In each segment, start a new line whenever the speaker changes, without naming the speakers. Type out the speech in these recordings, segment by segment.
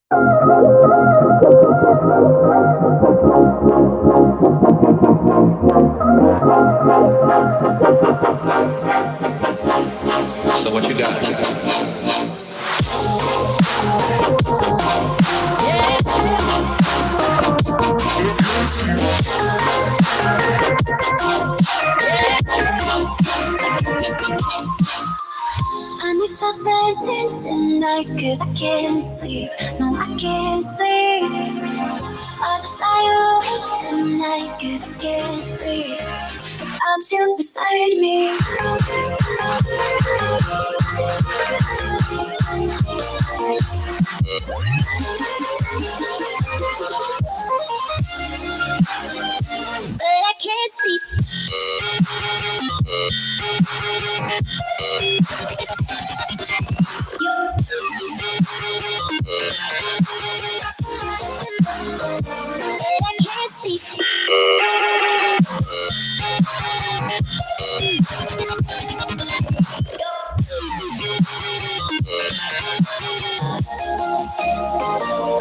So what you got?
I'm exhausted tonight cause I can't sleep. No, I can't sleep. I'll just lie awake tonight cause I can't sleep. Without you beside me. But I can't sleep. But I can't sleep.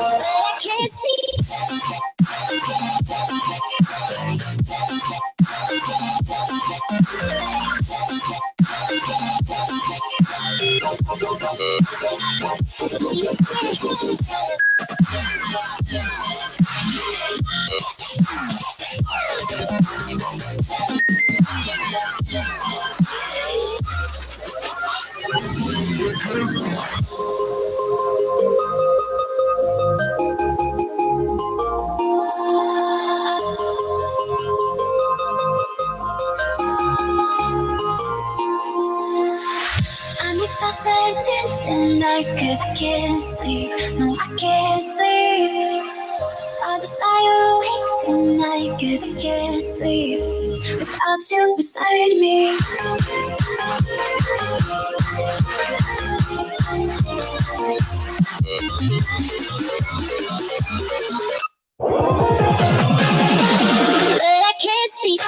But I can't sleep. I'm exhausted tonight cause I can't sleep. No, I can't sleep. I'll just lie awake tonight cause I can't sleep. Without you beside me. But I can't sleep.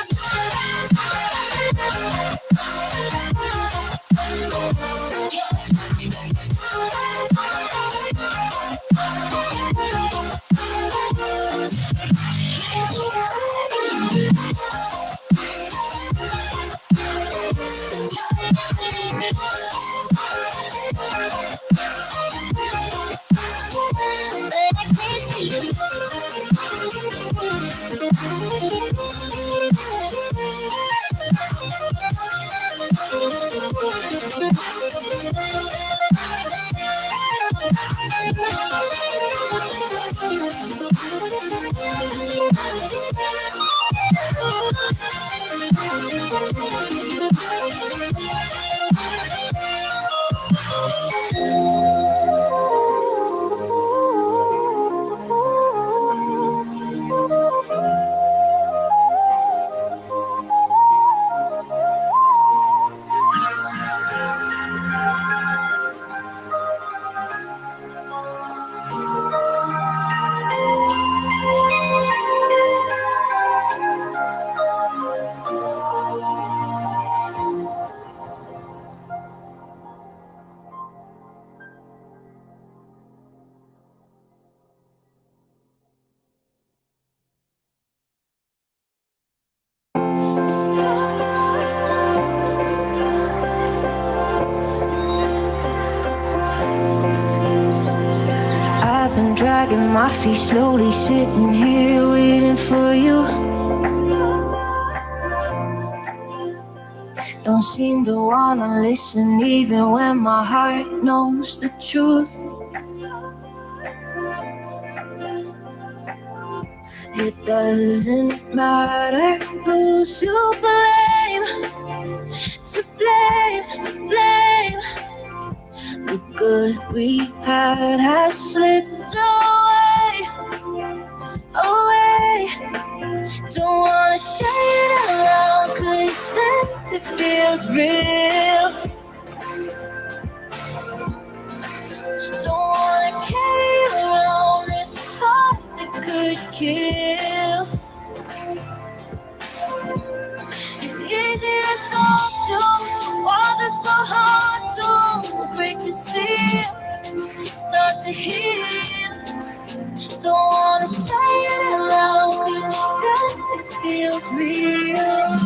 I've been dragging my feet, slowly sitting here waiting for you. Don't seem to wanna listen even when my heart knows the truth. It doesn't matter who's to blame, to blame, to blame. The good we had has slipped away, away. Don't wanna say it out loud, cause then it feels real. Don't wanna carry around this thought that could kill. It's easy to talk to, so walls are so hard to break the seal, start to heal. feels real.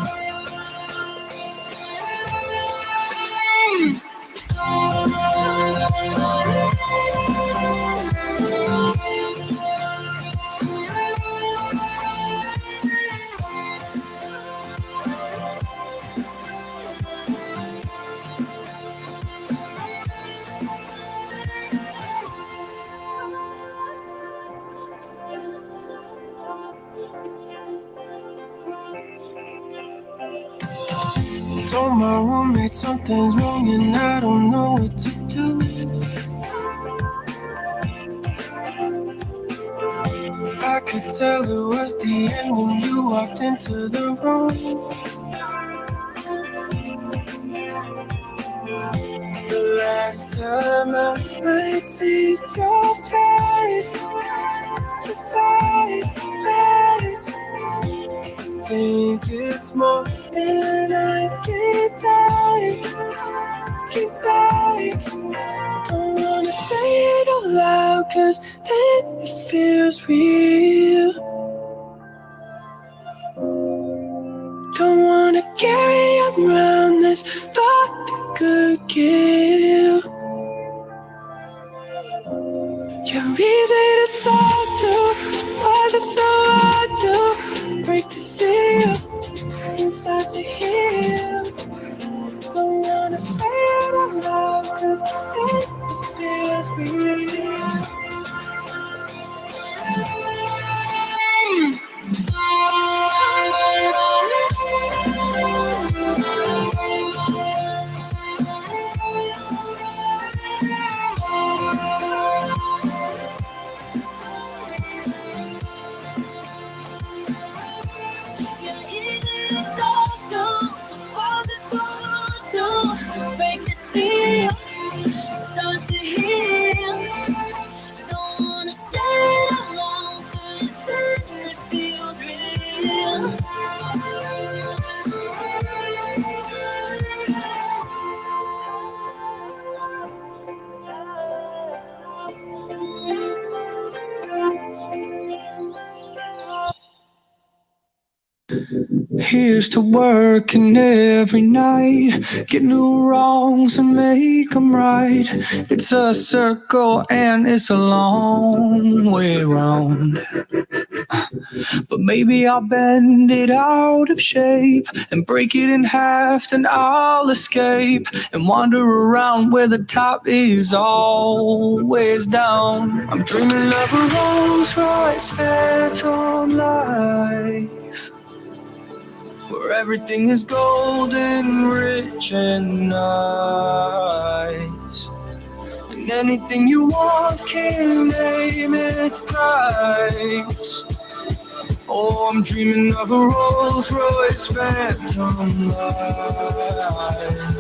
Told my roommate something's wrong and I don't know what to do. I could tell it was the end when you walked into the room. The last time I might see your face, think it's more than I can take. Don't wanna say it out loud, cause then it feels real. Don't wanna carry around this thought that could kill. You're easy to talk to, so why's it so hard to break the seal inside to heal? Don't wanna say it out loud, cause then it feels real. Here's to working every night, get new wrongs and make them right. It's a circle and it's a long way round. But maybe I'll bend it out of shape and break it in half, then I'll escape and wander around where the top is always down. I'm dreaming of a Rolls Royce Phantom life, where everything is golden, rich and nice, and anything you want can name its price. Oh, I'm dreaming of a Rolls Royce Phantom life.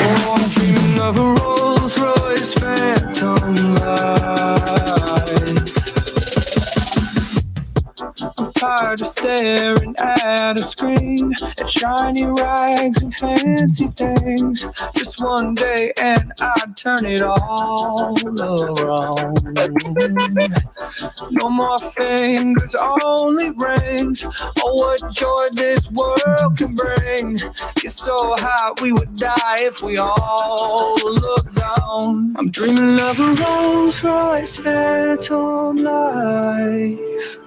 Oh, I'm dreaming of a Rolls Royce Phantom life. I'm tired of staring at a screen, at shiny rags and fancy things. Just one day and I'd turn it all around. No more fingers, only rings. Oh, what joy this world can bring. It's so hot we would die if we all looked down. I'm dreaming of a Rolls Royce Phantom life,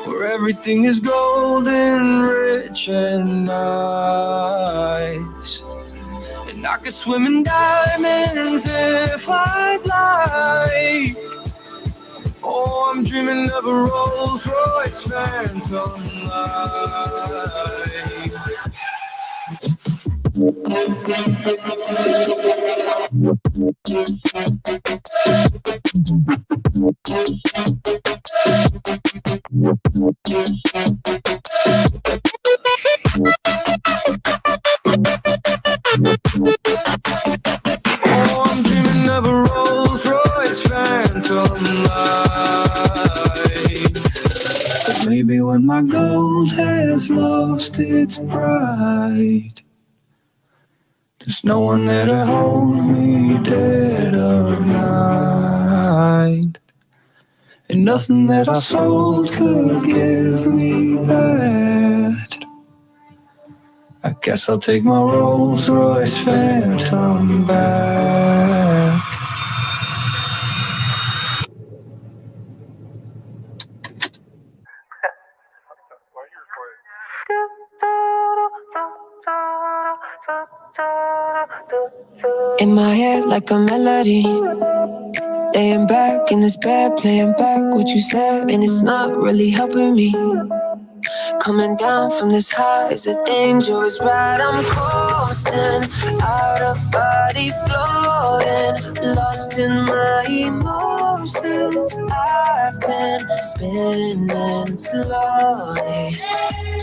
where everything is golden, rich and nice, and I could swim in diamonds if I'd like. Oh, I'm dreaming of a Rolls Royce Phantom life. Oh, I'm dreaming of a Rolls Royce Phantom life. There's no one there to hold me dead of night. And nothing that I sold could give me that. I guess I'll take my Rolls Royce Phantom back. In my head like a melody, laying back in this bed, playing back what you said, and it's not really helping me. Coming down from this high is a dangerous ride. I'm coasting, out of body floating, lost in my emotions. I've been spinning slowly,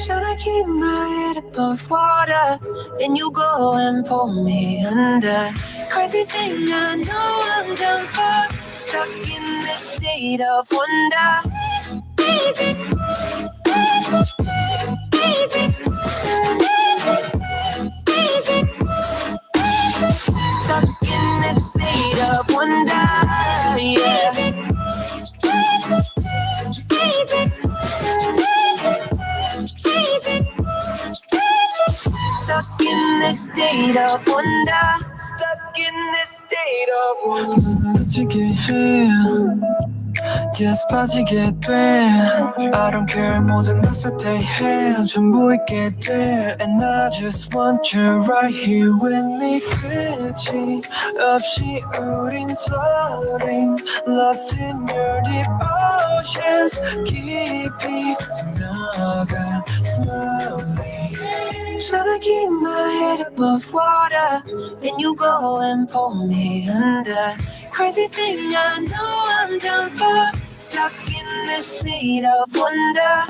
trying to keep my head above water. Then you go and pull me under. Crazy thing, I know I'm done for, stuck in this state of wonder. Stuck in this state of wonder, yeah. Stuck in this state of wonder. Stuck in this state of wonder. 미치게 Just 빠지게 돼. I don't care 모든 걸 사퇴해 전부 있게 돼. And I just want you right here with me. 끝이 없이 우린 floating, lost in your deep oceans. 깊이 스며가 slowly, trying to keep my head above water. Then you go and pull me under. Crazy thing, I know I'm done for, stuck in this state of wonder.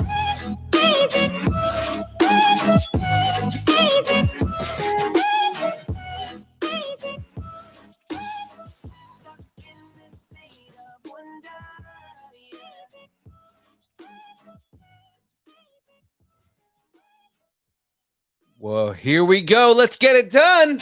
Well, here we go. Let's get it done.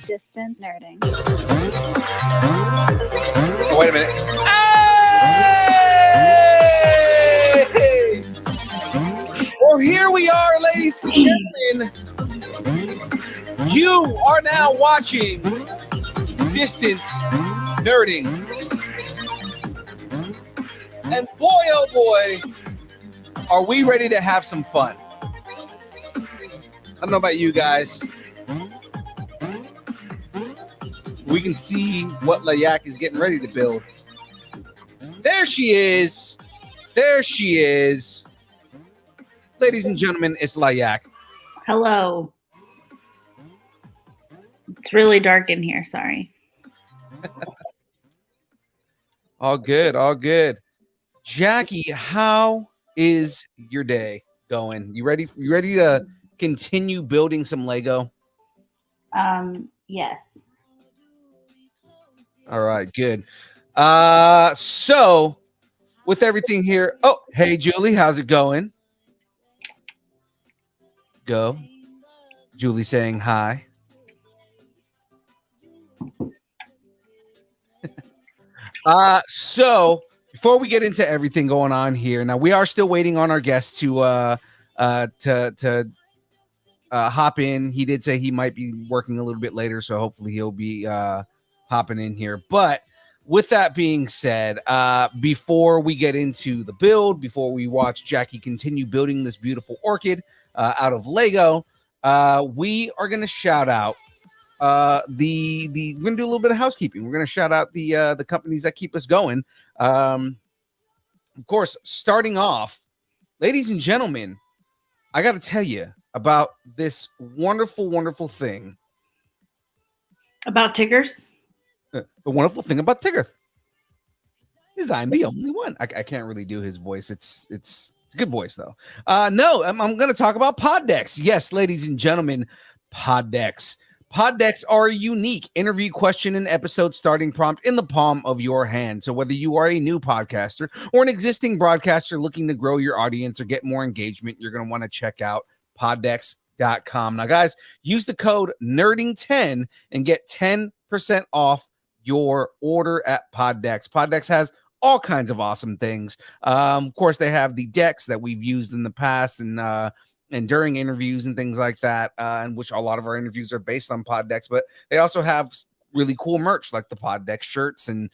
Distance nerding.
Oh, wait a minute. Hey! Well, here we are, ladies and gentlemen. You are now watching Distance Nerding. And boy, oh boy, are we ready to have some fun. I don't know about you guys. We can see what Layak is getting ready to build. There she is. There she is. Ladies and gentlemen, it's Layak.
Hello. It's really dark in here. Sorry.
All good, all good. Jackie, how is your day going? You ready? You ready to continue building some Lego?
Yes.
All right, good. So with everything here, oh, hey Julie, how's it going? Go. Julie saying hi. So before we get into everything going on here, now we are still waiting on our guest to hop in. He did say he might be working a little bit later, so hopefully he'll be hopping in here. But with that being said, before we get into the build, before we watch Jackie continue building this beautiful orchid out of Lego, we are going to shout out we're gonna do a little bit of housekeeping. We're gonna shout out the companies that keep us going. Of course, starting off, ladies and gentlemen, I got to tell you about this wonderful thing.
About Tiggers?
The wonderful thing about Tigger. Because I'm the only one. I can't really do his voice. It's a good voice though. No, I'm going to talk about pod decks. Yes, ladies and gentlemen, pod decks. Pod decks are a unique interview question and episode starting prompt in the palm of your hand. So whether you are a new podcaster or an existing broadcaster looking to grow your audience or get more engagement, you're going to want to check out poddecks.com. Now, guys, use the code nerding10 and get 10% off your order at Poddex. Poddex has all kinds of awesome things. Of course, they have the decks that we've used in the past and during interviews and things like that, and which a lot of our interviews are based on pod decks, but they also have really cool merch like the pod deck shirts and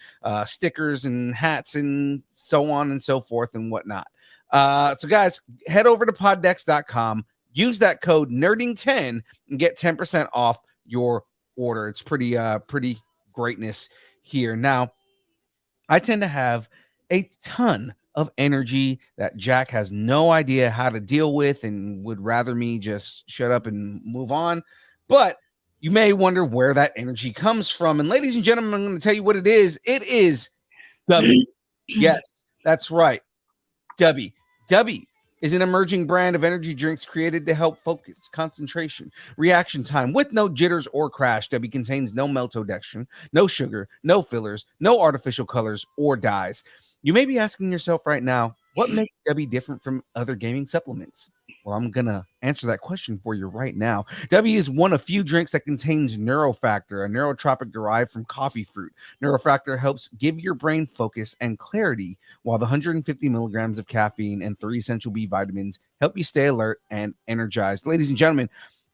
stickers and hats and so on and so forth and whatnot. So guys, head over to poddex.com, use that code nerding10 and get 10% off your order. It's pretty greatness here. Now, I tend to have a ton of energy that Jack has no idea how to deal with and would rather me just shut up and move on. But you may wonder where that energy comes from. And ladies and gentlemen, I'm going to tell you what it is. It is W. Yes, that's right. W. W is an emerging brand of energy drinks created to help focus, concentration, reaction time with no jitters or crash. W contains no maltodextrin, no sugar, no fillers, no artificial colors or dyes. You may be asking yourself right now, what makes W different from other gaming supplements? Well, I'm going to answer that question for you right now. W is one of few drinks that contains Neurofactor, a neurotropic derived from coffee fruit. Neurofactor helps give your brain focus and clarity, while the 150 milligrams of caffeine and 3 essential B vitamins help you stay alert and energized. Ladies and gentlemen,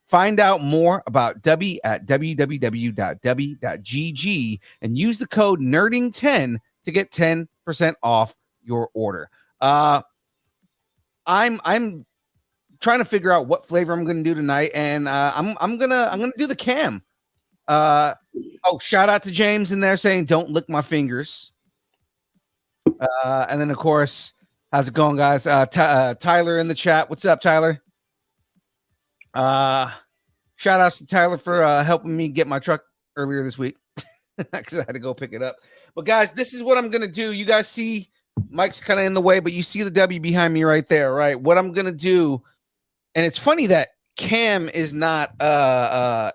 find out more about W at www.w.gg and use the code nerding10 to get 10% off your order. I'm trying to figure out what flavor I'm going to do tonight, and I'm gonna do the cam. Oh, shout out to James in there saying don't lick my fingers. And then of course, how's it going, guys? Tyler in the chat. What's up, Tyler? Shout outs to Tyler for helping me get my truck earlier this week because I had to go pick it up. But guys, this is what I'm gonna do. You guys see Mike's kind of in the way, but you see the W behind me right there, right? What I'm gonna do, and it's funny that Cam is not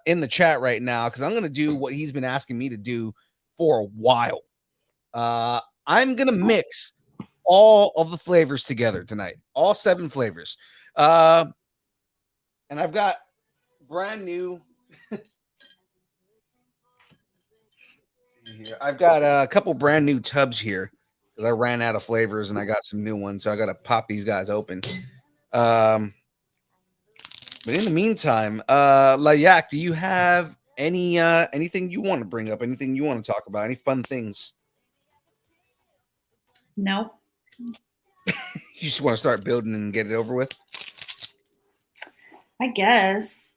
in the chat right now because I'm gonna do what he's been asking me to do for a while. I'm gonna mix all of the flavors together tonight, all 7 flavors, and I've got brand new. Here. I've got a couple brand new tubs here because I ran out of flavors and I got some new ones, so I got to pop these guys open. But in the meantime, Layak, do you have anything you want to bring up? Anything you want to talk about? Any fun things?
No.
You just want to start building and get it over with?
I guess.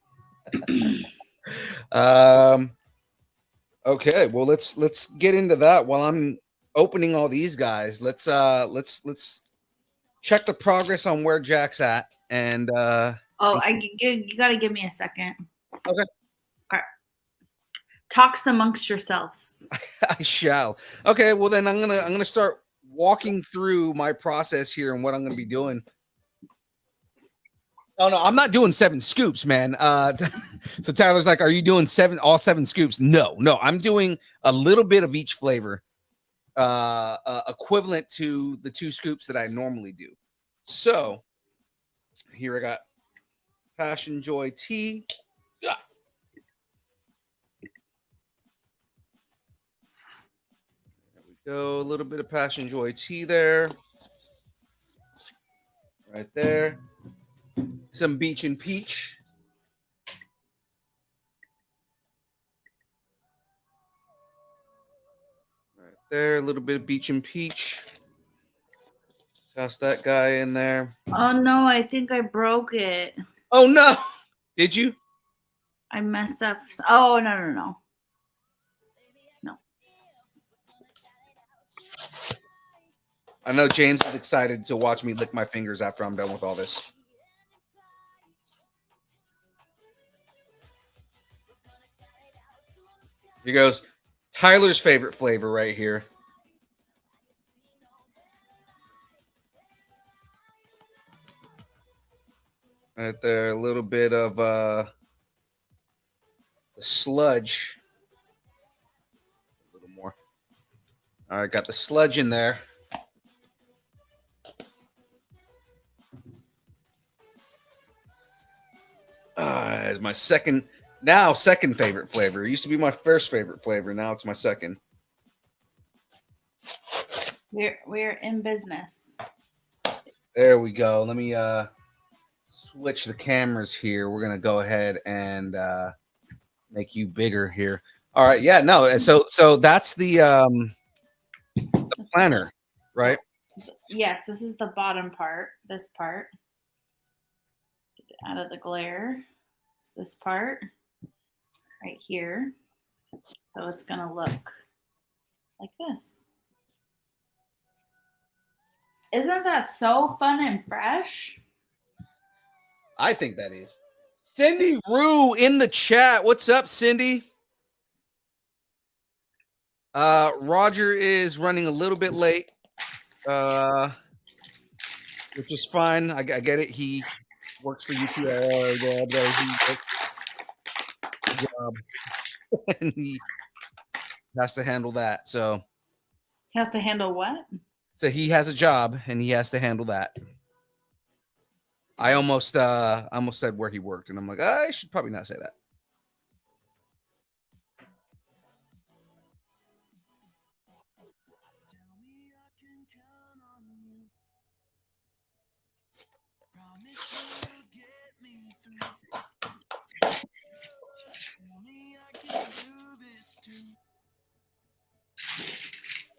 Okay, well let's get into that while I'm opening all these guys. Let's check the progress on where Jack's at and
You got to give me a second.
Okay.
Talks amongst yourselves.
I shall. Okay, well then I'm gonna start walking through my process here and what I'm gonna be doing. Oh no, I'm not doing 7 scoops, man. So Tyler's like, "Are you doing all 7 scoops?" No, I'm doing a little bit of each flavor, equivalent to the 2 scoops that I normally do. So here I got Passion Joy tea. Yeah. There we go. A little bit of Passion Joy tea there. Right there. Some Beach and Peach. Right there, a little bit of Beach and Peach. Toss that guy in there.
Oh no, I think I broke it.
Oh no! Did you?
I messed up. Oh no.
I know James is excited to watch me lick my fingers after I'm done with all this. Here goes Tyler's favorite flavor right here. Right there, a little bit of the sludge. A little more. All right, got the sludge in there. It's my second favorite flavor. It used to be my first favorite flavor. Now it's my second.
We're in business.
There we go. Let me switch the cameras here. We're gonna go ahead and make you bigger here. All right, yeah, no, and so that's the planner, right?
Yes, this is the bottom part. This part. Get it out of the glare. This part right here. So it's gonna look like this. Isn't that so fun and fresh?
I think that is. Cindy Rue in the chat. What's up, Cindy? Roger is running a little bit late, which is fine. I get it. He works for UTR. Good job. And he has to handle that. So
He has to handle what?
So he has a job and he has to handle that. I almost said where he worked, and I'm like, I should probably not say that.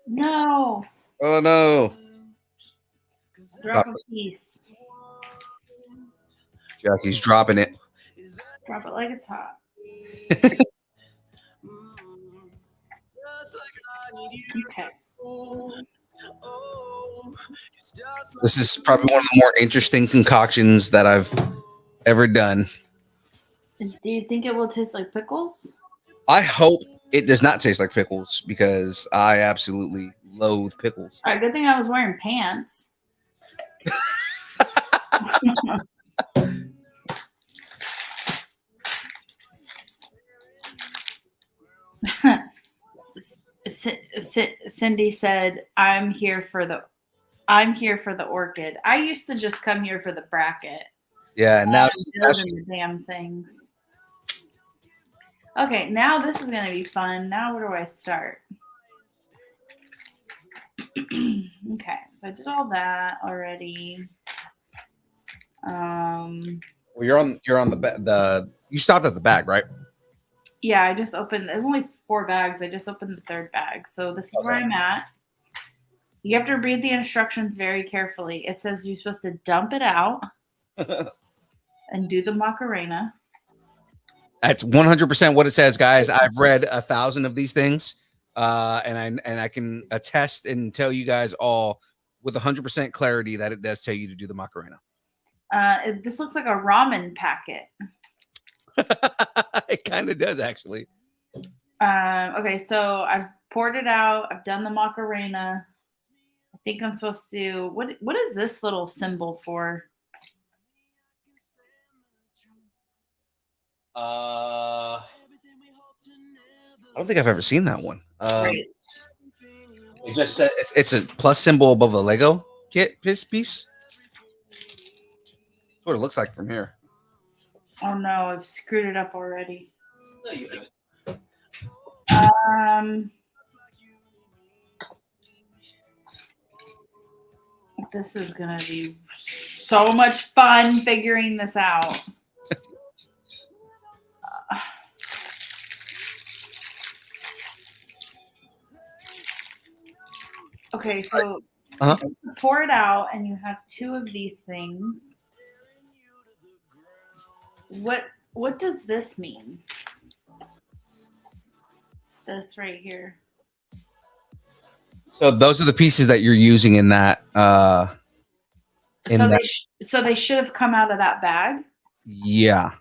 No.
Oh no.
Drop a piece.
Jackie's dropping it.
Drop it like it's hot. Okay.
This is probably one of the more interesting concoctions that I've ever done.
Do you think it will taste like pickles?
I hope it does not taste like pickles because I absolutely loathe pickles.
All right, good thing I was wearing pants. Cindy said, I'm here for the orchid. I used to just come here for the bracket.
Yeah, now
the damn things. Okay, now this is gonna be fun. Now where do I start? Okay, so I did all that already.
Well, you're on the you stopped at the bag, right?
Yeah, I just opened. There's only 4 bags. I just opened the 3rd bag, so this is where I'm at. You have to read the instructions very carefully. It says you're supposed to dump it out and do the Macarena.
That's 100% what it says, guys. I've read 1,000 of these things, and I can attest and tell you guys all with 100% clarity that it does tell you to do the Macarena.
This looks like a ramen packet.
It kind of does, actually.
Okay, so I've poured it out. I've done the Macarena. I think I'm supposed to. What is this little symbol for?
I don't think I've ever seen that one.
Right.
It just said it's a plus symbol above a Lego kit piece. That's what it looks like from here.
Oh no, I've screwed it up already.
No, you haven't.
This is gonna be so much fun figuring this out. Okay, so pour it out, and you have 2 of these things. What does this mean? This right here.
So those are the pieces that you're using in that.
So they should have come out of that bag.
Yeah.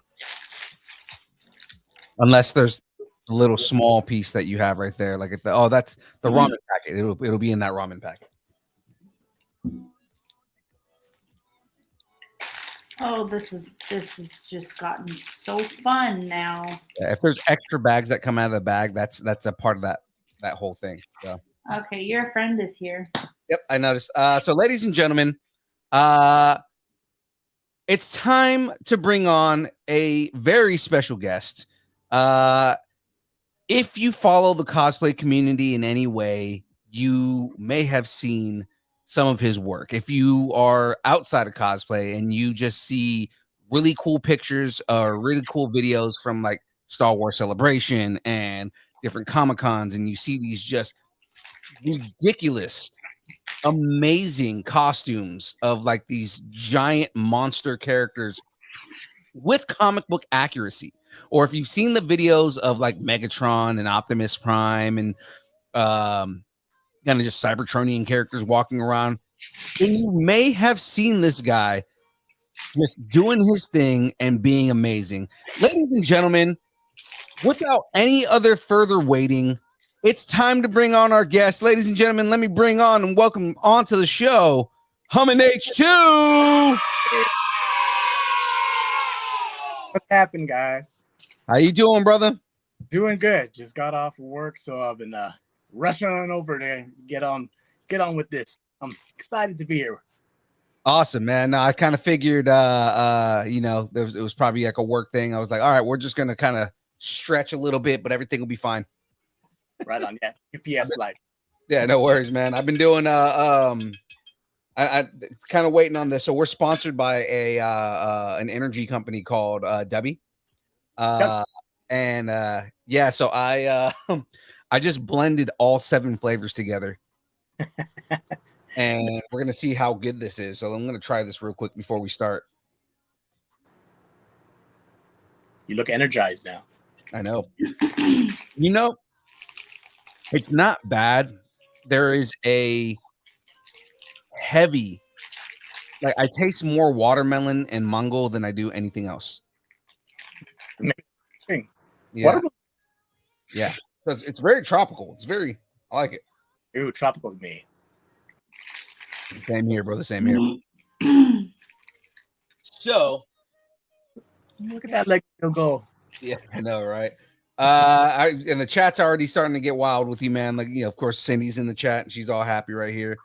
Unless there's a little small piece that you have right there, like that's the ramen packet. It'll be in that ramen packet.
Oh, this has just gotten so fun now.
Yeah, if there's extra bags that come out of the bag, that's a part of that whole thing. So
Okay, your friend is here.
yep, I noticed. So ladies and gentlemen, uh, it's time to bring on a very special guest. If you follow the cosplay community in any way, you may have seen some of his work. If you are outside of cosplay and you just see really cool pictures or really cool videos from like Star Wars Celebration and different Comic Cons, and you see these just ridiculous, amazing costumes of like these giant monster characters with comic book accuracy. Or if you've seen the videos of like Megatron and Optimus Prime and kind of just Cybertronian characters walking around, then you may have seen this guy just doing his thing and being amazing. Ladies and gentlemen, without any other further waiting, it's time to bring on our guest. Ladies and gentlemen, let me bring on and welcome onto the show, Hummin' H2.
What's happened, guys?
How you doing, brother?
Doing good. Just got off work, so I've been rushing on over to get on with this. I'm excited to be here.
Awesome, man. No, I kind of figured it was probably like a work thing. I was like, all right, we're just gonna kind of stretch a little bit, but everything will be fine.
Right on, yeah. UPS life.
Yeah, no worries, man. I've been doing I kind of waiting on this. So we're sponsored by an energy company called Debbie. Yeah, so I I just blended all 7 flavors together. And we're gonna see how good this is. So I'm gonna try this real quick before we start.
You look energized now.
I know. It's not bad. There is a heavy, like I taste more watermelon and mango than I do anything else.
Amazing.
Yeah. Yeah. Because it's very tropical. I like it.
Ooh, tropical's me.
Same here, brother. Same here. So
look at that leg go.
Yeah, I know, right? And the chat's already starting to get wild with you, man. Like, of course, Cindy's in the chat and she's all happy right here.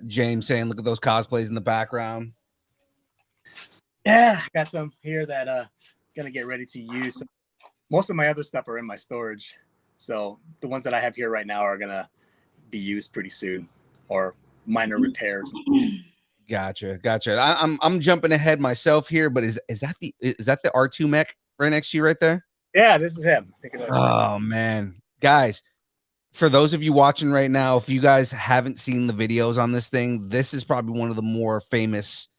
James saying, look at those cosplays in the background.
Yeah, got some here that gonna get ready to use. Most of my other stuff are in my storage, so the ones that I have here right now are gonna be used pretty soon, or minor repairs.
Gotcha. I'm jumping ahead myself here, but is that the R2 mech right next to you right there?
Yeah, this is him.
Oh man, guys, for those of you watching right now, if you guys haven't seen the videos on this thing, this is probably one of the more famous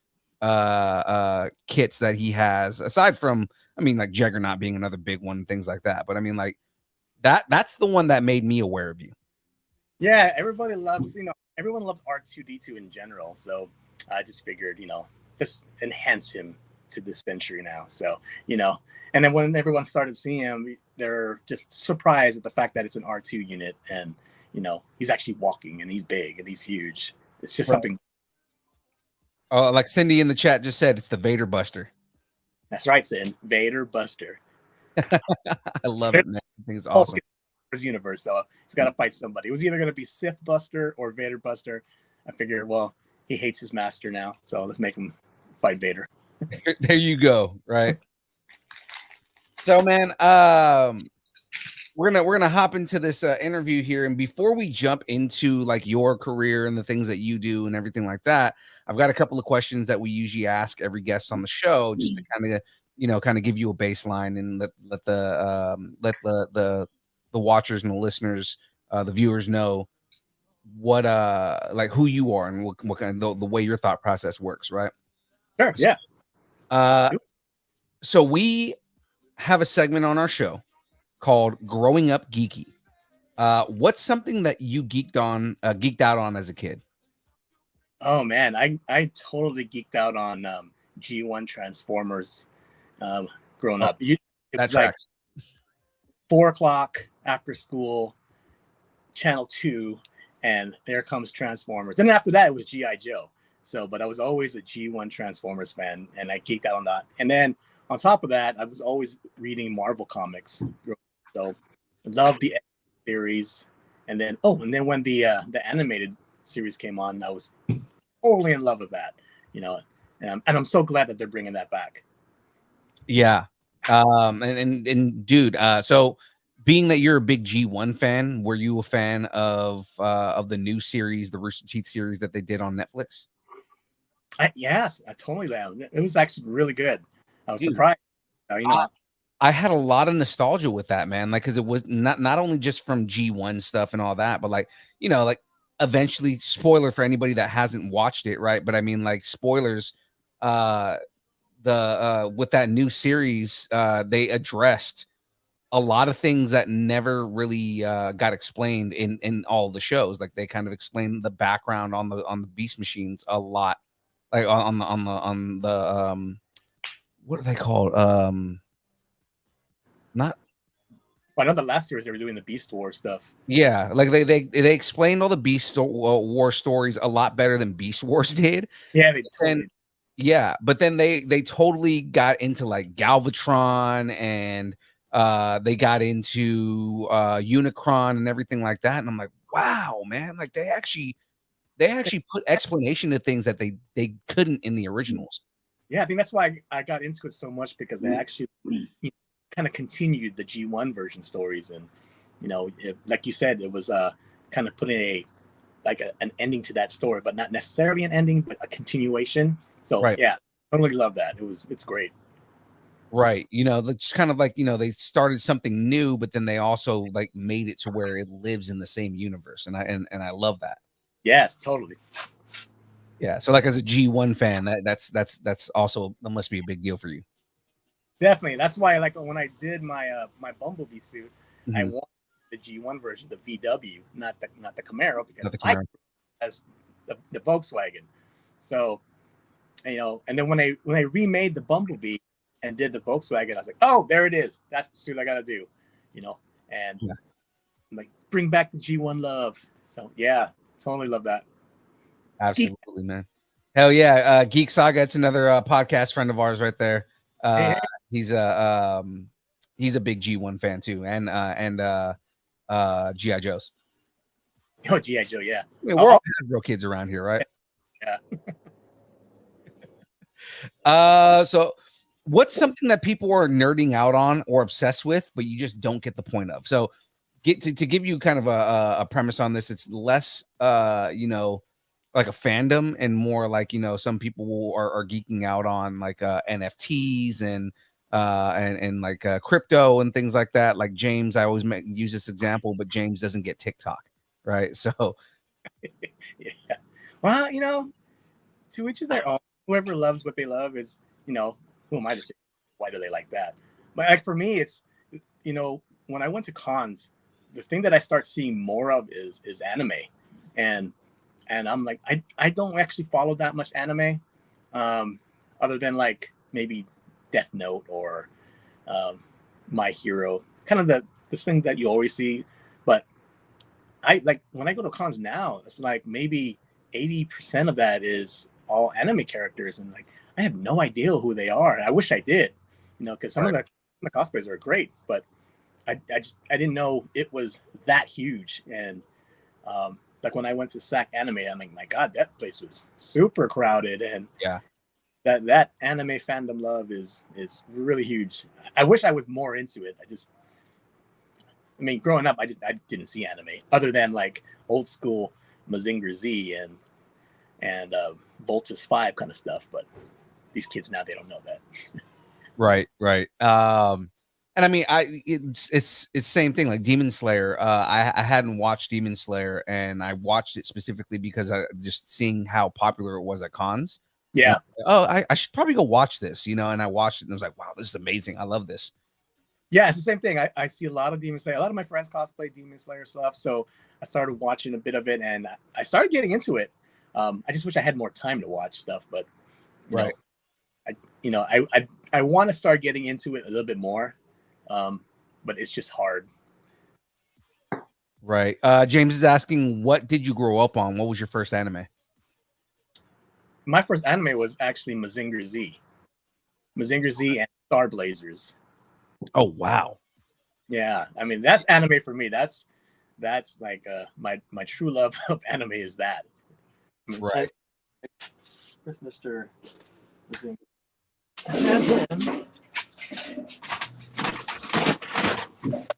kits that he has, aside from, I mean, like Juggernaut being another big one, things like that. But I mean, like that's the one that made me aware of you.
Yeah, everybody loves, everyone loves R2D2 in general. So I just figured, just enhance him to this century now. So, and then when everyone started seeing him, they're just surprised at the fact that it's an R2 unit and, he's actually walking and he's big and he's huge. It's just something.
Oh, like Cindy in the chat just said, it's the Vader Buster.
That's right, Sin. Vader Buster.
I love it, man. I think it's awesome.
His universe, so he's got to fight somebody. It was either going to be Sith Buster or Vader Buster. I figured, well, he hates his master now, so let's make him fight Vader.
There you go. Right. So, man, we're gonna hop into this interview here, and before we jump into like your career and the things that you do and everything like that, I've got a couple of questions that we usually ask every guest on the show, just to kind of give you a baseline and let the watchers and the listeners, the viewers know what like who you are and what kind of the way your thought process works, right?
Sure. Yeah.
So we have a segment on our show called Growing Up Geeky. What's something that you geeked out on as a kid?
Oh man, I totally geeked out on G1 Transformers growing up. It was like 4:00 after school, channel 2, and there comes Transformers. And after that, it was G.I. Joe. So, but I was always a G1 Transformers fan, and I geeked out on that. And then on top of that, I was always reading Marvel comics. So, loved the series. And then, when the animated series came on, I was totally in love with that. And I'm so glad that they're bringing that back.
Yeah. And dude, so being that you're a big G1 fan, were you a fan of the new series, the Rooster Teeth series that they did on Netflix?
Yes, I totally am. It was actually really good. I was
Dude,
surprised.
I had a lot of nostalgia with that, man. Like, because it was not only just from G1 stuff and all that, but like, like eventually, spoiler for anybody that hasn't watched it, right? But I mean, like, spoilers, with that new series, they addressed a lot of things that never really got explained in all the shows. Like, they kind of explained the background on the Beast Machines a lot, like on the what are they called? Not
I know the last series they were doing the Beast War stuff.
Yeah, like they explained all the War stories a lot better than Beast Wars did.
Yeah, they
And
totally.
yeah, but then they totally got into like Galvatron, and they got into Unicron and everything like that. And I'm like, wow, man, like they actually put explanation to things that they couldn't in the originals.
Yeah, I think that's why I got into it so much, because they actually kind of continued the G1 version stories. And like you said, it was kind of putting an ending to that story, but not necessarily an ending, but a continuation. So
Right.
yeah, totally love that. It's great.
Right. It's kind of like, they started something new, but then they also like made it to where it lives in the same universe. And I love that.
Yes, totally.
Yeah. So like as a G1 fan, that's also, that must be a big deal for you.
Definitely. That's why, like, when I did my my Bumblebee suit, I
Mhm.
wanted the G1 version, the VW, not the Camaro, because
Not the Camaro.
as the Volkswagen. So, and then when I remade the Bumblebee and did the Volkswagen, I was like, oh, there it is. That's the suit I got to do, and
Yeah.
I'm like, bring back the G1 love. So yeah, totally love that.
Absolutely, man. Hell yeah. Geek Saga, it's another podcast friend of ours right there.
Hey.
He's a big G1 fan too, and GI Joes.
Oh, GI Joe, yeah.
I mean, we're all Hasbro kids around here, right?
Yeah.
So what's something that people are nerding out on or obsessed with, but you just don't get the point of? So to give you kind of a premise on this, it's less like a fandom, and more like, some people are geeking out on like NFTs and like crypto and things like that. Like James, I always use this example, but James doesn't get TikTok, right? So
Yeah. Well, to each is their own. Whoever loves what they love is, who am I to say why do they like that? But like for me, it's, when I went to cons, the thing that I start seeing more of is anime, and I'm like, I don't actually follow that much anime, other than like maybe Death Note or My Hero, kind of this thing that you always see. But I like when I go to cons now, it's like maybe 80% of that is all anime characters, and like I have no idea who they are. I wish I did, because some of the cosplays are great, but I didn't know it was that huge. And like when I went to SAC Anime, I'm like, my God, that place was super crowded, and
yeah,
that anime fandom love is really huge. I wish I was more into it. I mean, growing up, I didn't see anime other than like old school Mazinger Z and Voltus 5 kind of stuff. But these kids now, they don't know that.
right. And I mean, it's same thing like Demon Slayer. I hadn't watched Demon Slayer, and I watched it specifically because I just seeing how popular it was at cons.
Yeah.
I should probably go watch this, and I watched it and I was like, wow, this is amazing. I love this.
Yeah, it's the same thing. I see a lot of Demon Slayer. A lot of my friends cosplay Demon Slayer stuff, so I started watching a bit of it, and I started getting into it. I just wish I had more time to watch stuff, but I want to start getting into it a little bit more, but it's just hard.
Right. James is asking, what did you grow up on? What was your first anime?
My first anime was actually Mazinger Z, and Star Blazers.
Oh wow.
Yeah, I mean that's anime for me. That's like my true love of anime is that. I mean,
Right.
Where's Mr. Mazinger?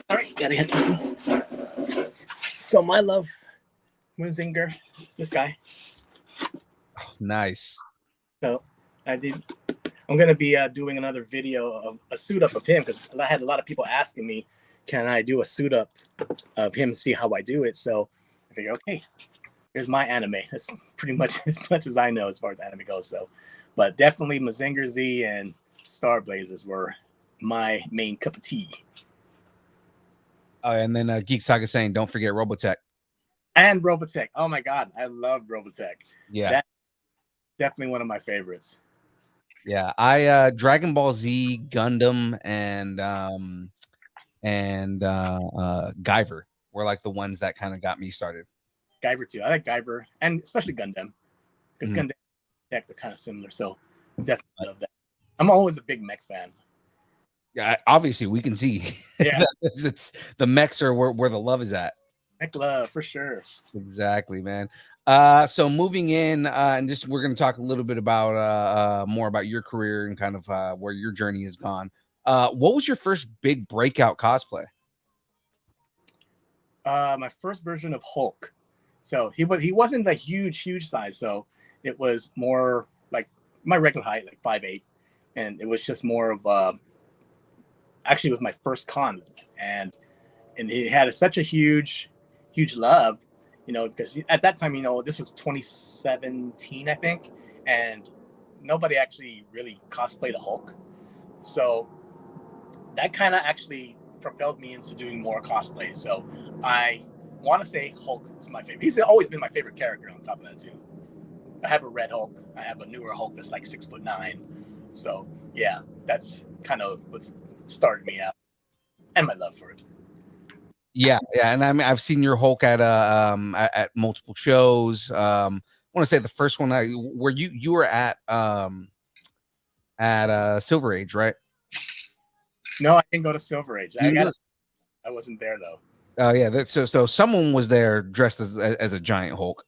All right, gotta get to. So my love, Mazinger, is this guy.
Nice.
So I did. I'm gonna be doing another video of a suit up of him because I had a lot of people asking me, can I do a suit up of him, see how I do it? So I figured, okay, here's my anime. That's pretty much as much as I know as far as anime goes. So, but definitely Mazinger Z and Star Blazers were my main cup of tea.
Oh, and then Geek Saga saying, don't forget Robotech.
And Robotech. Oh my God, I love Robotech.
Yeah.
That's definitely one of my favorites.
Yeah, I Dragon Ball Z, Gundam, and Guyver were like the ones that kind of got me started.
Guyver too. I like Guyver, and especially Gundam, because Gundam and Tech are kind of similar. So definitely love that. I'm always a big mech fan.
Yeah, obviously we can see.
Yeah,
it's the mechs are where the love is at.
mech love for sure.
Exactly, man. So moving in, and just we're going to talk a little bit about more about your career and kind of where your journey has gone. What was your first big breakout cosplay?
My first version of Hulk. So he wasn't a huge size. So it was more like my regular height, like 5'8", and it was just more of actually it was my first con, and he had such a huge love, because at that time, this was 2017, I think, and nobody actually really cosplayed a Hulk. So that kind of actually propelled me into doing more cosplay. So I want to say Hulk is my favorite. He's always been my favorite character on top of that too. I have a red Hulk. I have a newer Hulk that's like 6'9". So yeah, that's kind of what started me out and my love for it.
Yeah, and I mean I've seen your Hulk at multiple shows. I want to say the first one where you were at Silver Age, right?
No, I didn't go to Silver Age. I wasn't there though.
Oh yeah, so someone was there dressed as a giant Hulk.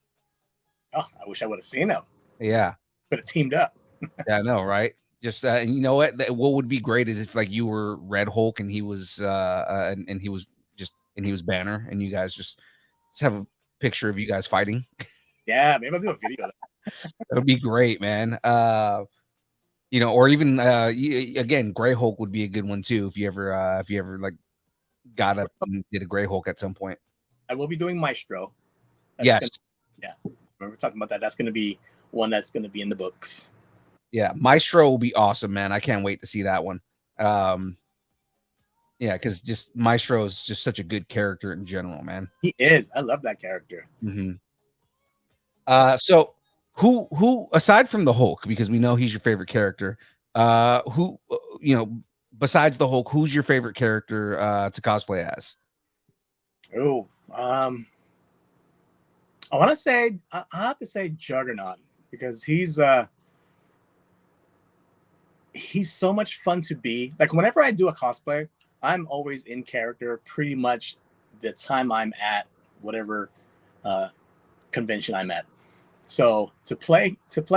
Oh, I wish I would have seen him.
Yeah,
could have teamed up.
yeah, I know, right? Just you know what would be great is if like you were Red Hulk and he was and he was Banner, and you guys just have a picture of you guys fighting.
Yeah, maybe I'll do a video.
That would be great, man. Or even again, Gray Hulk would be a good one too if you ever like got up and did a Gray Hulk at some point.
I will be doing Maestro.
Yes.
Yeah. Remember talking about that. That's going to be one that's going to be in the books.
Yeah, Maestro will be awesome, man. I can't wait to see that one. Yeah, because just Maestro is just such a good character in general, man.
He is. I love that character.
Mm-hmm. So who aside from the Hulk, because we know he's your favorite character, who besides the Hulk, who's your favorite character to cosplay as?
Oh, I want to say I have to say Juggernaut, because he's so much fun to be. Like whenever I do a cosplay, I'm always in character pretty much the time I'm at whatever convention I'm at. So to play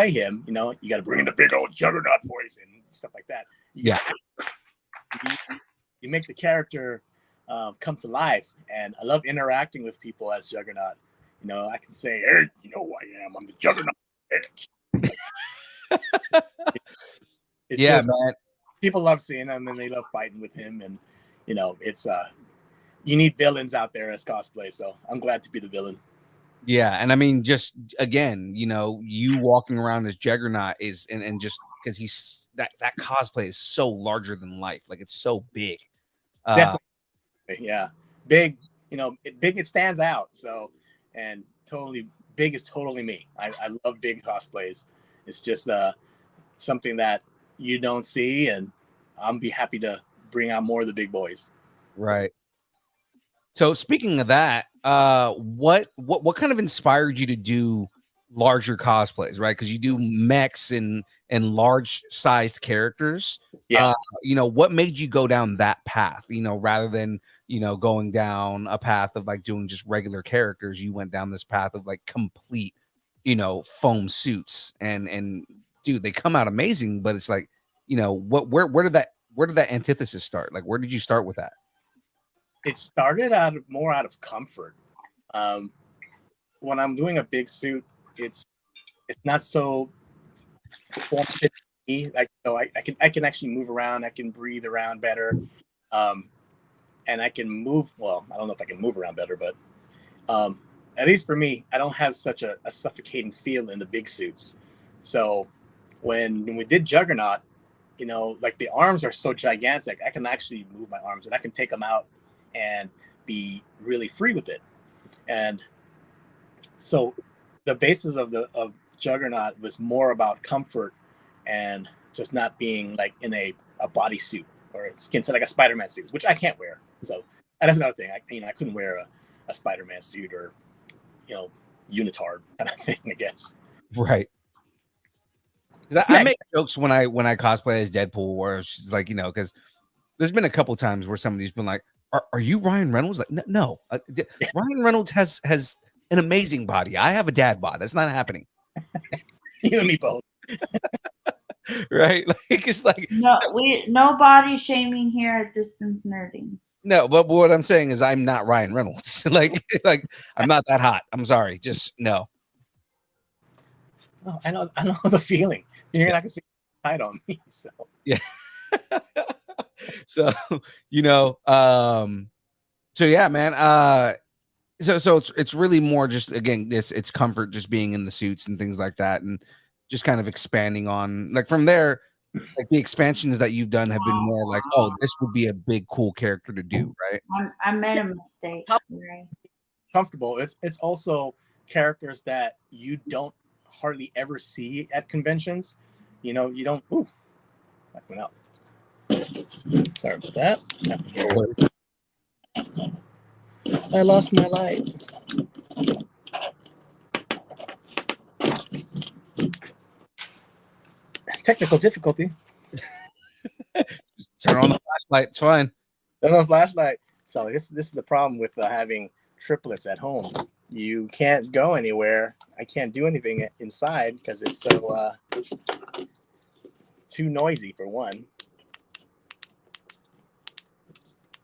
him, you got to bring in the big old Juggernaut voice and stuff like that. You make the character come to life, and I love interacting with people as Juggernaut. I can say, "Hey, you know who I am? I'm the Juggernaut." Man. People love seeing him, and they love fighting with him, and it's you need villains out there as cosplay. So I'm glad to be the villain.
Yeah, and I mean, just again, you walking around as Juggernaut is, and just because he's that cosplay is so larger than life, like it's so big.
Definitely, yeah, big. Big. It stands out. So, and totally big is totally me. I love big cosplays. It's just something that you don't see, and I'm be happy to bring out more of the big boys.
Right. So speaking of that, what kind of inspired you to do larger cosplays, right? Because you do mechs and large sized characters.
Yeah.
You know, what made you go down that path? You know, rather than going down a path of like doing just regular characters, you went down this path of like complete, foam suits and dude, they come out amazing, but it's like, where did that antithesis start? Like, where did you start with that?
It started more out of comfort. When I'm doing a big suit, it's not so form fit me. Like, so I can actually move around. I can breathe around better, and I can move. Well, I don't know if I can move around better, but at least for me, I don't have such a suffocating feel in the big suits. So when we did Juggernaut, like the arms are so gigantic, I can actually move my arms and I can take them out and be really free with it. And so the basis of Juggernaut was more about comfort and just not being like in a bodysuit or skin to like a Spider-Man suit, which I can't wear. So that's another thing. I couldn't wear a Spider-Man suit or unitard kind of thing, I guess.
Right. I make jokes when I cosplay as Deadpool, where she's like, because there's been a couple times where somebody's been like, "Are you Ryan Reynolds?" Like, no. Ryan Reynolds has an amazing body. I have a dad bod. That's not happening.
You and me both.
Right? Like, it's like
no body shaming here at Distance Nerding.
No, but what I'm saying is I'm not Ryan Reynolds. like I'm not that hot. I'm sorry. Just no.
Oh, I know the feeling. You're not gonna see height on me, so
yeah. So so yeah, man. So it's really more just, again, it's comfort, just being in the suits and things like that, and just kind of expanding on, like, from there, like the expansions that you've done have been more like, oh, this would be a big cool character to do, right?
I made a mistake. Right?
Comfortable. It's also characters that you don't hardly ever see at conventions. You don't. Ooh, that went out. Sorry about that. I lost my light. Technical difficulty.
Just turn on the flashlight. It's fine.
Turn on the flashlight. So this is the problem with having triplets at home. You can't go anywhere. I can't do anything inside because it's so too noisy, for one.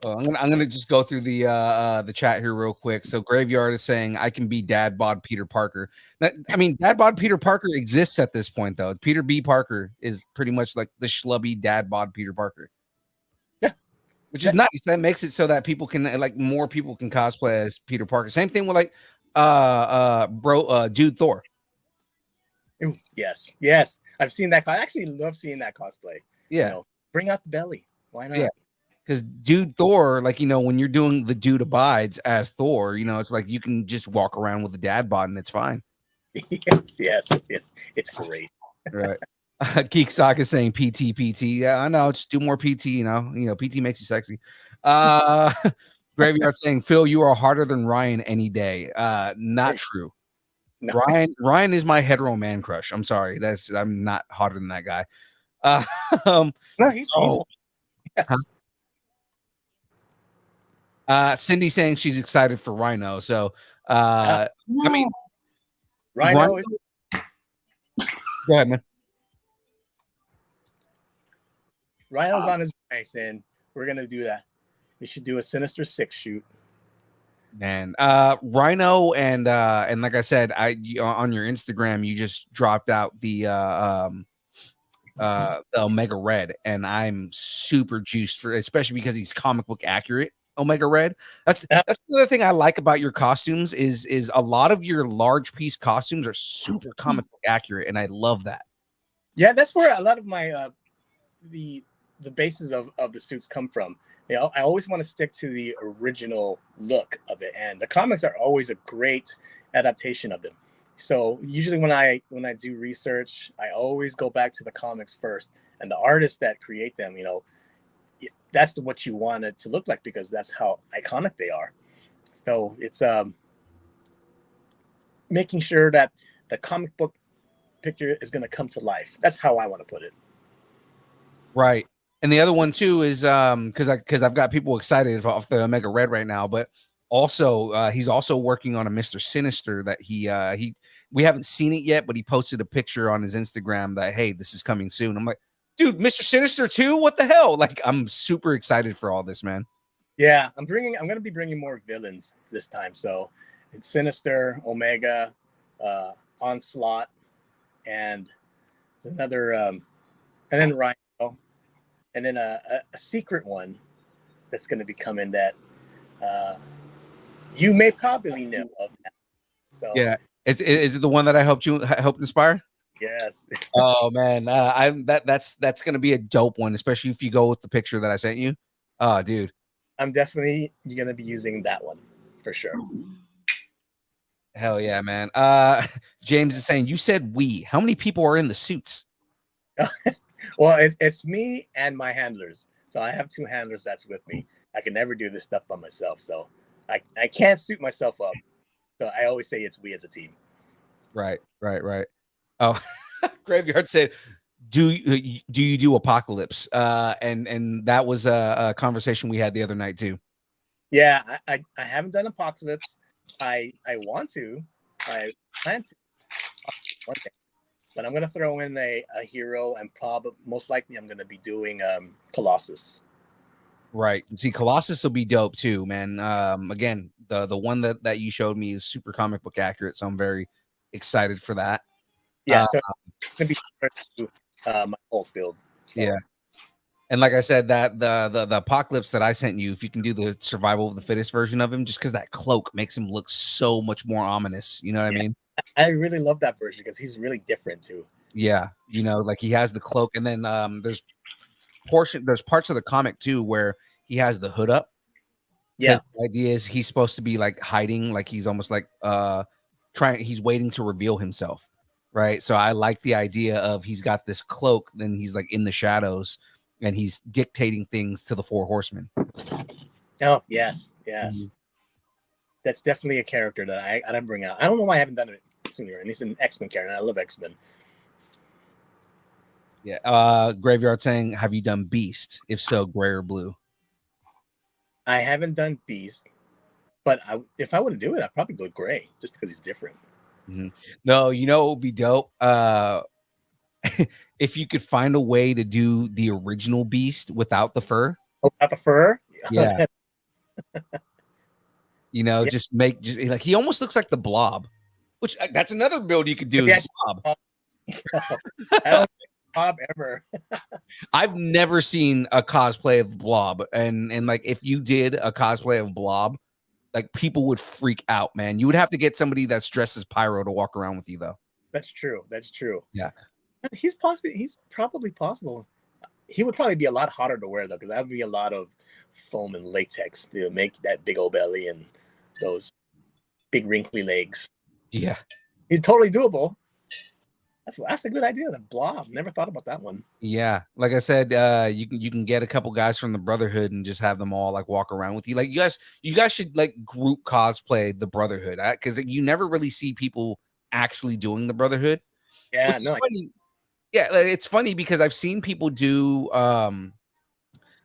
Well, I'm gonna just go through the chat here real quick. So Graveyard is saying I can be Dad Bod Peter Parker. Dad Bod Peter Parker exists at this point, though. Peter B. Parker is pretty much like the schlubby Dad Bod Peter Parker.
Yeah,
which is nice. That makes it so that people can, like, more people can cosplay as Peter Parker. Same thing with like Dude Thor.
Ooh, yes, I've seen that. I actually love seeing that cosplay.
Yeah,
bring out the belly. Why not?
Yeah. Because Dude Thor, like, when you're doing the Dude Abides as Thor, it's like you can just walk around with a dad bod and it's fine.
Yes. It's great.
Right. Geek Sock is saying PT. Yeah, I know. Just do more PT, PT makes you sexy. Graveyard saying, Phil, you are harder than Ryan any day. Not true. No. Ryan is my hetero man crush. I'm sorry. I'm not hotter than that guy.
No, he's yes.
Cindy saying she's excited for Rhino. So no.
Rhino is...
Go ahead, man.
Rhino's on his way, and we're gonna do that. We should do a Sinister Six shoot.
Man, Rhino and like I said, on your Instagram, you just dropped out the Omega Red, and I'm super juiced for, especially because he's comic book accurate. Omega Red. That's the other thing I like about your costumes is a lot of your large piece costumes are super comic book accurate, and I love that.
Yeah, that's where a lot of my the basis of the suits come from. I always want to stick to the original look of it, and the comics are always a great adaptation of them. So usually when I do research, I always go back to the comics first, and the artists that create them, that's what you want it to look like, because that's how iconic they are. So it's making sure that the comic book picture is going to come to life. That's how I want to put it.
Right. And the other one too is because I've got people excited off the Omega Red right now, but also he's also working on a Mr. Sinister that he we haven't seen it yet, but he posted a picture on his Instagram that, hey, this is coming soon. I'm like, dude, Mr. Sinister too? What the hell? Like, I'm super excited for all this, man.
Yeah, I'm going to be bringing more villains this time. So it's Sinister, Omega, Onslaught, and another, and then Rhino, and then a secret one that's going to be coming that you may probably know of now. So
Yeah. Is it the one that I helped inspire?
yes.
Oh man, that's gonna be a dope one, especially if you go with the picture that I sent you. Oh, dude.
I'm definitely going to be using that one for sure.
Hell yeah, man. James is saying you said we. How many people are in the suits?
Well, it's me and my handlers. So I have 2 handlers that's with me. I can never do this stuff by myself. So I can't suit myself up. So I always say it's we as a team.
Right. Oh, Graveyard said, do you do Apocalypse? And that was a conversation we had the other night too.
Yeah, I haven't done Apocalypse. I want to. I plan to one day. But I'm gonna throw in a hero, and probably most likely I'm gonna be doing Colossus.
Right. See, Colossus will be dope too, man. Again, the one that you showed me is super comic book accurate, so I'm very excited for that.
Yeah, so it's gonna be my whole build. So.
Yeah. And like I said, that the Apocalypse that I sent you, if you can do the survival of the fittest version of him, just because that cloak makes him look so much more ominous. You know what I mean?
I really love that version because he's really different too.
Yeah. You know, like he has the cloak, and then there's parts of the comic too where he has the hood up.
Yeah.
The idea is he's supposed to be like hiding, like he's almost like he's waiting to reveal himself. Right. So I like the idea of he's got this cloak, then he's like in the shadows and he's dictating things to the 4 horsemen.
Oh, yes. That's definitely a character that I gotta bring out. I don't know why I haven't done it sooner. And he's an X-Men character, and I love X-Men.
Yeah. Graveyard saying, have you done Beast? If so, gray or blue?
I haven't done Beast, but if I were to do it, I'd probably go gray just because he's different.
Mm-hmm. No, you know, it would be dope. If you could find a way to do the original Beast without the fur.
Oh, without the fur?
Yeah. You know,
Yeah.
just like he almost looks like the Blob, which that's another build you could do. Is Blob.
I don't think Blob ever.
I've never seen a cosplay of Blob, and like if you did a cosplay of Blob, like people would freak out, man. You would have to get somebody that's dressed as Pyro to walk around with you, though.
That's true.
Yeah,
He's probably possible. He would probably be a lot hotter to wear though, because that would be a lot of foam and latex to make that big old belly and those big wrinkly legs.
Yeah,
he's totally doable. That's a good idea. The Blob. Never thought about that one.
yeah. Like I said, you can get a couple guys from the Brotherhood and just have them all like walk around with you. Like you guys should like group cosplay the Brotherhood, because you never really see people actually doing the Brotherhood.
Yeah, no.
Funny. Yeah, like, it's funny because I've seen people do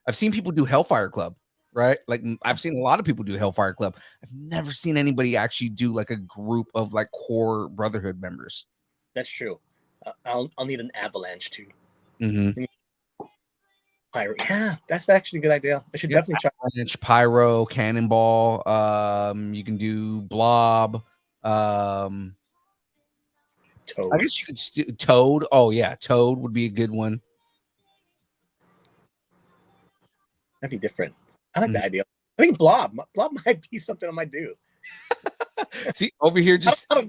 Hellfire Club, right? Like I've seen a lot of people do Hellfire Club. I've never seen anybody actually do like a group of like core Brotherhood members.
That's true. I'll need an avalanche too.
Mm-hmm.
Pyro. Yeah, that's actually a good idea. I should definitely try.
Avalanche, Pyro, Cannonball. You can do Blob.
Toad.
I guess you could Toad. Oh yeah, Toad would be a good one.
That'd be different. I like the idea. I think Blob might be something I might do.
See over here, just
I'll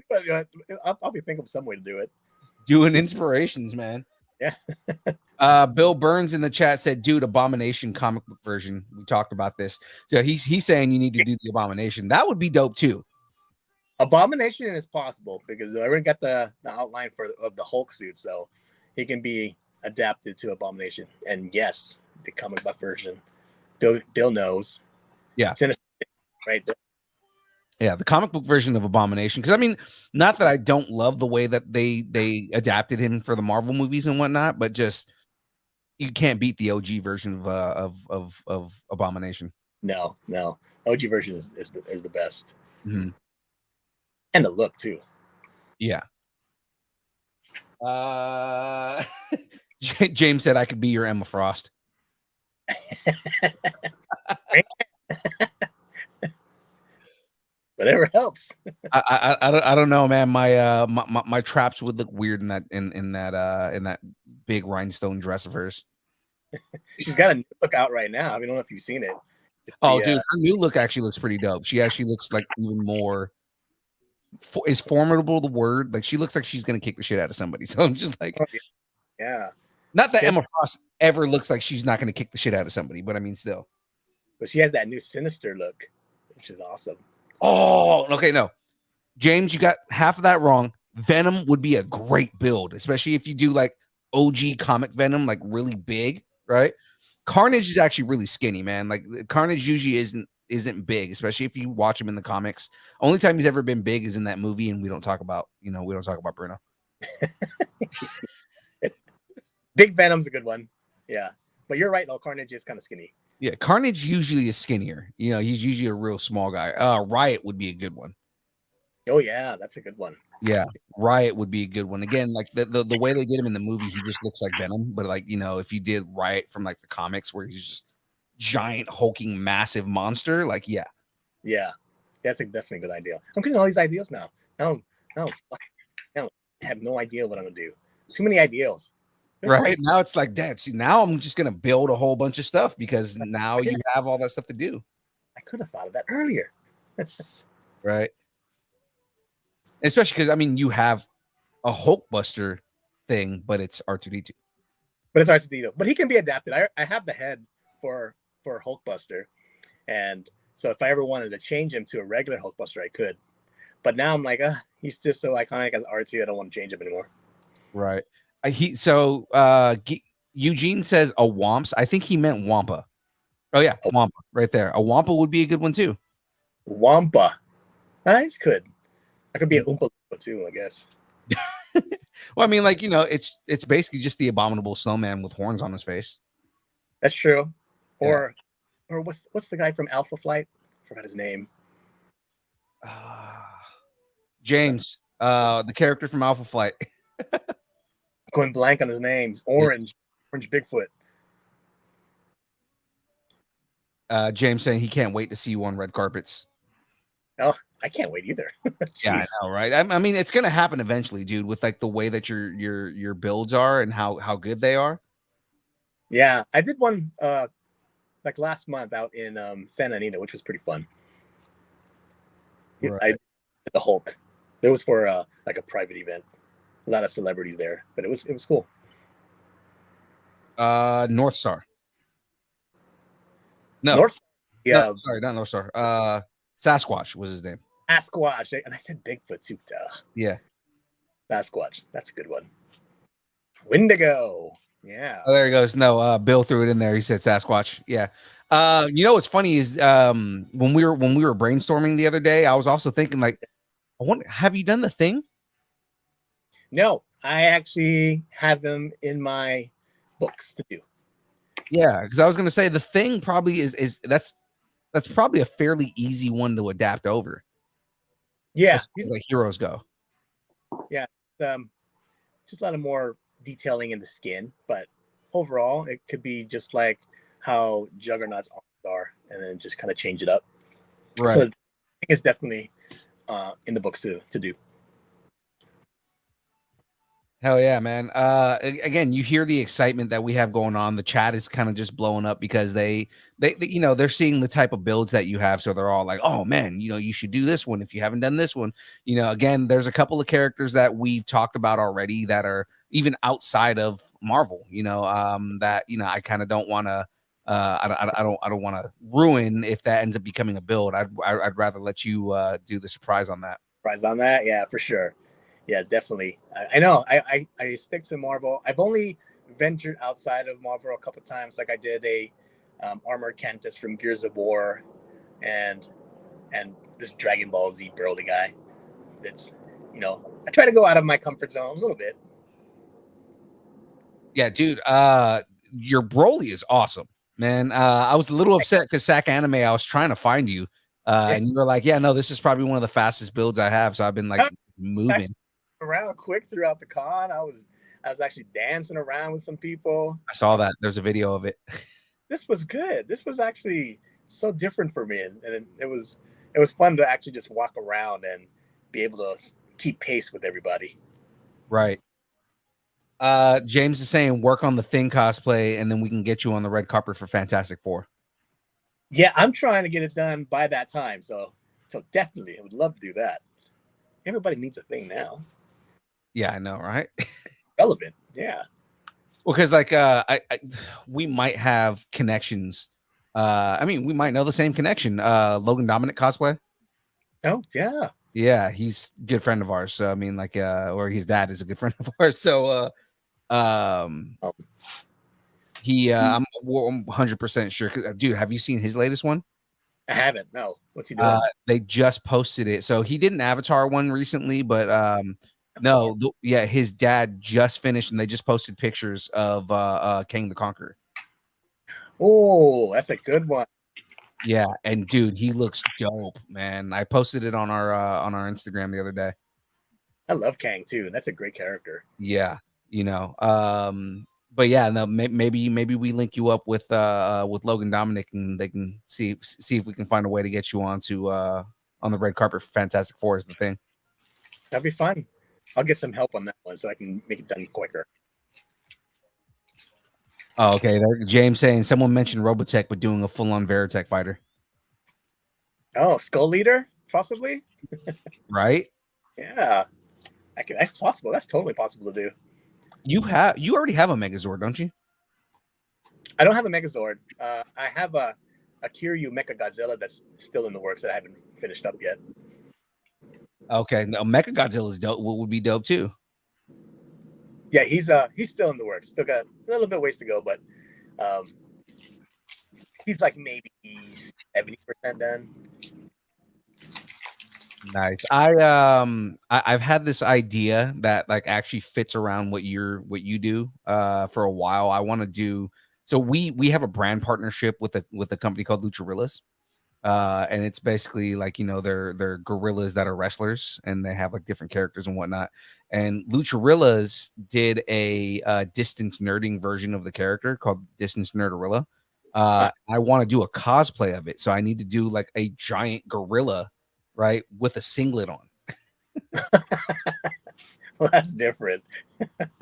be thinking of some way to do it.
Doing inspirations, man.
Yeah.
Bill Burns in the chat said, dude, Abomination comic book version. We talked about this. So he's saying you need to do the Abomination. That would be dope too.
Abomination is possible because I already got the outline of the Hulk suit, so he can be adapted to Abomination. And yes, the comic book version. Bill knows.
Yeah.
Sinister, right.
Yeah, the comic book version of Abomination. Because I mean, not that I don't love the way that they adapted him for the Marvel movies and whatnot, but just you can't beat the OG version of Abomination.
No, no. OG version is the best.
Mhm.
And the look too.
Yeah. James said I could be your Emma Frost.
Whatever helps.
I don't know, man. My traps would look weird in that big rhinestone dress of hers.
She's got a new look out right now. I mean, I don't know if you've seen it.
Oh, dude, her new look actually looks pretty dope. She actually looks like even more. Is formidable the word? Like she looks like she's gonna kick the shit out of somebody. So I'm just like,
yeah.
not that Emma Frost ever looks like she's not gonna kick the shit out of somebody, but I mean, still.
But she has that new sinister look, which is awesome.
Oh, okay, no, James, you got half of that wrong. Venom would be a great build, especially if you do like OG comic Venom, like really big, right? Carnage is actually really skinny, man. Like Carnage usually isn't big, especially if you watch him in the comics. Only time he's ever been big is in that movie, and we don't talk about Bruno.
Big Venom's a good one. Yeah. But you're right, though. Carnage is kind of skinny.
Yeah, Carnage usually is skinnier. You know, he's usually a real small guy. Riot would be a good one.
Oh yeah, that's a good one.
Yeah, Riot would be a good one. Again, like the way they did him in the movie, he just looks like Venom. But like, you know, if you did Riot from like the comics where he's just giant, hulking, massive monster, like yeah.
Yeah, that's definitely a good idea. I'm getting all these ideas now. Now I have no idea what I'm gonna do. Too many ideas.
Right now it's like that. See, now I'm just gonna build a whole bunch of stuff because now you have all that stuff to do.
I could have thought of that earlier.
Right. Especially because I mean you have a Hulkbuster thing, but it's R2D2.
But it's R2D2. But he can be adapted. I have the head for Hulkbuster, and so if I ever wanted to change him to a regular Hulkbuster, I could. But now I'm like, he's just so iconic as R2. I don't want to change him anymore.
Right. Eugene says a Womps. I think he meant Wampa. Oh yeah, Wampa right there. A Wampa would be a good one too.
Wampa. Nice, could. I could be an Oompa Loompa too, I guess.
Well, I mean, like, you know, it's basically just the abominable snowman with horns on his face.
That's true. Or what's the guy from Alpha Flight? I forgot his name.
James, the character from Alpha Flight.
Going blank on his names. Orange Bigfoot.
James saying he can't wait to see you on red carpets.
Oh, I can't wait either.
Yeah, I know, right? I mean, it's gonna happen eventually, dude. With like the way that your builds are and how good they are.
Yeah, I did one like last month out in Santa Anita, which was pretty fun.
Right.
I did the Hulk. It was for like a private event. A lot of celebrities there, but it was cool.
North Star. No,
North. Yeah,
no, sorry, not North Star. Sasquatch was his name.
Sasquatch, and I said Bigfoot too.
Yeah.
Sasquatch. That's a good one. Wendigo. Yeah.
Oh, there he goes. No, Bill threw it in there. He said Sasquatch. Yeah. You know what's funny is when we were brainstorming the other day, I was also thinking like, I wonder, have you done the Thing?
No, I actually have them in my books to do.
Yeah, because I was gonna say the Thing probably is that's probably a fairly easy one to adapt over.
Yeah,
like heroes go.
Yeah, just a lot of more detailing in the skin, but overall, it could be just like how Juggernaut's arms are, and then just kind of change it up.
Right.
So I think it's definitely in the books to do.
Hell yeah, man. Again, you hear the excitement that we have going on. The chat is kind of just blowing up because they you know, they're seeing the type of builds that you have. So they're all like, oh man, you know, you should do this one if you haven't done this one. You know, again, there's a couple of characters that we've talked about already that are even outside of Marvel, you know, that, you know, I kind of don't want to I don't want to ruin if that ends up becoming a build. I'd rather let you do the surprise on that.
Surprise on that, yeah, for sure. Yeah, definitely. I know. I stick to Marvel. I've only ventured outside of Marvel a couple of times. Like I did a Armored Cantus from Gears of War, and this Dragon Ball Z Broly guy. It's, you know, I try to go out of my comfort zone a little bit.
Yeah, dude. Your Broly is awesome, man. I was a little upset because Sack Anime, I was trying to find you, and you were like, "Yeah, no, this is probably one of the fastest builds I have." So I've been like moving
around quick throughout the con. I was actually dancing around with some people.
I saw that. There's a video of it.
This was good. This was actually so different for me, and it was fun to actually just walk around and be able to keep pace with everybody.
Right. James is saying work on the Thing cosplay, and then we can get you on the red carpet for Fantastic Four.
Yeah, I'm trying to get it done by that time. So definitely, I would love to do that. Everybody needs a Thing now.
Yeah, I know, right?
Relevant. Yeah.
Well, because like we might have connections. I mean, we might know the same connection. Logan Dominic cosplay.
Oh yeah.
Yeah, he's a good friend of ours. So I mean, like, or his dad is a good friend of ours. So he I'm 100% sure. Dude, have you seen his latest one?
I haven't. No. What's he doing?
They just posted it. So he did an Avatar one recently, but no, yeah, his dad just finished, and they just posted pictures of King the Conqueror.
Oh, that's a good one.
Yeah, and dude, he looks dope, man. I posted it on our Instagram the other day.
I love Kang too. That's a great character.
Yeah, you know. But yeah, no, maybe we link you up with Logan Dominic, and they can see if we can find a way to get you onto on the red carpet for Fantastic Four is the thing.
That'd be fun. I'll get some help on that one so I can make it done quicker.
Oh, okay. James saying someone mentioned Robotech, but doing a full-on Veritech fighter.
Oh, Skull Leader, possibly.
Right?
Yeah, that's possible. That's totally possible to do.
You already have a Megazord, don't you?
I don't have a Megazord. I have a Kiryu Mecha Godzilla that's still in the works that I haven't finished up yet.
Okay, no, Mecha Godzilla is dope. What would be dope too?
Yeah, he's still in the works. Still got a little bit ways to go, but he's like maybe 70% done.
Nice. I've had this idea that like actually fits around what you do for a while. I want to do so we have a brand partnership with a company called Lucharillas. And it's basically like, you know, they're gorillas that are wrestlers, and they have like different characters and whatnot. And Lucharillas did a distance nerding version of the character called Distance Nerdarilla. I want to do a cosplay of it, so I need to do like a giant gorilla, right, with a singlet on.
Well, that's different.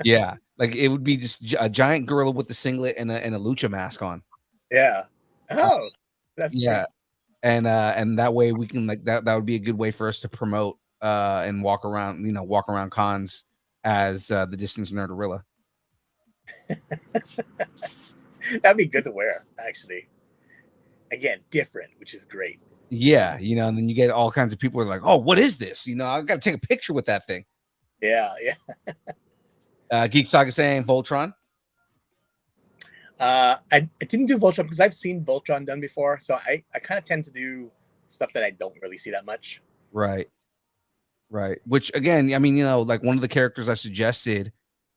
Yeah, like it would be just a giant gorilla with the singlet and a lucha mask on.
Yeah. Oh, that's
yeah.
Pretty-
And that way we can like that would be a good way for us to promote and walk around cons as the Distance Nerdarilla.
That'd be good to wear, actually. Again, different, which is great.
Yeah, you know, and then you get all kinds of people who are like, "Oh, what is this?" You know, I've got to take a picture with that thing.
Yeah.
Geek Saga saying Voltron.
I didn't do Voltron because I've seen Voltron done before, so I kind of tend to do stuff that I don't really see that much.
Right. Which again, I mean, you know, like one of the characters I suggested,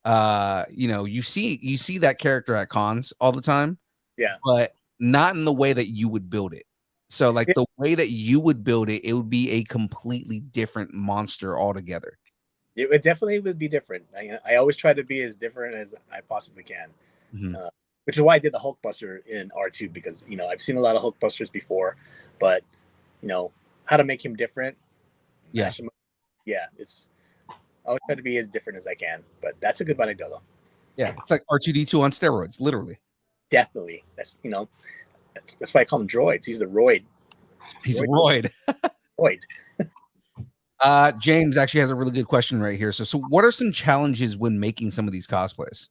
you know, you see that character at cons all the time.
Yeah.
But not in the way that you would build it. So like the way that you would build it, it would be a completely different monster altogether.
It definitely would be different. I always try to be as different as I possibly can, which is why I did the Hulkbuster in R2, because, you know, I've seen a lot of Hulkbusters before, but, you know, how to make him different.
Yeah.
It's I always try to be as different as I can, but that's a good anecdote though.
Yeah, it's like R2D2 on steroids, literally.
Definitely. That's, you know, that's why I call him droids. He's the roid.
He's a roid.
Roid.
James actually has a really good question right here. So what are some challenges when making some of these cosplays?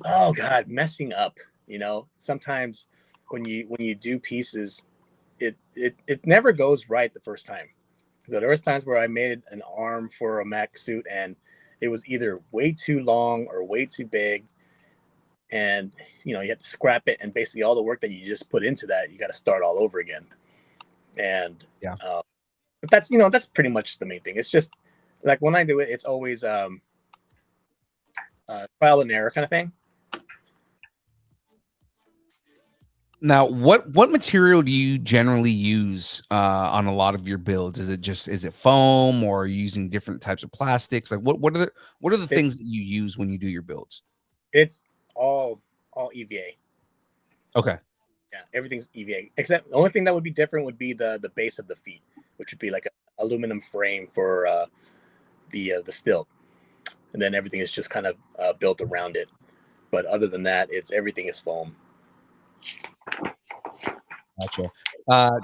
Oh God, messing up. You know, sometimes when you do pieces, it never goes right the first time. So there was times where I made an arm for a mech suit and it was either way too long or way too big. And, you know, you have to scrap it. And basically all the work that you just put into that, you got to start all over again. And
Yeah.
but that's that's pretty much the main thing. It's just like when I do it, it's always trial and error kind of thing.
Now, what material do you generally use on a lot of your builds? Is it foam, or are you using different types of plastics? Like what are the
It,
things that you use when you do your builds?
it's all EVA.
Okay.
Yeah, everything's EVA. Except the only thing that would be different would be the base of the feet, which would be like an aluminum frame for the stilt, and then everything is just kind of built around it. But other than that, it's everything is foam.
Gotcha.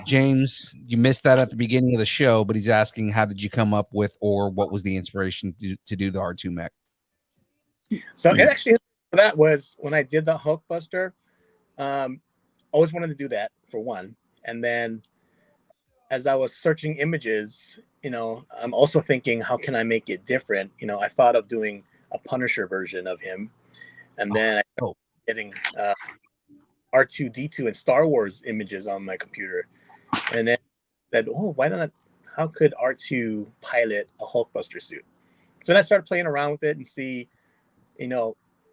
James, you missed that at the beginning of the show, but he's asking, how did you come up with, or what was the inspiration to do the R2 mech?
So it actually that was when I did the Hulkbuster. Always wanted to do that for one, and then as I was searching images, I'm also thinking, how can I make it different? I thought of doing a Punisher version of him, and then I started getting R2D2 and Star Wars images on my computer, and then said, oh, why not? How could R2 pilot a Hulkbuster suit? So then I started playing around with it and see,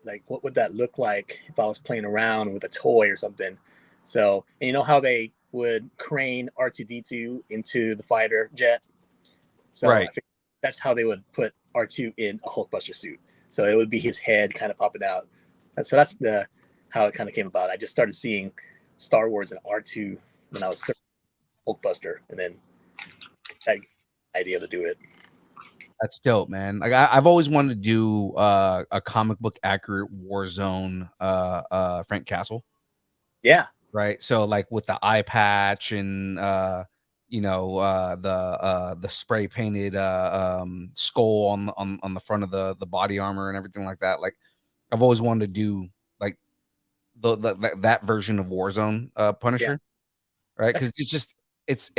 like what would that look like if I was playing around with a toy or something. So, and you know how they would crane R2D2 into the fighter jet? So
Right.
I figured that's how they would put R2 in a Hulkbuster suit. So it would be his head kind of popping out. And so that's how it kind of came about. I just started seeing Star Wars and R2 when I was searching Hulkbuster, and then that idea to do it.
That's dope, man. Like I've always wanted to do a comic book accurate Warzone Frank Castle.
Yeah.
Right. So like with the eye patch and the spray painted skull on the front of the body armor and everything like that. Like I've always wanted to do like that version of Warzone Punisher. Yeah. Right. Because it's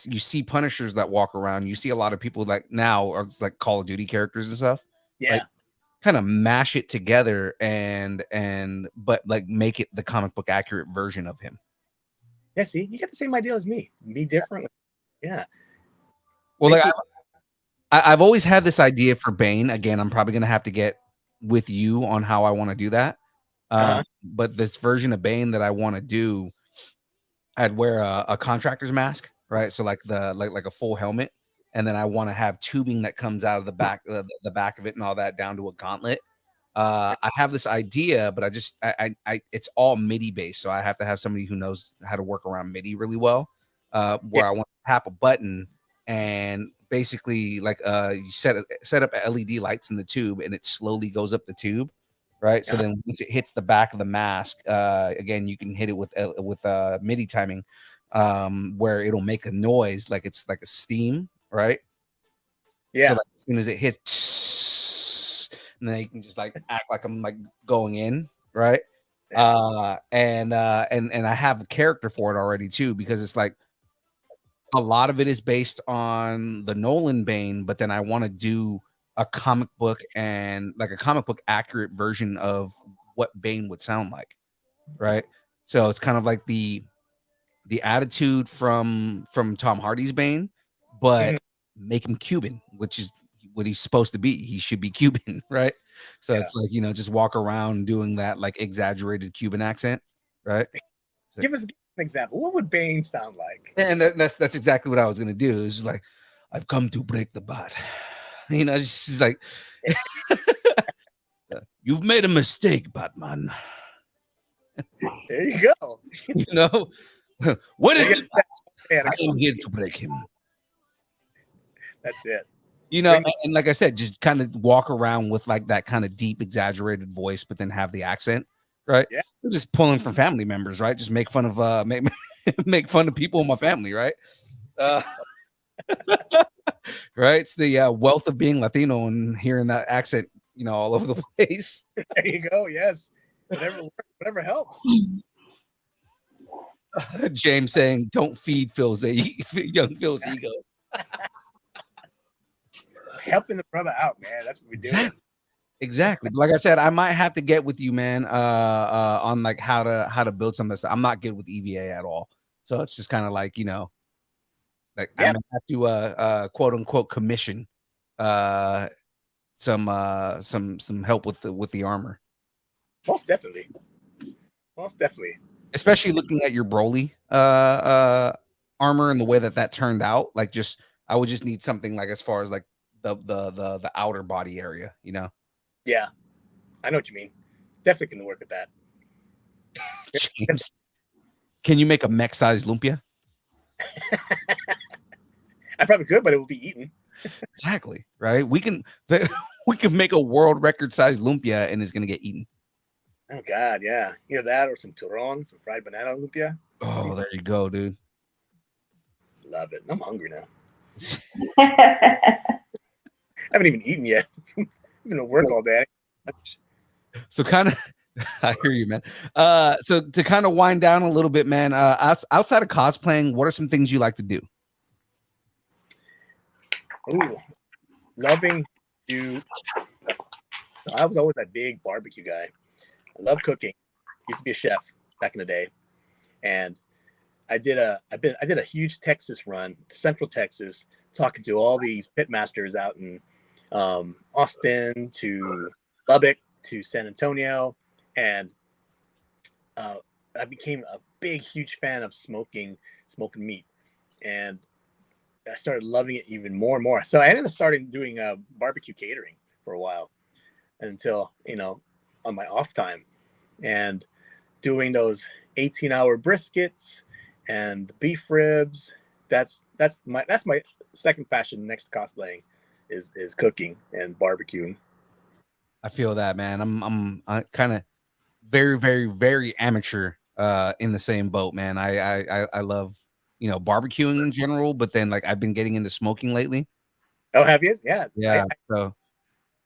you see Punishers that walk around. You see a lot of people like now are like Call of Duty characters and stuff.
Yeah.
Like, kind of mash it together but like make it the comic book accurate version of him.
Yeah, see, you got the same idea as me. Be different. Yeah.
Well, like I've always had this idea for Bane. Again, I'm probably gonna have to get with you on how I want to do that. But this version of Bane that I want to do, I'd wear a contractor's mask, right? So like like a full helmet, and then I want to have tubing that comes out of the back of it and all that down to a gauntlet. I have this idea, but I it's all MIDI based, so I have to have somebody who knows how to work around MIDI really well. Where I want to tap a button and basically like you set up LED lights in the tube, and it slowly goes up the tube, right? So then once it hits the back of the mask, again you can hit it with MIDI timing, where it'll make a noise like it's like a steam, right?
Yeah.
So like, as soon as it hits, and then you can just like act like I'm like going in, right? And I have a character for it already too, because it's like a lot of it is based on the Nolan Bane, but then I want to do a comic book and like a comic book accurate version of what Bane would sound like, right? So it's kind of like the attitude from Tom Hardy's Bane, but make him Cuban, which is what he's supposed to be. He should be Cuban, right? So it's like, just walk around doing that like exaggerated Cuban accent, right? So,
give us an example. What would Bane sound like?
and that's exactly what I was gonna do. It's just like, I've come to break the bat. It's just like you've made a mistake, Batman.
There you go.
What is it? I am here to break him.
That's it.
And like I said, just kind of walk around with like that kind of deep, exaggerated voice, but then have the accent, right?
Yeah.
I'm just pulling from family members, right? Just make fun of make fun of people in my family, right? Right? It's the wealth of being Latino and hearing that accent, all over the place.
There you go. Yes. Whatever helps.
James saying, "Don't feed young Phil's ego."
Helping the brother out, man. That's what we do.
Exactly. Like I said, I might have to get with you, man, on like how to build some of this. I'm not good with EVA at all, so it's just kind of like Like
Yeah.
I'm gonna have to quote unquote commission some help with the armor.
Most definitely. Most definitely.
Especially looking at your Broly armor and the way that turned out. Like just I would just need something like as far as like the outer body area, you know.
Yeah. I know what you mean. Definitely can work with that.
James, can you make a mech sized lumpia?
I probably could, but it will be eaten.
Exactly, right? We can make a world record sized lumpia and it's gonna get eaten.
Oh God, yeah. Either that or some turon, some fried banana lumpia.
Oh, there you go, dude.
Love it. I'm hungry now. I haven't even eaten yet. I've been at work all day.
So kind of I hear you, man. So to kind of wind down a little bit, man, outside of cosplaying, what are some things you like to do?
Ooh, loving to. I was always that big barbecue guy. I love cooking. Used to be a chef back in the day, and I did a huge Texas run, Central Texas, talking to all these pit masters out in Austin to Lubbock to San Antonio, and I became a huge fan of smoking meat, and I started loving it even more and more. So I ended up starting doing barbecue catering for a while until, on my off time, and doing those 18-hour briskets and beef ribs. That's my second passion next to cosplaying is cooking and barbecuing.
I feel that, man. I'm kind of very, very, very amateur in the same boat, man. I love, barbecuing in general, but then like I've been getting into smoking lately.
Oh, have you? Yeah.
Yeah.
I
So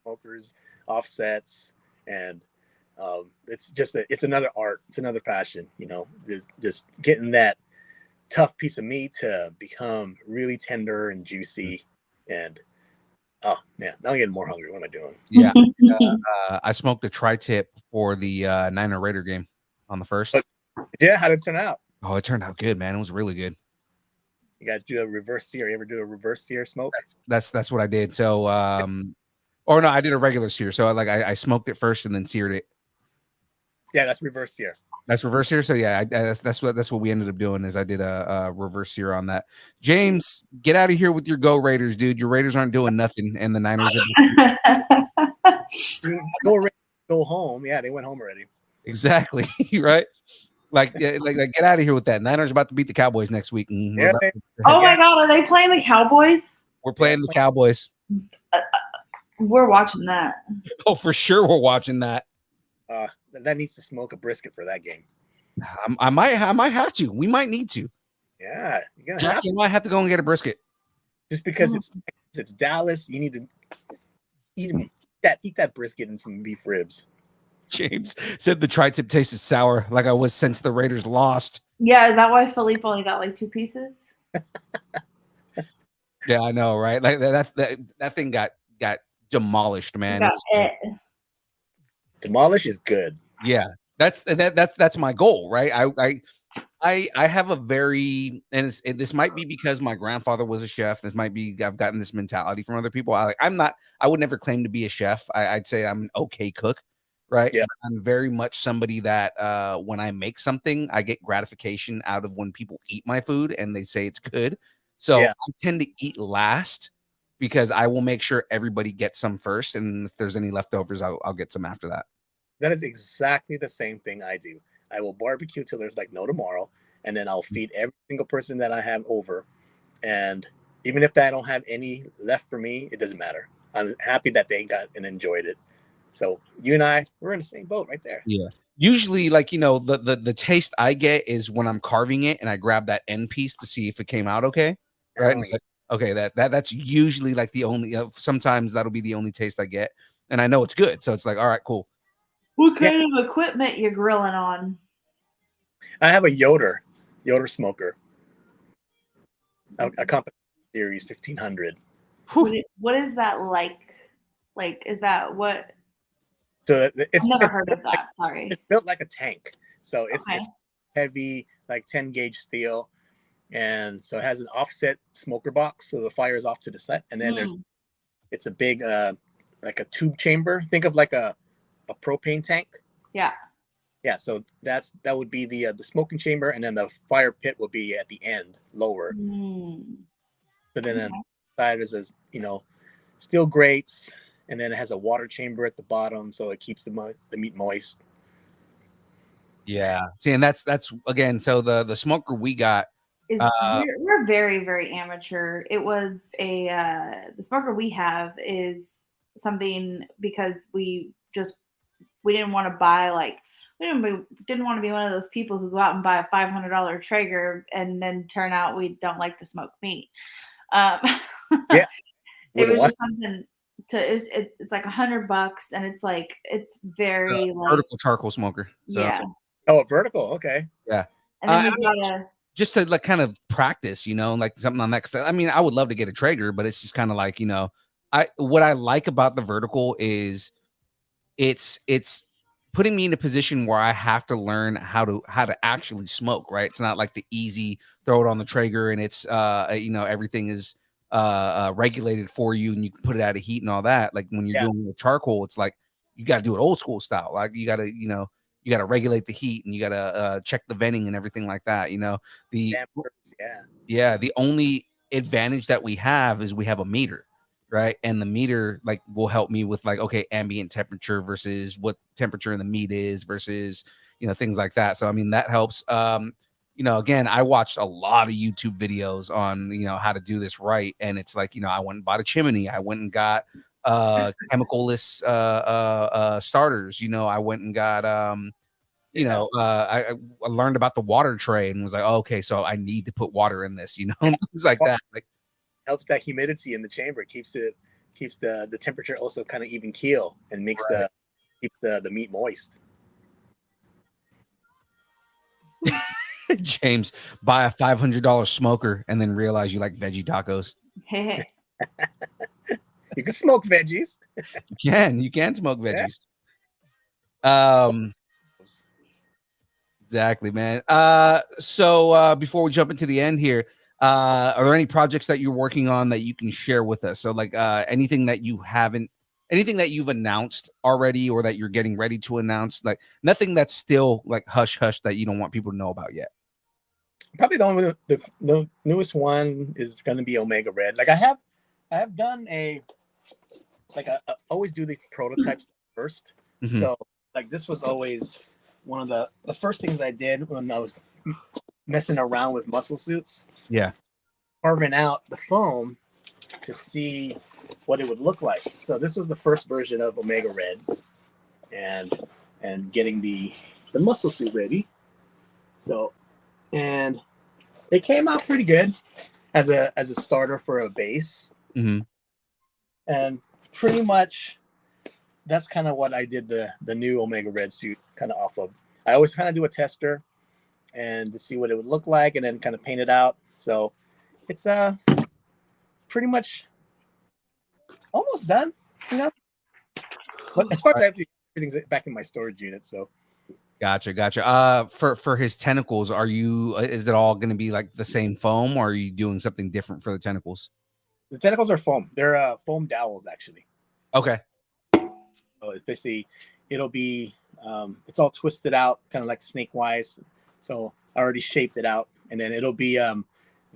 smokers, offsets, and it's another art. It's another passion, just getting that tough piece of meat to become really tender and juicy. And oh man, now I'm getting more hungry. What am I doing?
yeah. I smoked a tri-tip for the Niner Raider game on the first.
Yeah, how did it turn out?
Oh, it turned out good, man. It was really good.
You guys do a reverse sear? You ever do a reverse sear smoke?
That's what I did. So or no, I did a regular sear. So I smoked it first and then seared it.
Yeah, that's reverse sear.
That's reverse sear. So yeah, that's what we ended up doing is I did a reverse sear on that. James, get out of here with your Go Raiders, dude. Your Raiders aren't doing nothing, and the Niners
go home. Yeah, they went home already.
Exactly right. Like get out of here with that. Niners about to beat the Cowboys next week. And
oh my God, are they playing the Cowboys?
We're playing the Cowboys.
We're watching that.
Oh, for sure, we're watching that.
That needs to smoke a brisket for that game.
I might have to. We might need to.
Yeah,
Jackie might have to go and get a brisket.
Just because it's Dallas, you need to eat that brisket and some beef ribs.
James said the tri-tip tasted sour, like I was since the Raiders lost.
Yeah, is that why Philippe only got like 2 pieces?
Yeah, I know, right? Like that thing got demolished, man.
Demolish is good.
Yeah, that's my goal, right? I have a very this might be because my grandfather was a chef. This might be I've gotten this mentality from other people. I would never claim to be a chef. I'd say I'm an okay cook, right?
Yeah.
I'm very much somebody that when I make something, I get gratification out of when people eat my food and they say it's good. So
yeah.
I tend to eat last because I will make sure everybody gets some first, and if there's any leftovers, I'll get some after that.
That is exactly the same thing I do. I will barbecue till there's like no tomorrow, and then I'll feed every single person that I have over. And even if I don't have any left for me, it doesn't matter. I'm happy that they got and enjoyed it. So you and I, we're in the same boat right there.
Yeah. Usually, like, the taste I get is when I'm carving it and I grab that end piece to see if it came out okay. Right.
Oh,
Like, okay, that's usually like the only sometimes that'll be the only taste I get. And I know it's good. So it's like, all right, cool.
What kind of equipment you're grilling on?
I have a Yoder smoker. A company series 1500.
What is that like? Like, is that what?
So
I've never heard of that. Sorry.
It's built like a tank. So it's
Okay.
heavy, like 10 gauge steel. and so it has an offset smoker box, so the fire is off to the side, and then it's a big like a tube chamber. Think of like a propane tank.
Yeah.
Yeah, so that would be the smoking chamber, and then the fire pit will be at the end, lower. So then on the side is steel grates, and then it has a water chamber at the bottom, so it keeps the meat moist.
Yeah. See, and that's again. So the smoker we got.
We're very, very amateur. It was the smoker we have is something because we didn't want to buy we didn't want to be one of those people who go out and buy a $500 Traeger and then turn out we don't like the smoked meat.
Yeah,
it was just something it's like $100 and it's very
vertical charcoal smoker. So.
Yeah.
Oh, a vertical. Okay.
Yeah.
And then
just to like kind of practice, like something on that. I mean, I would love to get a Traeger, but it's just kind of like, what I like about the vertical is it's putting me in a position where I have to learn how to actually smoke, right? It's not like the easy throw it on the Traeger and it's everything is regulated for you and you can put it out of heat and all that. Like when you're doing with charcoal, it's like you got to do it old school style. Like you got to regulate the heat and you got to check the venting and everything like that. The only advantage that we have is we have a meter, right? And the meter will help me with okay, ambient temperature versus what temperature in the meat is versus things like that. So I mean that helps. Again, I watched a lot of YouTube videos on how to do this right, and it's like I went and bought a chimney. I went and got chemicalless starters. I went and got I learned about the water tray and was like, oh, okay, so I need to put water in this, things like that.
Helps that humidity in the chamber, keeps the temperature also kind of even keel and makes keeps the meat moist.
James, buy a $500 smoker and then realize you like veggie tacos.
You can smoke veggies.
You can smoke veggies. Exactly, man. So before we jump into the end here, are there any projects that you're working on that you can share with us? So anything that you've announced already or that you're getting ready to announce, nothing that's still hush hush that you don't want people to know about yet.
Probably the newest one is going to be Omega Red. I have done I always do these prototypes first. Mm-hmm. So this was always one of the first things I did when I was messing around with muscle suits.
Yeah.
Carving out the foam to see what it would look like. So this was the first version of Omega Red and getting the muscle suit ready. So, and it came out pretty good as a starter for a base.
Mm-hmm.
And pretty much that's kind of what I did the new Omega Red suit kind of off of. I always kind of do a tester and to see what it would look like and then kind of paint it out. So it's pretty much almost done, But as far as I have to, everything's back in my storage unit, so.
Gotcha. For his tentacles, is it all going to be the same foam, or are you doing something different for the tentacles?
The tentacles are foam. They're foam dowels, actually.
Okay.
So it's basically, it'll be, it's all twisted out, kind of like snake wise. So I already shaped it out, and then it'll be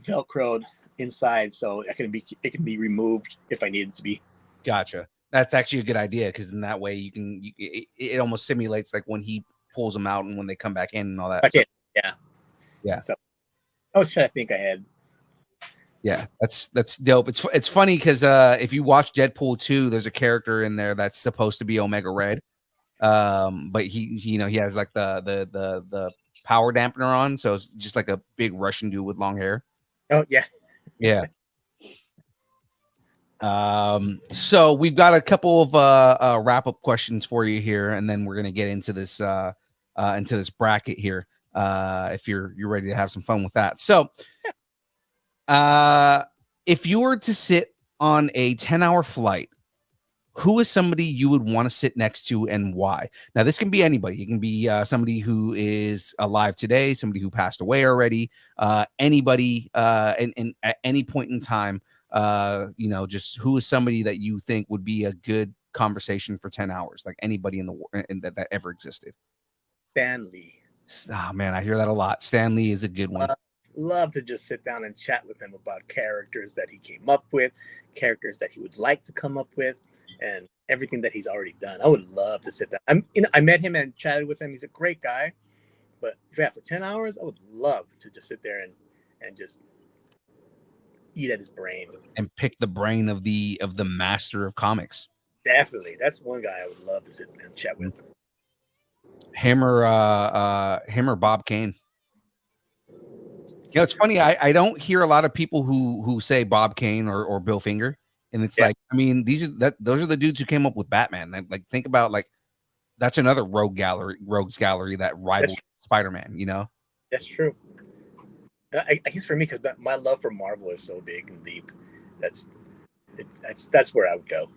Velcroed inside, so it can be removed if I need it to be.
Gotcha. That's actually a good idea because in that way it almost simulates when he pulls them out and when they come back in and all that.
Okay. Yeah. So I was trying to think ahead.
Yeah, that's dope. It's funny because if you watch Deadpool 2, there's a character in there that's supposed to be Omega Red, but he has the power dampener on, so it's just like a big Russian dude with long hair.
Oh yeah,
yeah. So we've got a couple of wrap up questions for you here, and then we're gonna get into this bracket here. If you're ready to have some fun with that. So, if you were to sit on a 10-hour flight who is somebody you would want to sit next to and why? Now, this can be anybody. It can be somebody who is alive today, somebody who passed away already, anybody, and at any point in time, just who is somebody that you think would be a good conversation for 10 hours, like anybody in the world that ever existed.
Stanley.
Oh, man, I hear that a lot. Stan Lee is a good one.
Love to just sit down and chat with him about characters that he came up with, characters that he would like to come up with, and everything that he's already done. I would love to sit down. I met him and chatted with him. He's a great guy, but yeah, for 10 hours, I would love to just sit there and just eat at his brain
and pick the brain of the master of comics.
Definitely, that's one guy I would love to sit and chat with.
Him or Bob Kane. You know, it's funny. I don't hear a lot of people who say Bob Kane or Bill Finger, and it's like, I mean, those are the dudes who came up with Batman. Like, think about that's another rogues gallery that rivals Spider-Man. You know,
that's true. I guess for me, because my love for Marvel is so big and deep, that's where I would go.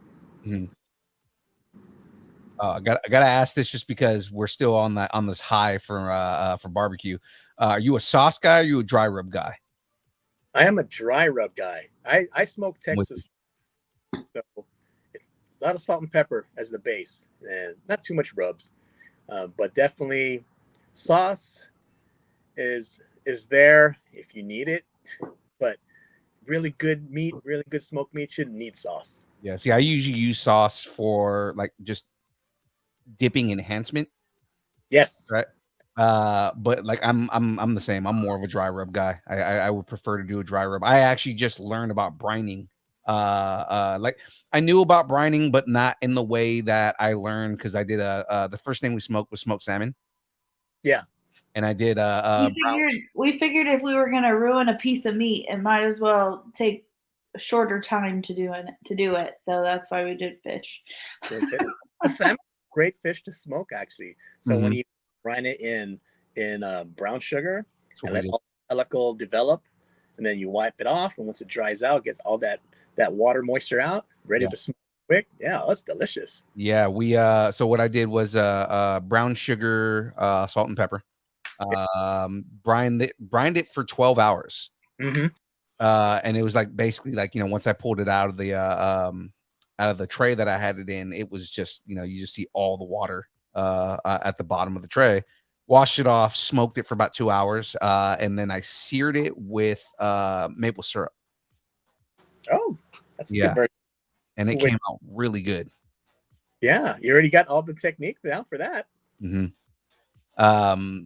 Mm-hmm. I gotta ask this just because we're still on this high for barbecue. Are you a sauce guy or are you a dry rub guy?
I am a dry rub guy. I smoke Texas, so it's a lot of salt and pepper as the base, and not too much rubs, but definitely sauce is there if you need it. But really good meat, really good smoked meat shouldn't need sauce.
Yeah. See, I usually use sauce for just dipping enhancement.
Yes.
Right. But I'm the same. I'm more of a dry rub guy. I would prefer to do a dry rub. I actually just learned about brining. I knew about brining, but not in the way that I learned, because I did the first thing we smoked was smoked salmon.
Yeah.
And I did
we figured if we were gonna ruin a piece of meat, it might as well take a shorter time to do it. So that's why we did fish.
Salmon, great fish to smoke, actually. So when you brine it in brown sugar and let all the pellicle develop, and then you wipe it off, and once it dries out, gets all that water moisture out, ready to smoke quick. Yeah, that's delicious.
Yeah, we so what I did was brown sugar, salt and pepper. Brined it for 12 hours.
Mm-hmm.
And it was basically once I pulled it out of the tray that I had it in, it was just, you just see all the water at the bottom of the tray. Washed it off, smoked it for about 2 hours, and then I seared it with maple syrup.
Oh, that's a good version.
And it came out really good.
Yeah, you already got all the technique down for that.
Mm-hmm.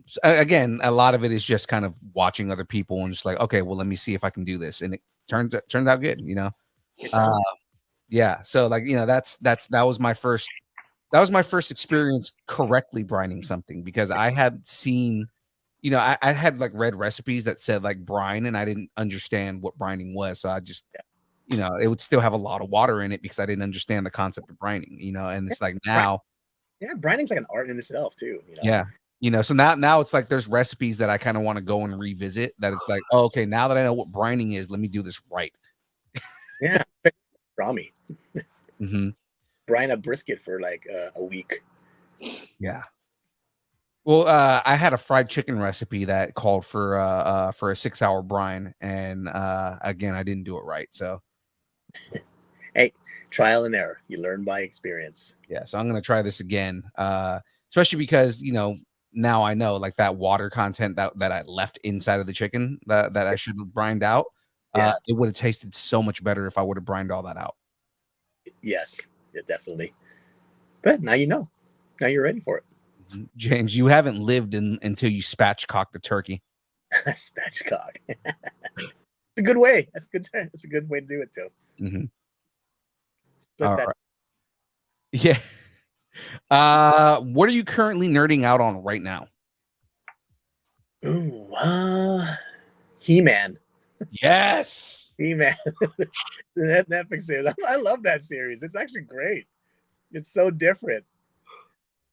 So again, a lot of it is just kind of watching other people and just okay, well, let me see if I can do this, and it turned out good. Yeah. So that was my first experience correctly brining something, because I had seen, I had read recipes that said brine, and I didn't understand what brining was. So I just, it would still have a lot of water in it because I didn't understand the concept of brining, and it's now.
Yeah, brining's like an art in itself too.
Yeah. So now it's there's recipes that I kind of want to go and revisit, that it's oh, okay, now that I know what brining is, let me do this right.
Yeah. Rami.
Mm-hmm.
Brine a brisket for a week.
Yeah. Well, I had a fried chicken recipe that called for a 6-hour brine, and again, I didn't do it right. So
hey, trial and error. You learn by experience.
Yeah. So I'm gonna try this again. Especially because now I know that water content that I left inside of the chicken that I should have brined out. It would have tasted so much better if I would have brined all that out.
Yes, yeah, definitely. But now you know. Now you're ready for it.
James, you haven't lived until you spatchcocked a turkey.
Spatchcock. It's a good way. That's good. That's a good way to do it too.
Mm-hmm.
All right.
Yeah. What are you currently nerding out on right now?
Ooh, He-Man.
Yes.
He-Man. That Netflix series. I love that series. It's actually great. It's so different.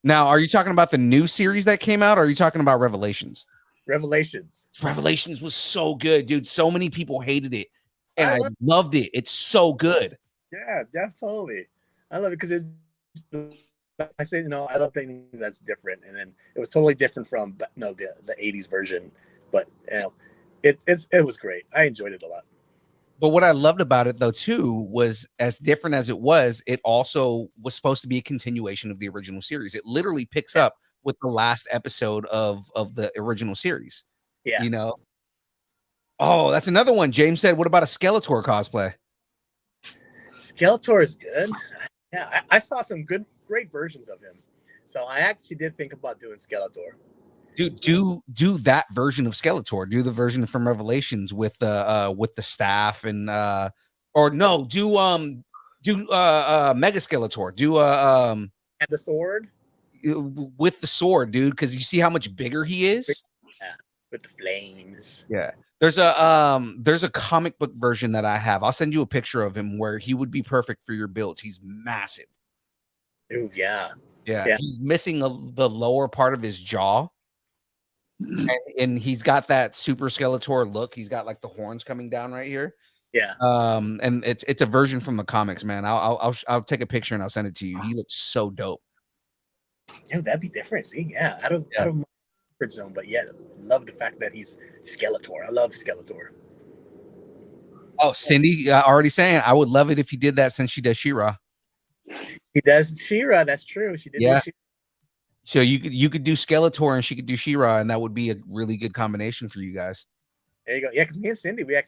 Now, are you talking about the new series that came out, or are you talking about Revelations?
Revelations.
Revelations was so good, dude. So many people hated it, and I loved it. It's so good.
Yeah, totally. I love it because I say, I love things that's different, and then it was totally different from the '80s version, but it was great. I enjoyed it a lot.
But what I loved about it though too was as different as it also was supposed to be a continuation of the original series. It literally picks up with the last episode of the original series.
Yeah.
You know. Oh, that's another one. James said, "What about a Skeletor cosplay?"
Skeletor is good. Yeah, I saw some great versions of him, so I actually did think about doing Skeletor.
Do that version of Skeletor. Do the version from Revelations with the staff and or no, do Mega Skeletor. Do
And the sword
with the sword, dude, because you see how much bigger he is.
Yeah, with the flames.
Yeah. There's a comic book version that I have. I'll send you a picture of him where he would be perfect for your builds. He's massive.
Ooh, yeah.
Yeah. He's missing the lower part of his jaw. And he's got that super Skeletor look. He's got like the horns coming down right here.
Yeah.
And it's a version from the comics, man. I'll take a picture and I'll send it to you. He looks so dope.
Yeah, that'd be different. See, out of my comfort zone, but yet love the fact that he's Skeletor. I love Skeletor.
Oh, Cindy already saying I would love it if he did that since she does She-Ra.
He does She-Ra. That's true. She did.
Yeah. So you could do Skeletor and she could do She-Ra, and that would be a really good combination for you guys.
There you go. Yeah, because me and Cindy, we're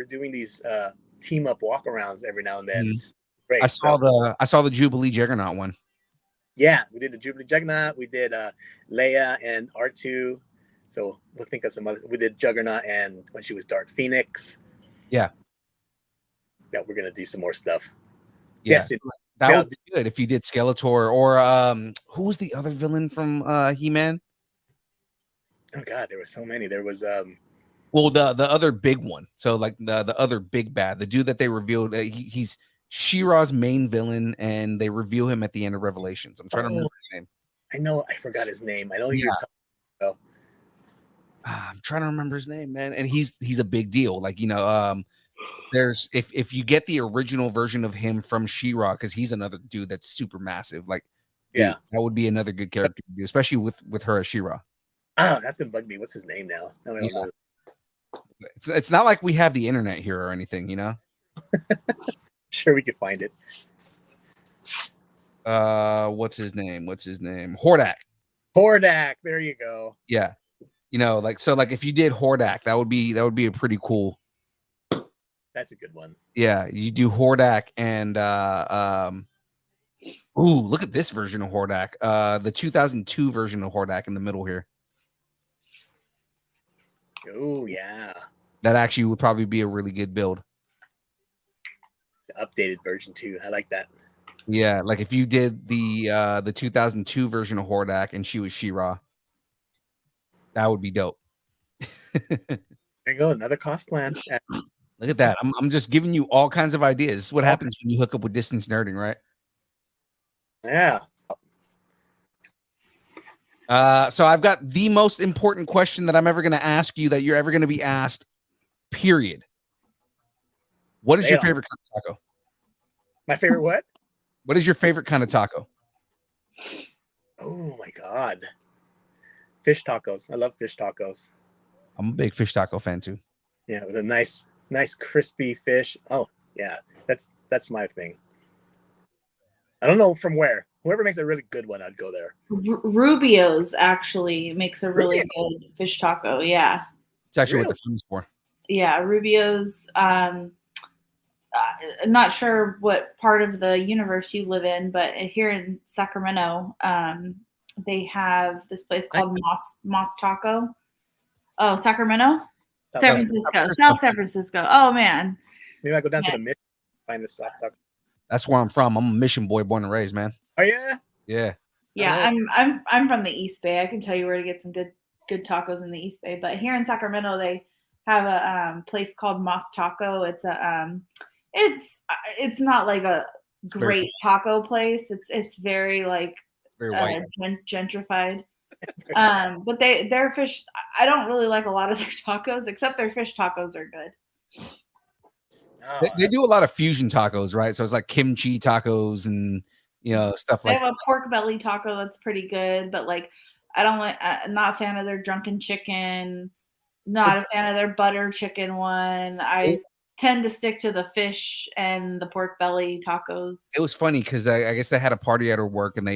doing these team up walkarounds every now and then.
Mm-hmm.
Great.
I saw the Jubilee Juggernaut one.
Yeah, we did the Jubilee Juggernaut. We did Leia and R2. So we'll think of some others. We did Juggernaut and when she was Dark Phoenix.
Yeah.
Yeah, we're gonna do some more stuff.
Yeah.
Yes,
that would be good if you did Skeletor or who was the other villain from He-Man?
Oh God, there were so many. There was
well, the other big one. So like the other big bad, the dude that they revealed, he's She-Ra's main villain, and they reveal him at the end of Revelations. I'm trying to remember his name.
I know, I forgot his name. I know you're talking about.
I'm trying to remember his name, man. And he's a big deal. Like, there's if you get the original version of him from She-Ra, because he's another dude that's super massive. Like,
yeah,
that would be another good character to do, especially with her as She-Ra.
Oh, that's gonna bug me. What's his name now? No, I don't know.
It's not like we have the internet here or anything,
Sure, we could find it.
What's his name? Hordak.
There you go.
Yeah. Like if you did Hordak, that would be a pretty cool.
That's a good one.
Yeah, you do Hordak and ooh, look at this version of Hordak. The 2002 version of Hordak in the middle here.
Oh yeah.
That actually would probably be a really good build.
The updated version too. I like that.
Yeah, like if you did the 2002 version of Hordak and she was She-Ra, that would be dope.
There you go, another cost plan.
Look at that. I'm just giving you all kinds of ideas. This is what happens when you hook up with distance nerding, right?
Yeah.
So I've got the most important question that I'm ever going to ask you that you're ever going to be asked, period. What is your favorite kind of taco?
My favorite what?
What is your favorite kind of taco?
Oh my God. Fish tacos. I love fish tacos.
I'm a big fish taco fan too.
Yeah, with a nice crispy fish. Oh yeah, that's my thing. I don't know from where. Whoever makes a really good one, I'd go there.
Rubio's actually makes a really good fish taco. Yeah,
it's actually what they're famous for.
Yeah, Rubio's. Not sure what part of the universe you live in, but here in Sacramento, they have this place called Moss Taco. Oh, Sacramento? San Francisco. South San Francisco. Oh man.
Maybe I go down to the Mission, find the soft taco.
That's where I'm from. I'm a Mission boy, born and raised, man.
Are you?
Yeah.
Yeah, I'm from the East Bay. I can tell you where to get some good tacos in the East Bay. But here in Sacramento, they have a place called Moss Taco. It's a it's not like a great taco place. It's very like
very white.
Gentrified. But their fish, I don't really like a lot of their tacos, except their fish tacos are good.
Oh,
They do a lot of fusion tacos, right? So it's like kimchi tacos and stuff
They
like
have a pork belly taco that's pretty good, but like I don't like. I'm not a fan of their drunken chicken. Not a fan of their butter chicken one. I tend to stick to the fish and the pork belly tacos.
It was funny because I guess they had a party at her work and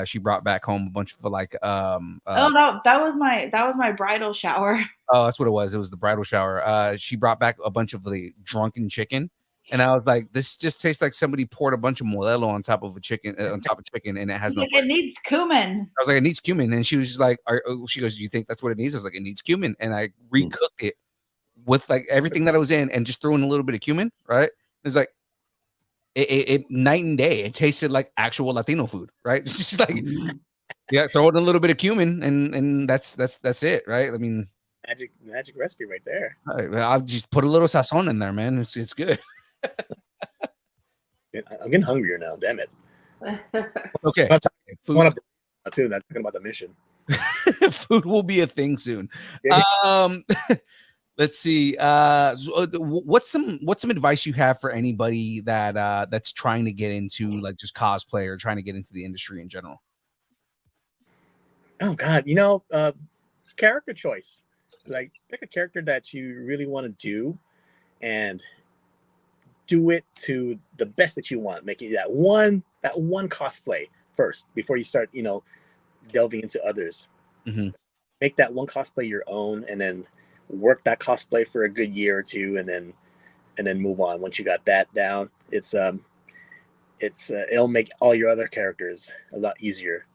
she brought back home a bunch of like
Oh no, that was my bridal shower.
oh, that's what it was. It was the bridal shower. She brought back a bunch of the drunken chicken, and I was like, "This just tastes like somebody poured a bunch of Modelo on top of chicken, and it has no
Like,
flavor."
it needs cumin.
I was like, "It needs cumin," and she was just like, "She goes, do you think that's what it needs?" I was like, "It needs cumin," and I recooked it with like everything that I was in, and just threw in a little bit of cumin. Right? It was like it night and day. It tasted like actual Latino food. Right? It's just like, yeah, throw in a little bit of cumin, and that's it. Right? I mean.
Magic recipe right there.
I'll just put a little sazon in there, man. It's good.
I'm getting hungrier now. Damn it.
Okay.
One of them too. That's talking about the mission.
Food will be a thing soon.
Yeah.
Let's see. What's some advice you have for anybody that's trying to get into like just cosplay or trying to get into the industry in general?
Oh God, character choice. Like pick a character that you really want to do and do it to the best that you want. Make it that one cosplay first before you start, delving into others.
Mm-hmm.
Make that one cosplay your own and then work that cosplay for a good year or two and then move on. Once you got that down, it'll make all your other characters a lot easier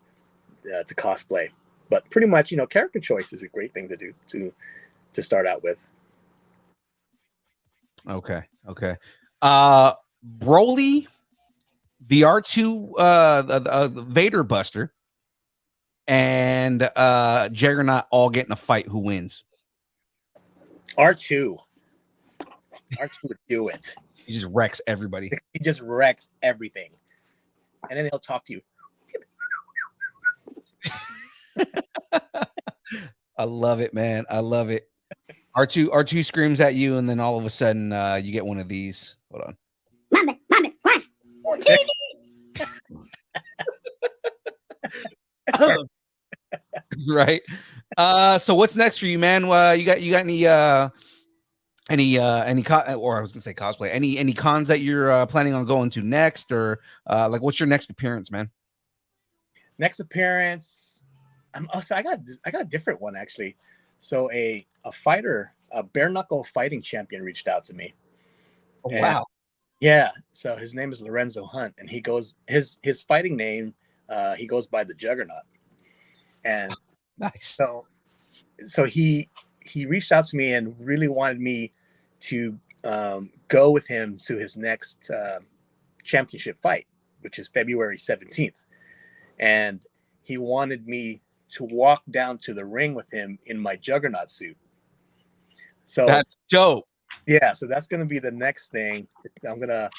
to cosplay. But pretty much, character choice is a great thing to do to start out with.
Okay. Broly, the R2, the Vader Buster, and Juggernaut all get in a fight. Who wins?
R2 would do it.
He just wrecks everybody.
He just wrecks everything, and then he'll talk to you.
I love it, man. I love it. R2 screams at you, and then all of a sudden, you get one of these. Hold on. Right. So what's next for you, man? You got any or I was gonna say cosplay. Any cons that you're planning on going to next, or like what's your next appearance, man?
Next appearance, I got a different one actually. So a fighter, a bare knuckle fighting champion reached out to me.
Oh, wow.
Yeah. So his name is Lorenzo Hunt, and he goes his fighting name. He goes by the Juggernaut, and
nice.
So he reached out to me and really wanted me to go with him to his next championship fight, which is February 17th, and he wanted me to walk down to the ring with him in my Juggernaut suit. So
that's dope.
Yeah, so that's going to be the next thing. I'm going to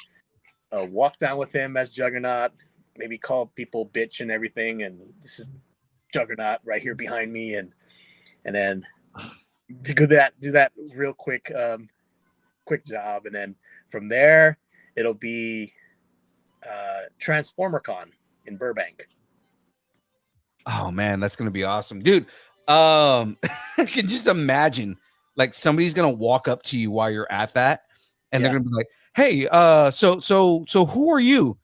walk down with him as Juggernaut, maybe call people bitch and everything, and this is Juggernaut right here behind me, and then do that real quick job, and then from there it'll be Transformer Con in Burbank.
Oh man, that's gonna be awesome, dude. I can just imagine like somebody's gonna walk up to you while you're at that, and they're gonna be like, "Hey, so who are you?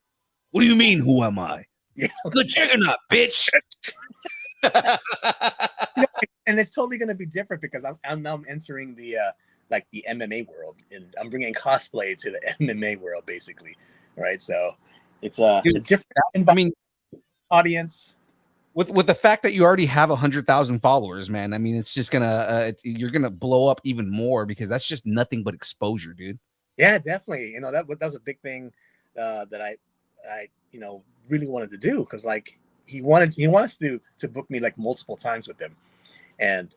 What do you mean? Who am I?
Yeah,
the Juggernaut, bitch."
And it's totally gonna be different because I'm now entering the like the MMA world, and I'm bringing cosplay to the MMA world, basically, right? So it's a different. I mean, audience.
With the fact that you already have 100,000 followers, man, I mean, it's just gonna you're gonna blow up even more because that's just nothing but exposure, dude.
Yeah, definitely. That was a big thing that I really wanted to do, because like he wants to book me like multiple times with him, and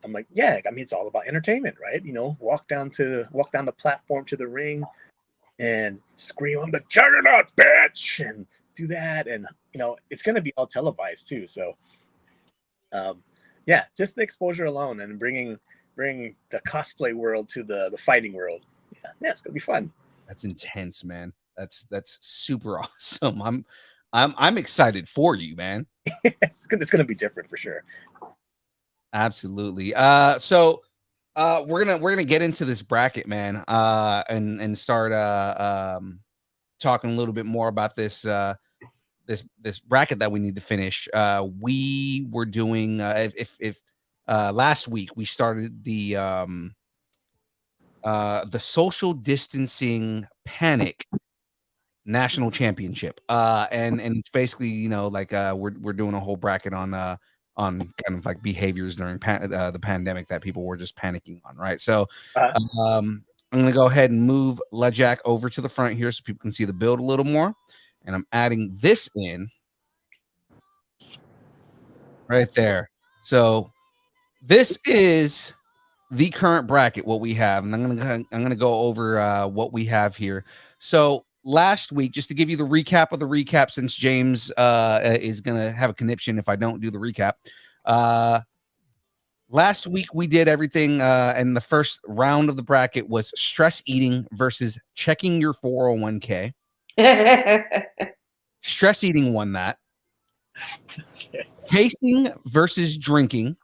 I'm like, yeah, I mean, it's all about entertainment, right? Walk down the platform to the ring and scream, "I'm the Juggernaut, bitch!" and do that, and it's going to be all televised too. So just the exposure alone and bringing the cosplay world to the fighting world, Yeah, it's gonna be fun.
That's intense, man. That's super awesome. I'm excited for you, man.
It's gonna be different for sure.
Absolutely. So we're gonna get into this bracket, man, and start talking a little bit more about this bracket that we need to finish. We were doing if last week we started the social distancing panic national championship, and it's basically, you know, like we're doing a whole bracket on kind of like behaviors during the pandemic that people were just panicking on, right? So I'm gonna go ahead and move LeJack over to the front here so people can see the build a little more, and I'm adding this in right there. So this is the current bracket, what we have, and I'm gonna go over what we have here. So last week, just to give you the recap of the recap, since James is gonna have a conniption if I don't do the recap. Last week we did everything, and the first round of the bracket was stress eating versus checking your 401k. Stress eating won that. Pacing versus drinking.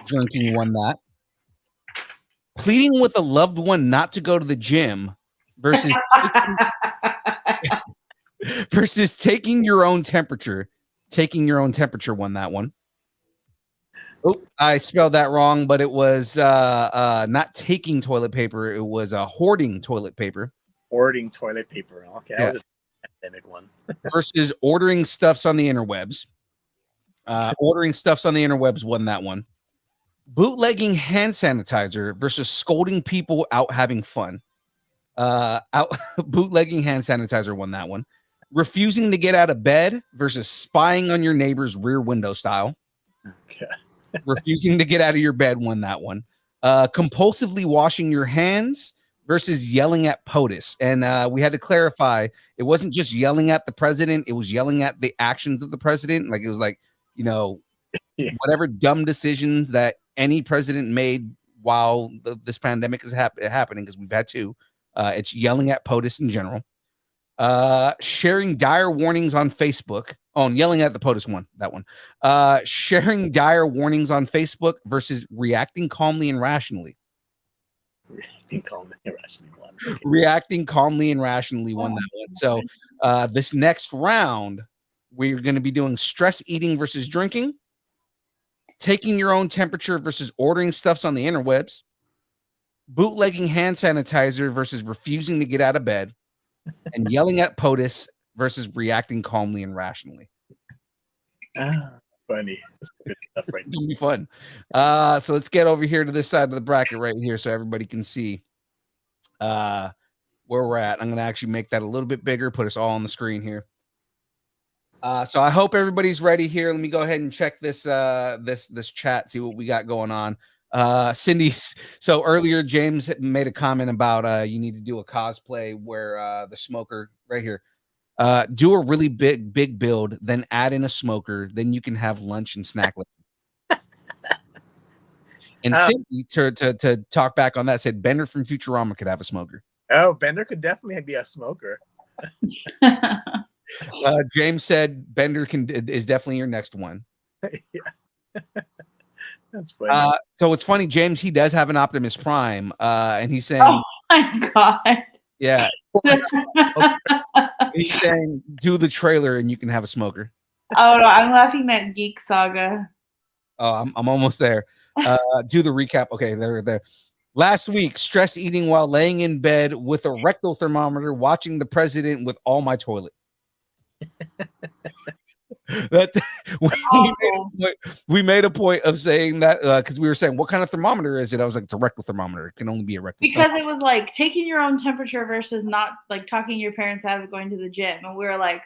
Drinking won that. Pleading with a loved one not to go to the gym versus versus taking your own temperature. Taking your own temperature won that one. Oh, I spelled that wrong, but it was not taking toilet paper. It was hoarding toilet paper.
Hoarding toilet paper. Okay, that was a pandemic one.
Versus ordering stuffs on the interwebs. Ordering stuffs on the interwebs won that one. Bootlegging hand sanitizer versus scolding people out having fun. Bootlegging hand sanitizer won that one. Refusing to get out of bed versus spying on your neighbor's rear window style.
Okay.
Refusing to get out of your bed won that one. Compulsively washing your hands versus yelling at POTUS. And we had to clarify, it wasn't just yelling at the president, it was yelling at the actions of the president. Like, it was like, you know, whatever dumb decisions that any president made while this pandemic is happening, because we've had two. It's yelling at POTUS in general. Sharing dire warnings on Facebook. Oh, and yelling at the POTUS one, that one. Sharing dire warnings on Facebook versus reacting calmly and rationally.
Reacting calmly and rationally won. Okay.
Reacting calmly and rationally won that one. So this next round, we're going to be doing stress eating versus drinking, taking your own temperature versus ordering stuffs on the interwebs, bootlegging hand sanitizer versus refusing to get out of bed, and yelling at POTUS versus reacting calmly and rationally.
Funny. That's good stuff right
It's gonna be fun. So let's get over here to this side of the bracket right here so everybody can see where we're at. I'm gonna actually make that a little bit bigger, put us all on the screen here. So I hope everybody's ready here. Let me go ahead and check this this chat, see what we got going on. Cindy, so earlier James made a comment about you need to do a cosplay where the smoker right here. Do a really big build, then add in a smoker, then you can have lunch and snack. And Cindy, to talk back on that, said Bender from Futurama could have a smoker.
Oh, Bender could definitely be a smoker.
James said Bender is definitely your next one.
Yeah. That's funny.
So it's funny, James, he does have an Optimus Prime, and he's saying,
Oh my god.
yeah. He's saying, do the trailer and you can have a smoker.
Oh no, I'm laughing at Geek Saga.
Oh, I'm almost there. Do the recap. Okay, there. Last week, stress eating while laying in bed with a rectal thermometer, watching the president with all my toilet. That we made a point of saying that because we were saying, what kind of thermometer is it? I was like, it's a rectal thermometer. It can only be a rectal
because it was like taking your own temperature versus not like talking your parents out of going to the gym. And we were like,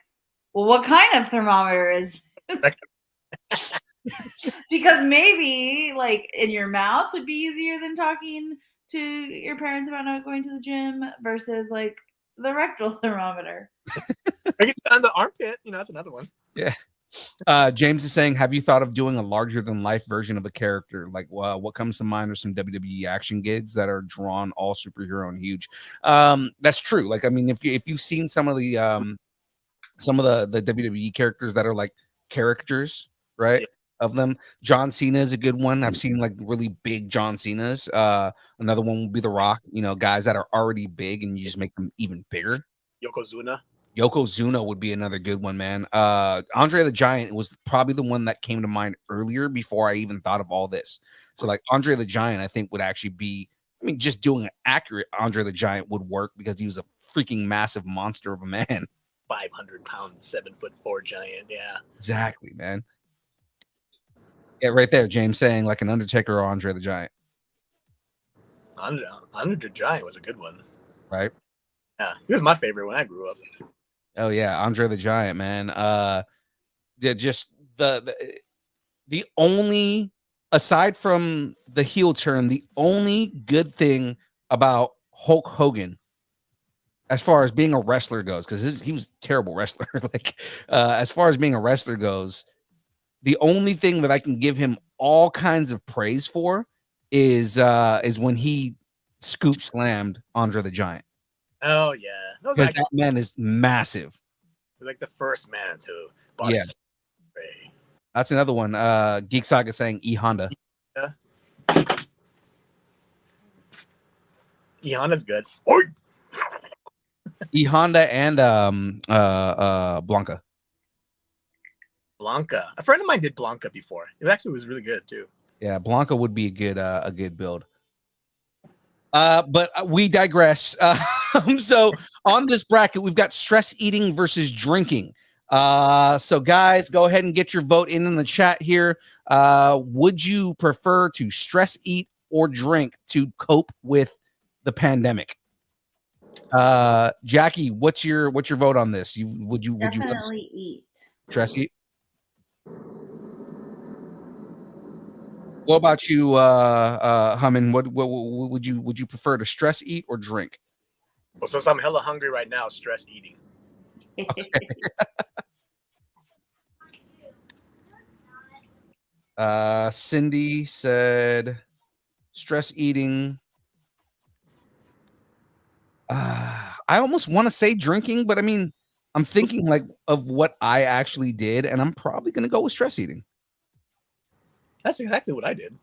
well, what kind of thermometer is this? Because maybe like in your mouth would be easier than talking to your parents about not going to the gym versus like the rectal thermometer.
Make it on the armpit, that's another one.
Yeah. James is saying, have you thought of doing a larger than life version of a character? Like, what comes to mind are some WWE action gigs that are drawn all superhero and huge. That's true. Like, I mean, if you've seen some of the WWE characters that are like characters, right?
Yeah.
Of them, John Cena is a good one. I've seen like really big John Cenas. Another one would be The Rock. You know, guys that are already big and you just make them even bigger.
Yokozuna.
Yokozuna would be another good one, man. Andre the Giant was probably the one that came to mind earlier before I even thought of all this. So like Andre the Giant, I think would actually be, I mean, just doing an accurate Andre the Giant would work because he was a freaking massive monster of a man.
500-pound, 7'4" giant. Yeah.
Exactly, man. Yeah, right there, James saying like an Undertaker or Andre the Giant.
Andre the Giant was a good one.
Right.
Yeah, he was my favorite when I grew up.
Oh yeah, Andre the Giant, man. Just the only, aside from the heel turn, the only good thing about Hulk Hogan, as far as being a wrestler goes, because he was a terrible wrestler. Like, as far as being a wrestler goes, the only thing that I can give him all kinds of praise for is when he scoop slammed Andre the Giant.
Oh yeah,
Because that man is massive.
Like the first man to
body. Yeah, that's another one. Geek Saga saying E Honda.
Yeah, E Honda's good.
E Honda and Blanca.
Blanca, a friend of mine did Blanca before. It actually was really good too.
Yeah, Blanca would be a good build. But we digress. So on this bracket, we've got stress eating versus drinking. So guys, go ahead and get your vote in the chat here. Would you prefer to stress eat or drink to cope with the pandemic? Jackie, what's your vote on this? Would you
definitely eat?
Stress eat? What about you, Hummin? What would you prefer to stress eat or drink?
Well, since I'm hella hungry right now, stress eating.
Okay. Cindy said stress eating. I almost want to say drinking, but I mean, I'm thinking like of what I actually did, and I'm probably gonna go with stress eating.
That's exactly what I did.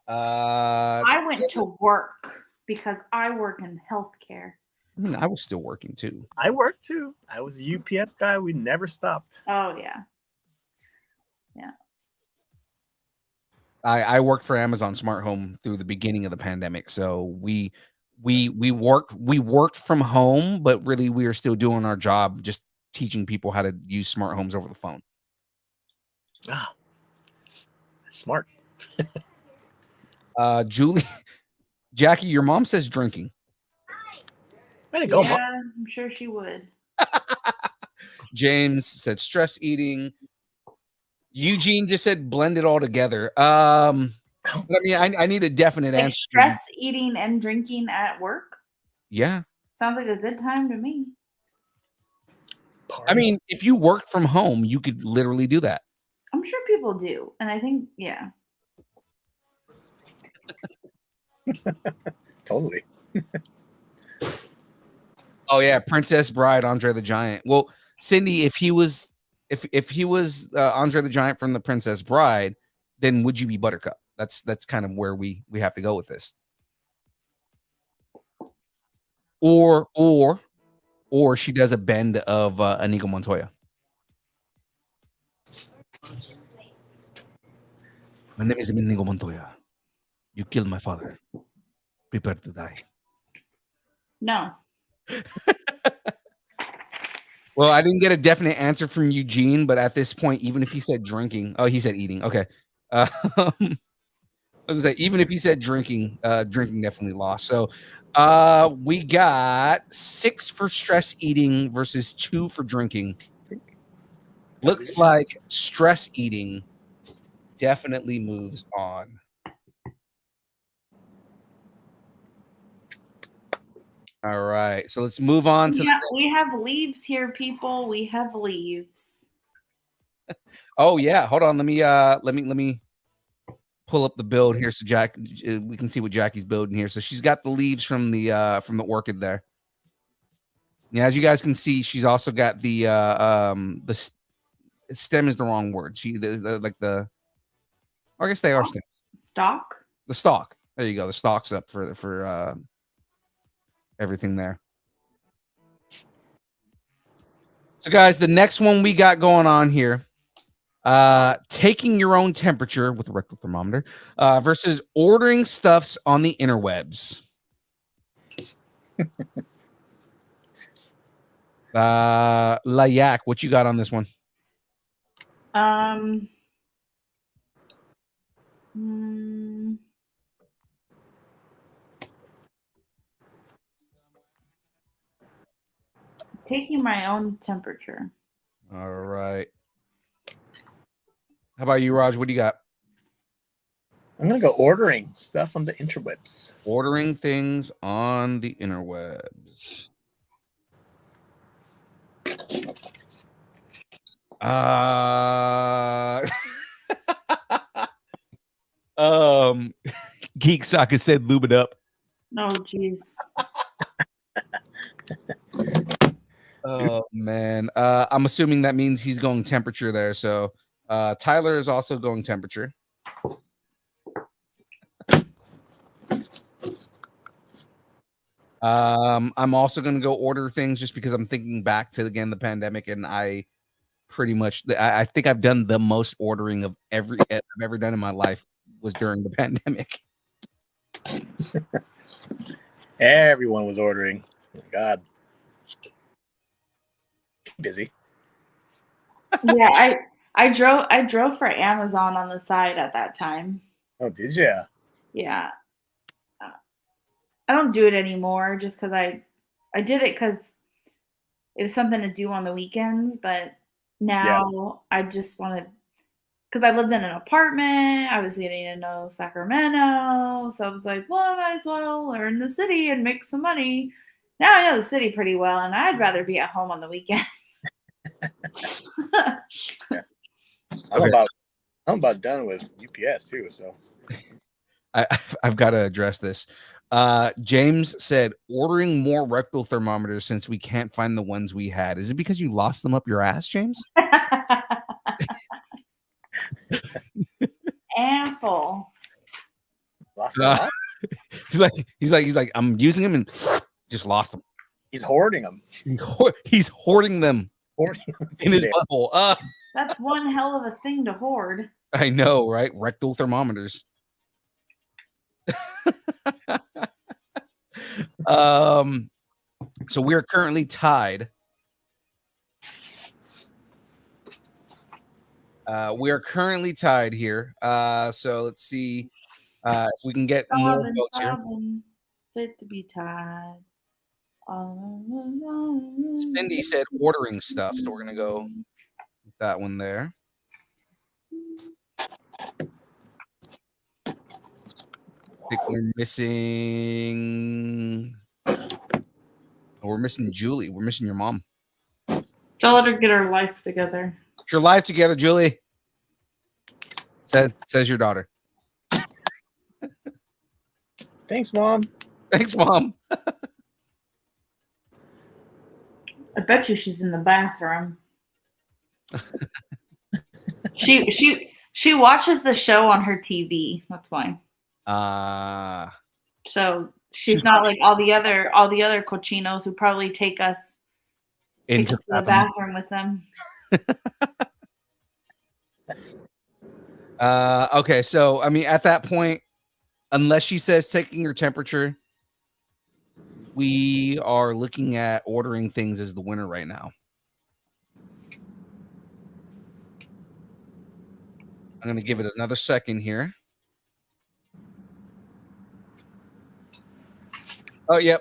I went to work because I work in healthcare.
I mean, I was still working too.
I worked too. I was a UPS guy. We never stopped.
Oh yeah. Yeah.
I worked for Amazon Smart Home through the beginning of the pandemic, so we worked from home, but really we were still doing our job, just teaching people how to use smart homes over the phone.
Ah, smart.
Julie, Jackie, your mom says drinking.
Way to go,
yeah,
Mom.
I'm sure she would.
James said stress eating. Eugene just said blend it all together. I mean, I need a definite
like
answer.
Stress eating and drinking at work?
Yeah.
Sounds like a good time to me.
I mean, if you worked from home, you could literally do that.
I'm sure people do. And I think, yeah.
Totally.
Oh yeah, Princess Bride, Andre the Giant. Well, Cindy, if he was Andre the Giant from the Princess Bride, then would you be Buttercup? That's kind of where we have to go with this. Or she does a bend of Inigo Montoya. My name is Inigo Montoya. You killed my father. Prepare to die.
No.
Well, I didn't get a definite answer from Eugene, but at this point, even if he said drinking, he said eating. Okay. I was gonna say, even if he said drinking, drinking definitely lost. So we got 6 for stress eating versus 2 for drinking. Looks like stress eating definitely moves on. All right, so let's move on to
we have leaves here, people. We have leaves.
Oh yeah, hold on. Let me pull up the build here so we can see what Jackie's building here. So she's got the leaves from the orchid there. Yeah, as you guys can see, she's also got the stem is the wrong word. I guess they are stems.
Stock.
The stalk. There you go. The stalk's up for everything there. So guys, the next one we got going on here, taking your own temperature with a rectal thermometer versus ordering stuffs on the interwebs. Layak, what you got on this one?
Taking my own temperature.
All right. How about you, Raj? What do you got?
I'm gonna go ordering stuff on the interwebs.
Ordering things on the interwebs. Geek Soccer said lube it up.
Oh, jeez.
Oh man. I'm assuming that means he's going temperature there. So Tyler is also going temperature. I'm also gonna go order things just because I'm thinking back to again the pandemic, and I pretty much I think I've done the most ordering of I've ever done in my life was during the pandemic.
Everyone was ordering. Oh, God. Busy.
Yeah, I drove for Amazon on the side at that time.
Oh, did you?
Yeah. I don't do it anymore just because I did it because it was something to do on the weekends, but now I just want to, because I lived in an apartment, I was getting to know Sacramento, so I was like, well, I might as well learn the city and make some money. Now I know the city pretty well, and I'd rather be at home on the weekends.
I'm about done with UPS too, so
I've got to address this. James said ordering more rectal thermometers since we can't find the ones we had. Is it because you lost them up your ass, James?
And full.
lost them up?
He's like I'm using them and just lost them.
He's hoarding them.
He's hoarding them in his butthole.
That's one hell of a thing to hoard.
I know, right? Rectal thermometers. So we're currently tied. We are currently tied here. So let's see if we can get more votes here.
Fit to be tied.
Cindy said ordering stuff, so we're gonna go with that one there. I think we're missing. We're missing Julie. We're missing your mom.
Tell her to get her life together.
Get your life together, Julie. Says your daughter.
Thanks, Mom.
Thanks, Mom.
I bet you she's in the bathroom. She watches the show on her TV. That's why. So she's not like all the other cochinos who probably take us into the bathroom with them.
Okay, so I mean, at that point, unless she says taking your temperature, we are looking at ordering things as the winner right now. I'm going to give it another second here. Oh, yep.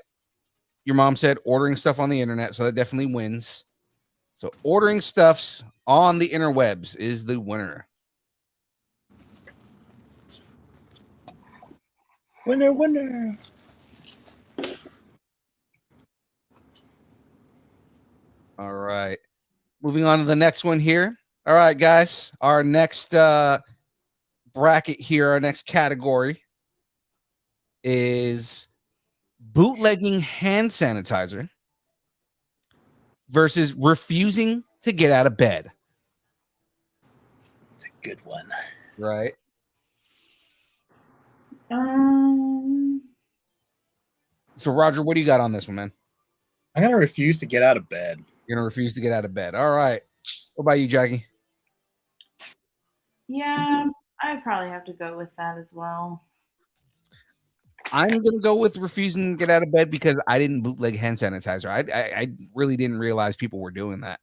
Your mom said ordering stuff on the internet, so that definitely wins. So ordering stuffs on the interwebs is the winner.
Winner.
All right. Moving on to the next one here. All right, guys. Our next bracket here, our next category is bootlegging hand sanitizer versus refusing to get out of bed.
It's a good one.
Right. So, Roger, what do you got on this one, man?
I'm gonna refuse to get out of bed.
You're gonna refuse to get out of bed. All right. What about you, Jackie?
Yeah, I probably have to go with that as well.
I'm gonna go with refusing to get out of bed because I didn't bootleg hand sanitizer. I really didn't realize people were doing that.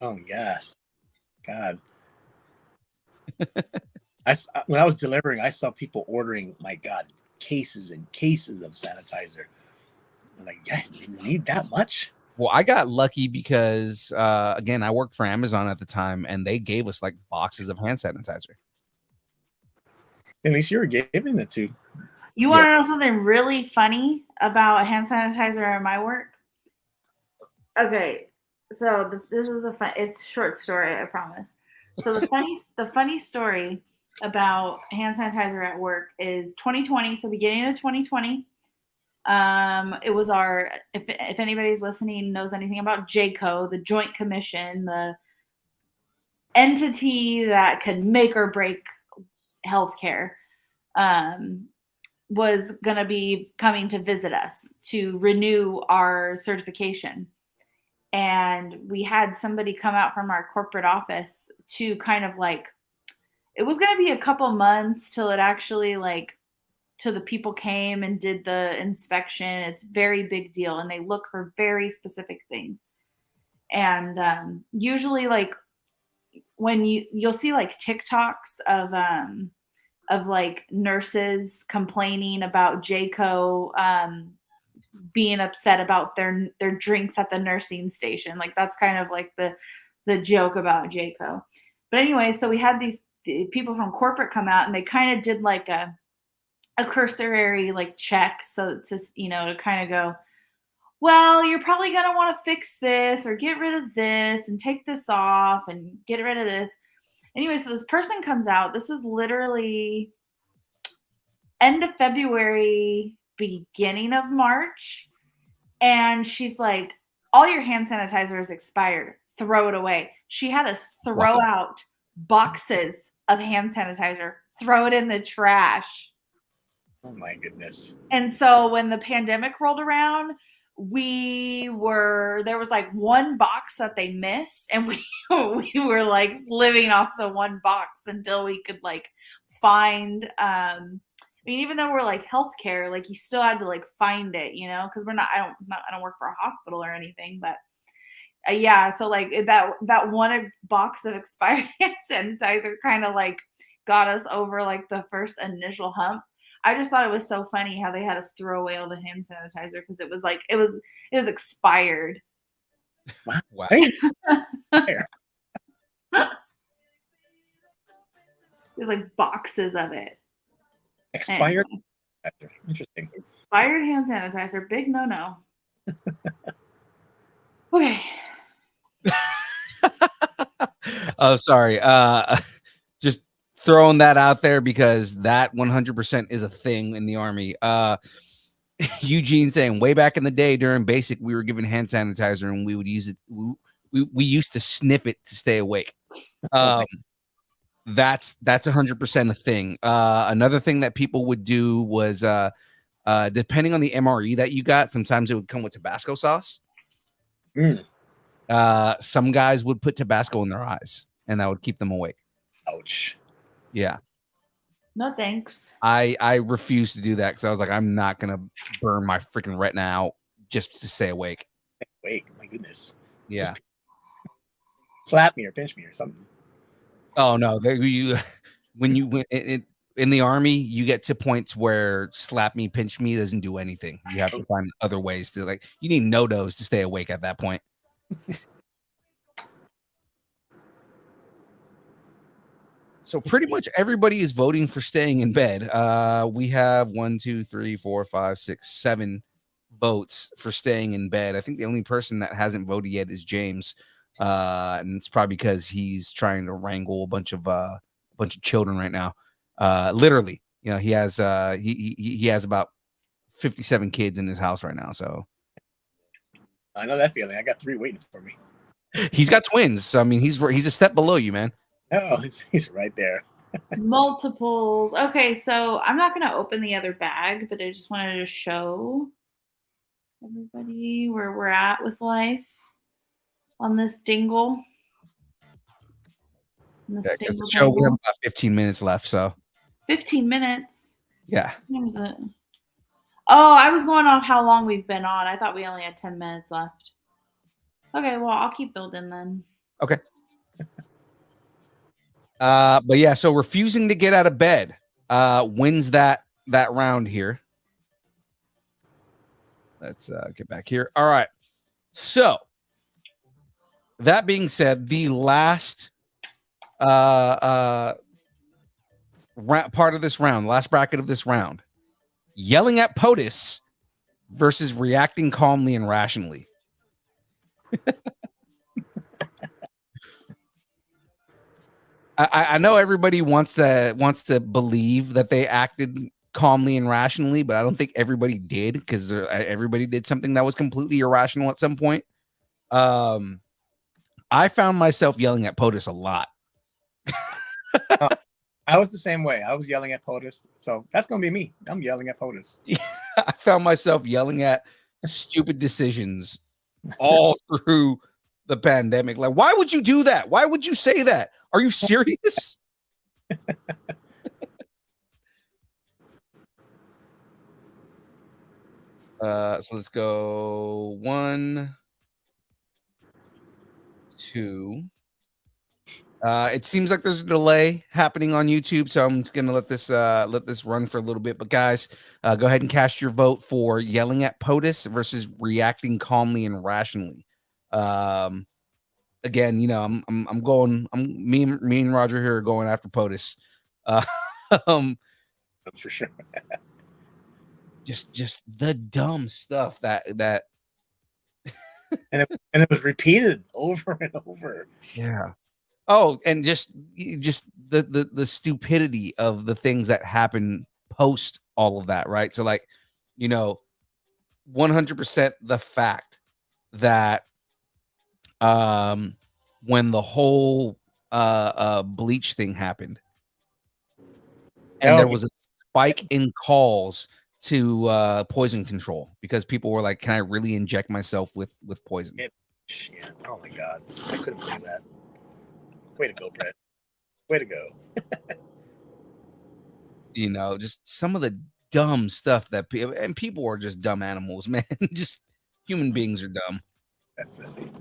Oh yes, God. When I was delivering, I saw people ordering, my God, cases and cases of sanitizer. I'm like, yeah, you need that much?
Well, I got lucky because again, I worked for Amazon at the time, and they gave us like boxes of hand sanitizer.
At least you were giving it to.
You want to know something really funny about hand sanitizer at my work? Okay, so this is it's a short story, I promise. So the funny story about hand sanitizer at work is 2020. So beginning of 2020, it was our if anybody's listening knows anything about JCO, the Joint Commission, the entity that could make or break healthcare. Was going to be coming to visit us to renew our certification. And we had somebody come out from our corporate office to kind of like, it was going to be a couple months till it actually like, till the people came and did the inspection. It's a very big deal. And they look for very specific things. And usually like when you'll see like TikToks of like nurses complaining about JCO being upset about their drinks at the nursing station. Like that's kind of like the joke about JCO. But anyway, so we had these people from corporate come out and they kind of did like a cursory like check. So to, to kind of go, well, you're probably going to want to fix this or get rid of this and take this off and get rid of this. Anyway, so this person comes out. This was literally end of February, beginning of March. And she's like, all your hand sanitizer is expired. Throw it away. She had us throw out boxes of hand sanitizer, throw it in the trash.
Oh my goodness.
And so when the pandemic rolled around, there was like one box that they missed, and we were like living off the one box until we could like find I mean, even though we're like healthcare, like you still had to like find it, because I don't work for a hospital or anything, but yeah. So like that one box of expired hand sanitizer kind of like got us over like the first initial hump. I just thought it was so funny how they had us throw away all the hand sanitizer because it was like it was expired.
Wow.
There's like boxes of it.
Expired. Interesting.
Expired hand sanitizer, big no. Okay.
Oh, sorry. Just throwing that out there because that 100% is a thing in the Army. Eugene saying way back in the day during basic, we were given hand sanitizer and we would use it. We used to sniff it to stay awake. That's 100% a thing. Another thing that people would do was depending on the MRE that you got, sometimes it would come with Tabasco sauce. Some guys would put Tabasco in their eyes and that would keep them awake.
Ouch.
Yeah.
No thanks.
I refuse to do that because I was like, I'm not gonna burn my freaking retina out just to stay awake.
Wait, my goodness.
Yeah.
Just slap me or pinch me or something.
Oh no, when you in the Army, you get to points where slap me, pinch me doesn't do anything. You have to find other ways to like. You need no-dos to stay awake at that point. So pretty much everybody is voting for staying in bed. We have 1, 2, 3, 4, 5, 6, 7 votes for staying in bed. I think the only person that hasn't voted yet is James. and it's probably because he's trying to wrangle a bunch of children right now. Literally, you know, he has he has about 57 kids in his house right now. So
I know that feeling. I got 3 waiting for me.
he's got twins. So I mean, he's a step below you, man.
Oh, he's right there.
Multiples. Okay, so I'm not going to open the other bag, but I just wanted to show everybody where we're at with life on this dingle. On this
Yeah, 'cause the
dingle
show we have
dangle.
about 15 minutes left. So
15 minutes.
yeah,
What time is it? Oh, I was going off how long we've been on. I thought we only had 10 minutes left. Okay, well, I'll keep building then.
okay. But yeah, so refusing to get out of bed wins that round here. Let's get back here. All right. So that being said, the last part of this round, last bracket of this round, yelling at POTUS versus reacting calmly and rationally. I know everybody wants to believe that they acted calmly and rationally, but I don't think everybody did, because everybody did something that was completely irrational at some point. I found myself yelling at POTUS a lot.
I was the same way. I was yelling at POTUS, so that's gonna be me. I'm yelling at POTUS.
I found myself yelling at stupid decisions all through the pandemic. Like, why would you do that? Why would you say that? Are you serious? So let's go 1, 2. It seems like there's a delay happening on YouTube, so I'm just gonna let this run for a little bit. But guys, go ahead and cast your vote for yelling at POTUS versus reacting calmly and rationally. Again, you know, I'm going. Me and Roger here are going after POTUS.
For sure.
just the dumb stuff that
and it was repeated over and over.
yeah. Oh, and just the stupidity of the things that happen post all of that, right? So like, you know, 100% the fact that when the whole bleach thing happened and there was a spike in calls to poison control because people were like, can I really inject myself with poison?
Yeah. Oh my god, I couldn't believe that. Way to go, Brett. Way to go.
You know, just some of the dumb stuff that people are just dumb animals, man. Just human beings are dumb.
Definitely.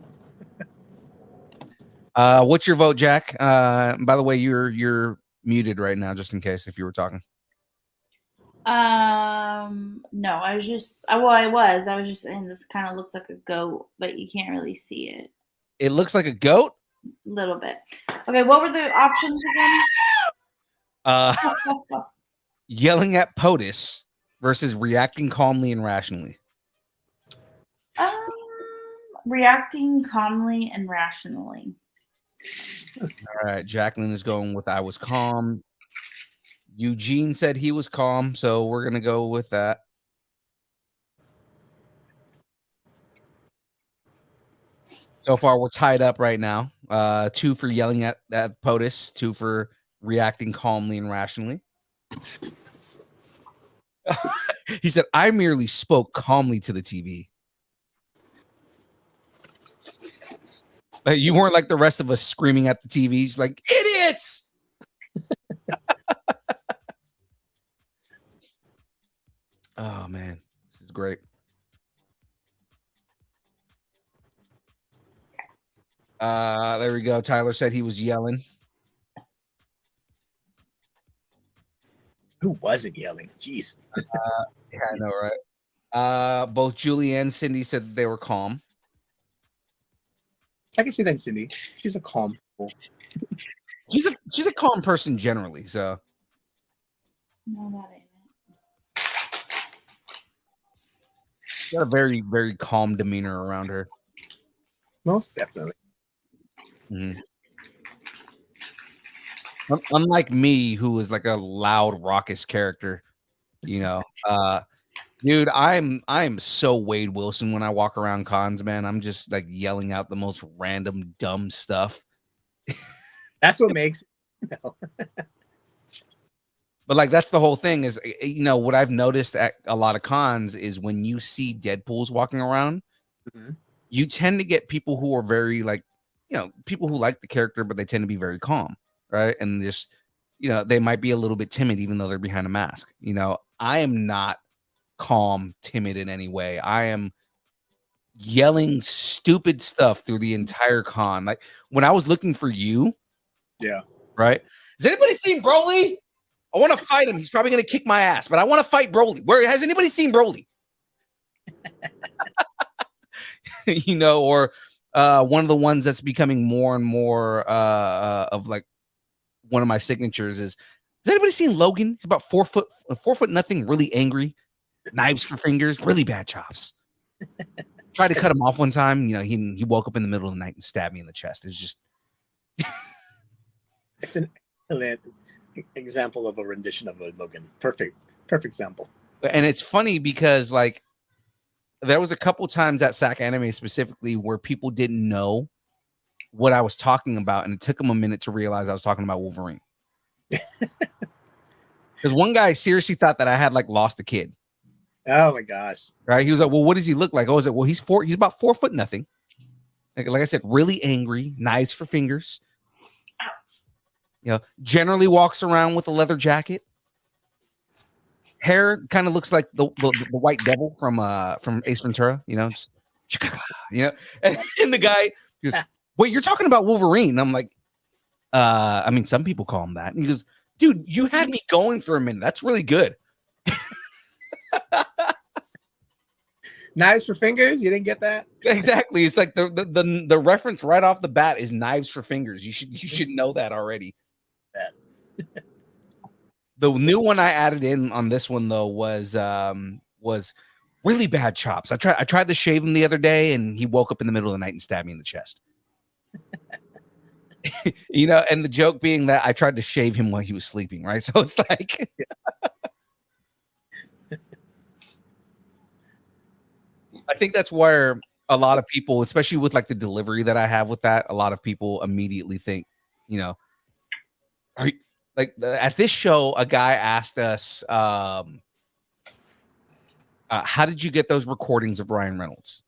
What's your vote, Jack? By the way, you're muted right now, just in case if you were talking.
No, I was just I was just saying this kind of looks like a goat, but you can't really see it.
It looks like a goat?
A little bit. Okay, what were the options again?
Yelling at POTUS versus reacting calmly and rationally.
Reacting calmly and rationally.
All right, Jacqueline is going with I was calm. Eugene said he was calm, so we're gonna go with that. So far, we're tied up right now. 2 for yelling at POTUS, 2 for reacting calmly and rationally. He said, I merely spoke calmly to the TV. Like, you weren't like the rest of us screaming at the TVs like, idiots! Oh, man. This is great. There we go. Tyler said he was yelling.
Who wasn't yelling? Jeez.
Yeah, I know, right? Both Julie and Cindy said that they were calm.
I can see that in Cindy. She's a calm fool.
She's a calm person generally, so.
No, that ain't it.
She's got a very, very calm demeanor around her.
Most definitely.
Mhm. Unlike me, who is like a loud, raucous character, you know. Dude, I'm so Wade Wilson when I walk around cons, man. I'm just like yelling out the most random dumb stuff.
That's what makes it.
But like that's the whole thing is what I've noticed at a lot of cons is when you see Deadpools walking around,
Mhm.
you tend to get people who are very like, people who like the character, but they tend to be very calm, right? And just, they might be a little bit timid even though they're behind a mask. I am not calm, timid in any way. I am yelling stupid stuff through the entire con. Like when I was looking for you,
Yeah.
right? Has anybody seen Broly? I want to fight him. He's probably going to kick my ass, but I want to fight Broly. Where has anybody seen Broly? Or one of the ones that's becoming more and more of like one of my signatures is. Has anybody seen Logan? He's about 4 foot nothing, really angry, knives for fingers, really bad chops. Tried to cut him off one time. He woke up in the middle of the night and stabbed me in the chest. It's just.
It's an excellent example of a rendition of a Logan. Perfect example.
And it's funny because like there was a couple times at SAC Anime specifically where people didn't know what I was talking about, and it took them a minute to realize I was talking about Wolverine. Because one guy seriously thought that I had like lost a kid.
Oh my gosh!
Right? He was like, "Well, what does he look like?" I was like, "Well, he's about 4 foot nothing. Like I said, really angry, knives for fingers. Generally walks around with a leather jacket. Hair kind of looks like the White Devil from Ace Ventura. Just, and the guy goes, "Wait, you're talking about Wolverine?" And I'm like, I mean, some people call him that. And he goes, "Dude, you had me going for a minute. That's really good."
Knives for fingers? You didn't get that?
Exactly. It's like the reference right off the bat is knives for fingers. You should know that already. The new one I added in on this one though was really bad chops. I tried to shave him the other day and he woke up in the middle of the night and stabbed me in the chest. And the joke being that I tried to shave him while he was sleeping, right? So it's like I think that's where a lot of people, especially with like the delivery that I have with that, a lot of people immediately think, are you, like at this show, a guy asked us, how did you get those recordings of Ryan Reynolds?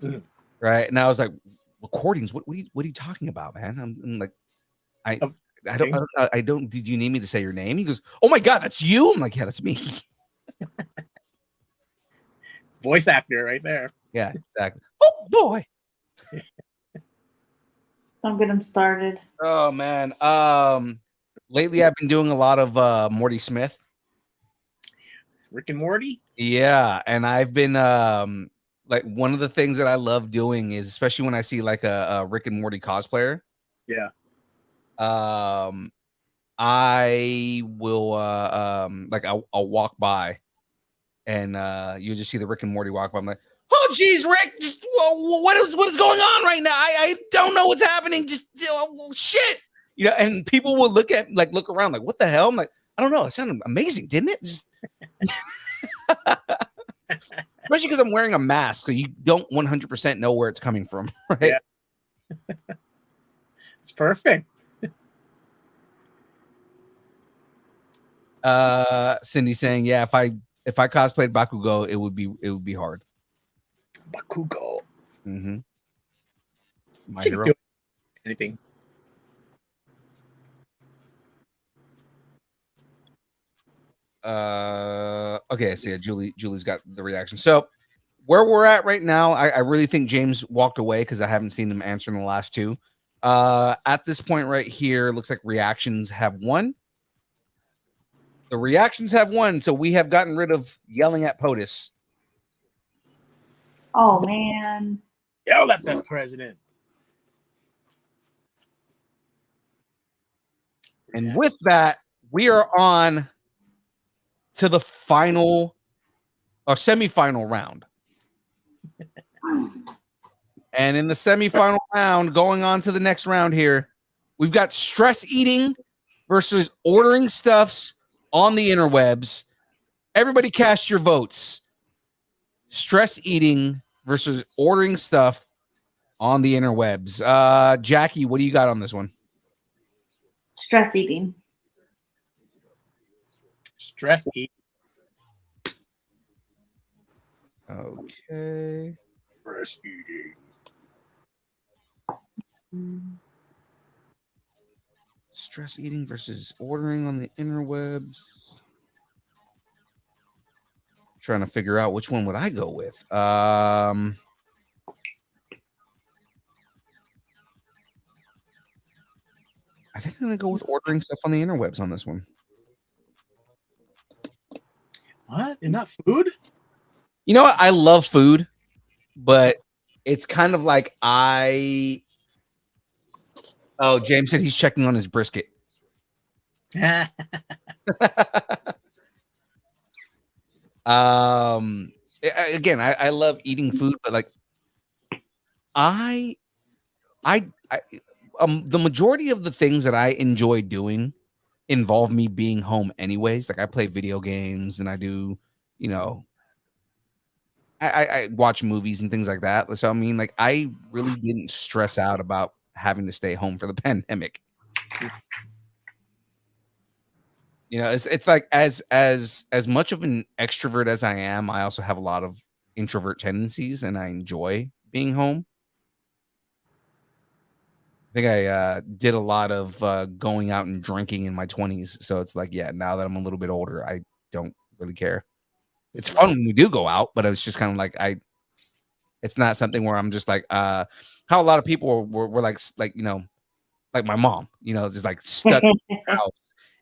Mhm.
Right. And I was like, recordings? What are you talking about, man? I'm like, I don't, did you need me to say your name? He goes, "Oh my God, that's you?" I'm like, "Yeah, that's me."
Voice actor right there.
Yeah, exactly. Oh boy.
Don't get him started.
Oh man. Lately I've been doing a lot of Morty Smith.
Rick and Morty?
Yeah, and I've been like one of the things that I love doing is especially when I see like a Rick and Morty cosplayer.
Yeah.
I will like I'll walk by and you just see the Rick and Morty walk by. I'm like, "Oh geez, Rick, what is going on right now? I don't know what's happening. Just shit." And people will look around like, "What the hell?" I'm like, "I don't know. It sounded amazing, didn't it?" Just especially because I'm wearing a mask, so you don't 100% know where it's coming from, right?
Yeah. It's perfect.
Cindy saying, "Yeah, if I cosplayed Bakugo, it would be hard."
Bakugo.
Mm-hmm. My
She can
hero.
do anything.
Okay, so yeah, Julie's got the reaction. So where we're at right now, I really think James walked away because I haven't seen him answering the last two. At this point right here, looks like reactions have won. The reactions have won, so we have gotten rid of yelling at POTUS.
Oh man.
Yell at the president.
And with that, we are on to the final or semifinal round. And in the semifinal round, going on to the next round here, we've got stress eating versus ordering stuffs on the interwebs. Everybody cast your votes. Stress eating versus ordering stuff on the interwebs. Jackie, what do you got on this one?
Stress eating.
Stress eat.
Okay.
Stress eating.
Stress eating versus ordering on the interwebs. Trying to figure out which one would I go with. I think I'm gonna go with ordering stuff on the interwebs on this one.
What? You're not food?
You know what? I love food, but it's kind of like Oh, James said he's checking on his brisket. Again, I love eating food, but like the majority of the things that I enjoy doing involve me being home anyways. Like I play video games and I do, you know, I watch movies and things like that. So I mean, like I really didn't stress out about having to stay home for the pandemic. You know, it's like as much of an extrovert as I am, I also have a lot of introvert tendencies, and I enjoy being home. I think I did a lot of going out and drinking in my 20s, so it's like, yeah, now that I'm a little bit older, I don't really care. It's fun when we do go out, but it's just kind of like it's not something where I'm just like how a lot of people were like you know, like my mom, you know, just like stuck in the house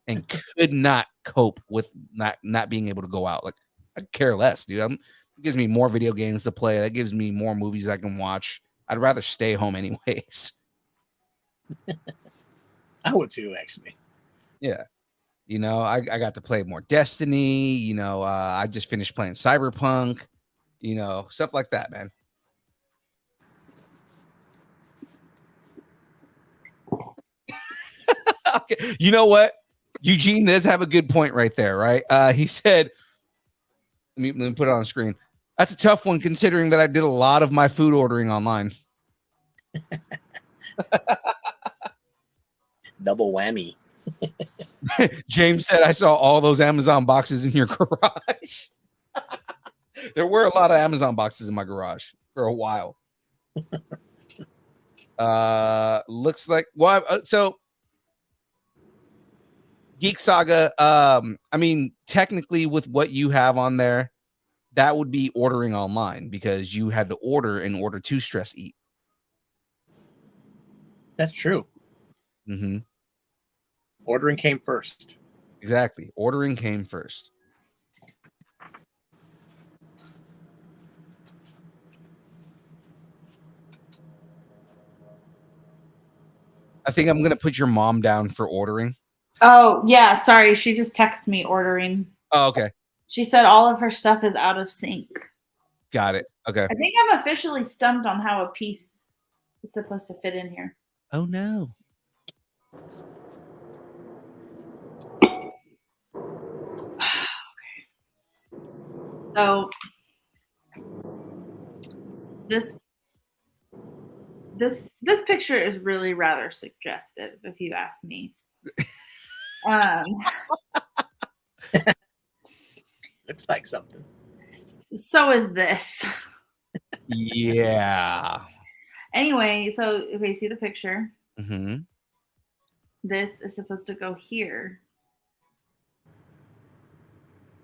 and could not cope with not being able to go out. Like I care less, dude. It gives me more video games to play. That gives me more movies I can watch. I'd rather stay home anyways.
I would too, actually.
Yeah. You know, I got to play more Destiny. You know, I just finished playing Cyberpunk. You know, stuff like that, man. Okay. You know what? Eugene does have a good point right there, right? He said, let me put it on the screen. That's a tough one considering that I did a lot of my food ordering online.
Double whammy.
James said, I saw all those Amazon boxes in your garage. There were a lot of Amazon boxes in my garage for a while. Looks like, well, so Geek Saga, I mean, technically with what you have on there, that would be ordering online because you had to order in order to stress eat.
That's true.
Mm-hmm.
Ordering came first.
Exactly. Ordering came first. I think I'm going to put your mom down for ordering.
Oh, yeah. Sorry. She just texted me ordering.
Oh, okay.
She said all of her stuff is out of sync.
Got it. Okay.
I think I'm officially stumped on how a piece is supposed to fit in here.
Oh, no.
So this picture is really rather suggestive, if you ask me.
Looks like something.
So is this.
Yeah.
Anyway, so okay, see the picture.
Mm-hmm.
This is supposed to go here,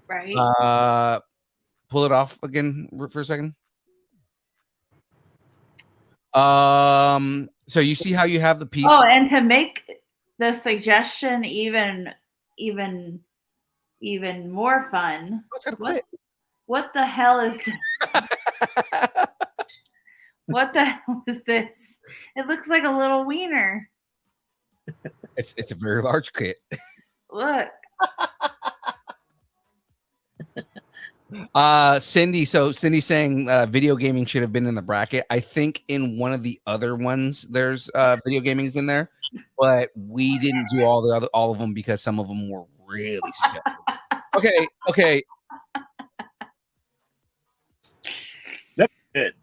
right?
Pull it off again for a second. So you see how you have the piece?
Oh, and to make the suggestion even more fun, what the hell is this? What the hell is this? It looks like a little wiener.
It's a very large kit.
Look.
Cindy. So Cindy's saying video gaming should have been in the bracket. I think in one of the other ones there's video gaming is in there, but we didn't do all of them because some of them were really suggestive. Okay.
That's good.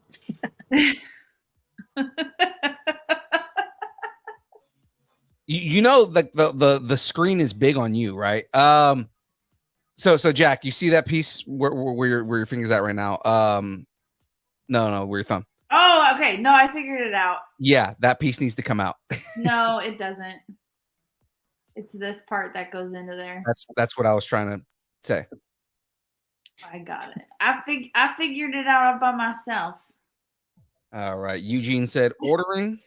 You know, like the screen is big on you, right? So Jack, you see that piece where your fingers at right now? No, where your thumb.
Oh, okay. No, I figured it out.
Yeah, that piece needs to come out.
No, it doesn't. It's this part that goes into there.
That's what I was trying to say.
I got it. I figured it out all by myself.
All right. Eugene said ordering.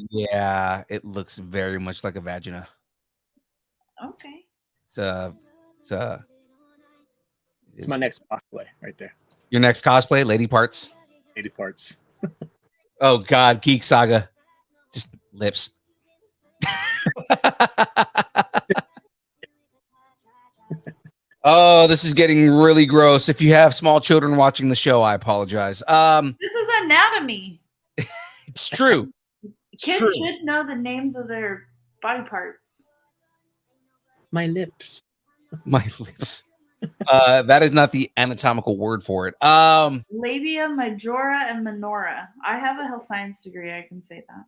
Yeah, it looks very much like a vagina.
Okay.
It's my next cosplay right there.
Your next cosplay, lady parts.
Lady parts.
Oh God, Geek Saga, just lips. Oh, this is getting really gross. If you have small children watching the show, I apologize.
This is anatomy.
It's true.
Kids should know the names of their body parts.
My lips.
My lips. That is not the anatomical word for it.
Labia majora and minora. I have a health science degree. I can say that.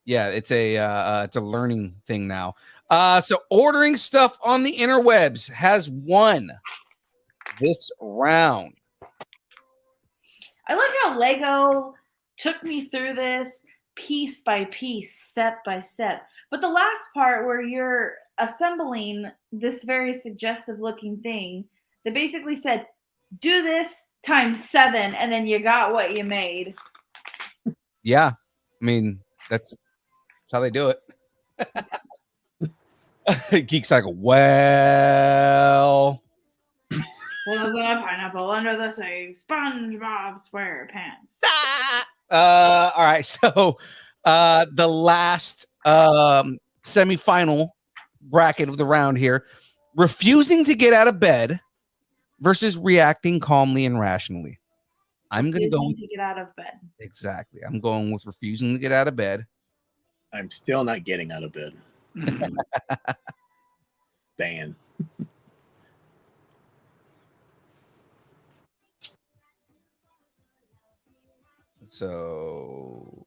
it's a learning thing now. So ordering stuff on the interwebs has won this round.
I like how Lego took me through this piece by piece, step by step. But the last part where you're assembling this very suggestive looking thing, they basically said, do this times 7, and then you got what you made.
Yeah. I mean, that's how they do it. Geek Cycle. Well,
Was a pineapple under the same SpongeBob SquarePants.
All right. So the last semifinal bracket of the round here, refusing to get out of bed versus reacting calmly and rationally. I'm going to go with
to get out of bed.
Exactly. I'm going with refusing to get out of bed.
I'm still not getting out of bed. Staying.
So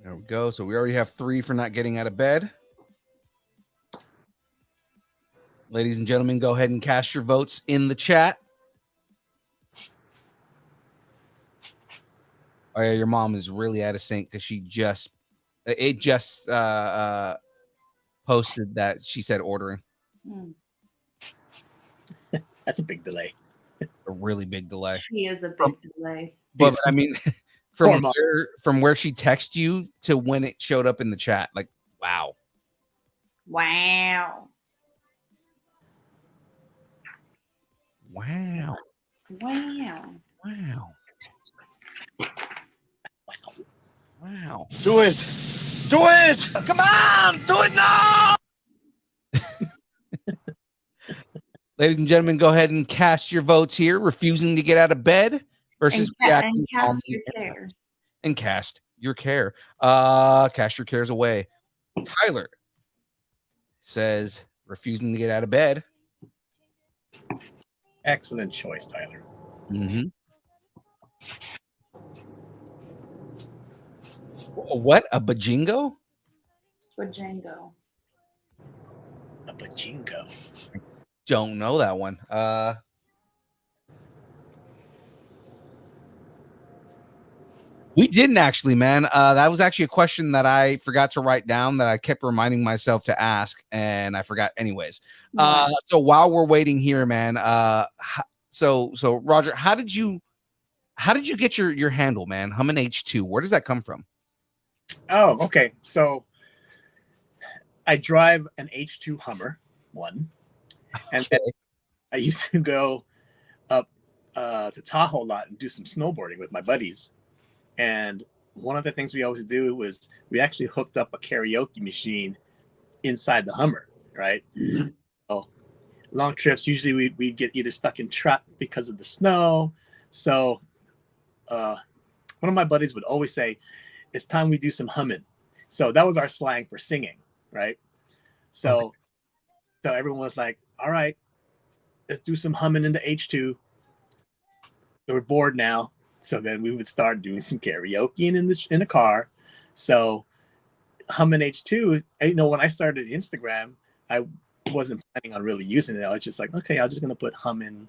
there we go. So we already have 3 for not getting out of bed. Ladies and gentlemen, go ahead and cast your votes in the chat. Oh yeah, your mom is really out of sync because she just posted that she said ordering.
That's a big delay.
A really big delay.
She is a big delay.
But I mean, from where she texted you to when it showed up in the chat, like wow.
Wow.
Wow.
Wow.
Wow. Wow.
Do it. Do it. Come on. Do it now.
Ladies and gentlemen, go ahead and cast your votes here. Refusing to get out of bed versus reacting
cast your care.
And cast your care. Cast your cares away. Tyler says refusing to get out of bed.
Excellent choice, Tyler.
Mm-hmm. What? A bajingo?
Bajingo.
A bajingo.
Don't know that one. We didn't actually, man. That was actually a question that I forgot to write down that I kept reminding myself to ask, and I forgot anyways. So while we're waiting here, man, so Roger, how did you get your handle, man? Hummin H2. Where does that come from?
Oh, okay. So I drive an H2 Hummer one. And then I used to go up to Tahoe a lot and do some snowboarding with my buddies. And one of the things we always do was we actually hooked up a karaoke machine inside the Hummer, right? So long trips, usually we'd get either stuck in traffic because of the snow. So one of my buddies would always say, it's time we do some humming. So that was our slang for singing, right? So so everyone was like, all right, let's do some humming in the H2. We're bored now. So then we would start doing some karaoke in the car. So humming H2, when I started Instagram, I wasn't planning on really using it. I was just like, okay, I'm just gonna put humming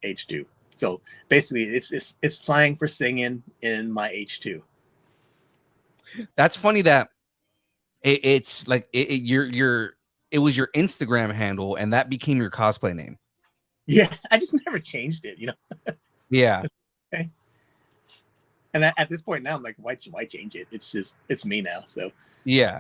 H2. So basically, it's slang for singing in my H2.
That's funny that it's like it was your Instagram handle and that became your cosplay name.
Yeah, I just never changed it,
Yeah.
Okay. And at this point now, I'm like, why change it? It's me now. So
Yeah.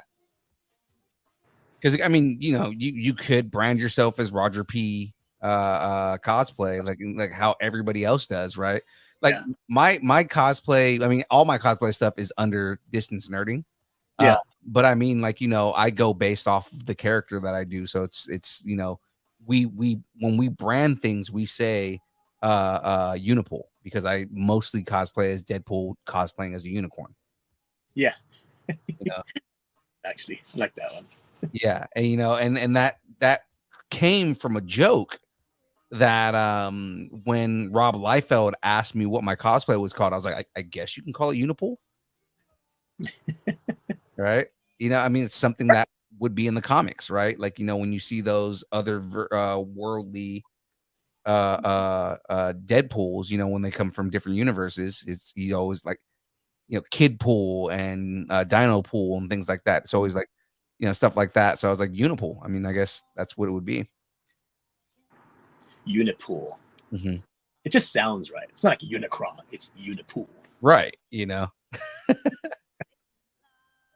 Because I mean, you could brand yourself as Roger P. Cosplay, like how everybody else does, right? Like
yeah.
my cosplay, I mean, all my cosplay stuff is under Distance Nerding.
Yeah.
But I mean, like, I go based off of the character that I do. So it's we when we brand things, we say Unipool, because I mostly cosplay as Deadpool cosplaying as a unicorn.
Yeah.
You know?
Actually, I like that one.
Yeah, and and that came from a joke that when Rob Liefeld asked me what my cosplay was called, I was like, I guess you can call it Unipool. Right? I mean, it's something that would be in the comics, right? Like, when you see those other worldly Deadpools, when they come from different universes, he's always like, Kid Pool and Dino Pool and things like that. It's always like, stuff like that. So I was like, Unipool. I mean, I guess that's what it would be.
Unipool.
Mm-hmm.
It just sounds right. It's not like Unicron. It's Unipool.
Right.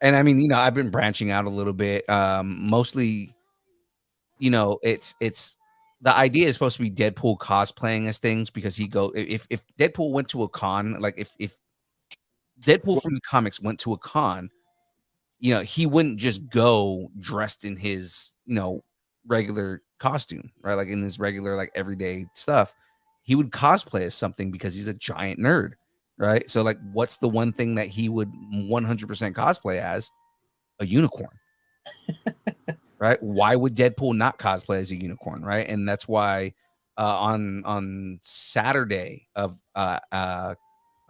And I mean, I've been branching out a little bit. Mostly, it's the idea is supposed to be Deadpool cosplaying as things, because if Deadpool went to a con, like if Deadpool from the comics went to a con, he wouldn't just go dressed in his, regular costume, right? Like in his regular, like everyday stuff. He would cosplay as something because he's a giant nerd, right? So, like, what's the one thing that he would 100% cosplay as? A unicorn, right? Why would Deadpool not cosplay as a unicorn, right? And that's why on Saturday of I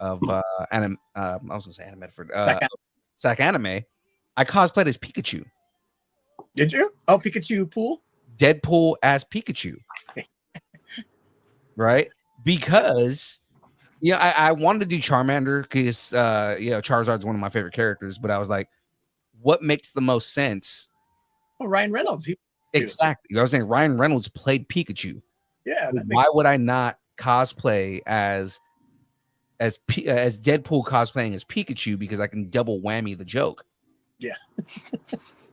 was gonna say animated for Sac Anime, I cosplayed as Pikachu.
Did you? Oh, Pikachu Pool?
Deadpool as Pikachu. Right? Because I wanted to do Charmander because Charizard's one of my favorite characters, but I was like, what makes the most sense?
Oh, Ryan Reynolds.
Exactly. I was saying Ryan Reynolds played Pikachu.
Yeah.
Why would I not cosplay as Deadpool cosplaying as Pikachu? Because I can double whammy the joke.
Yeah.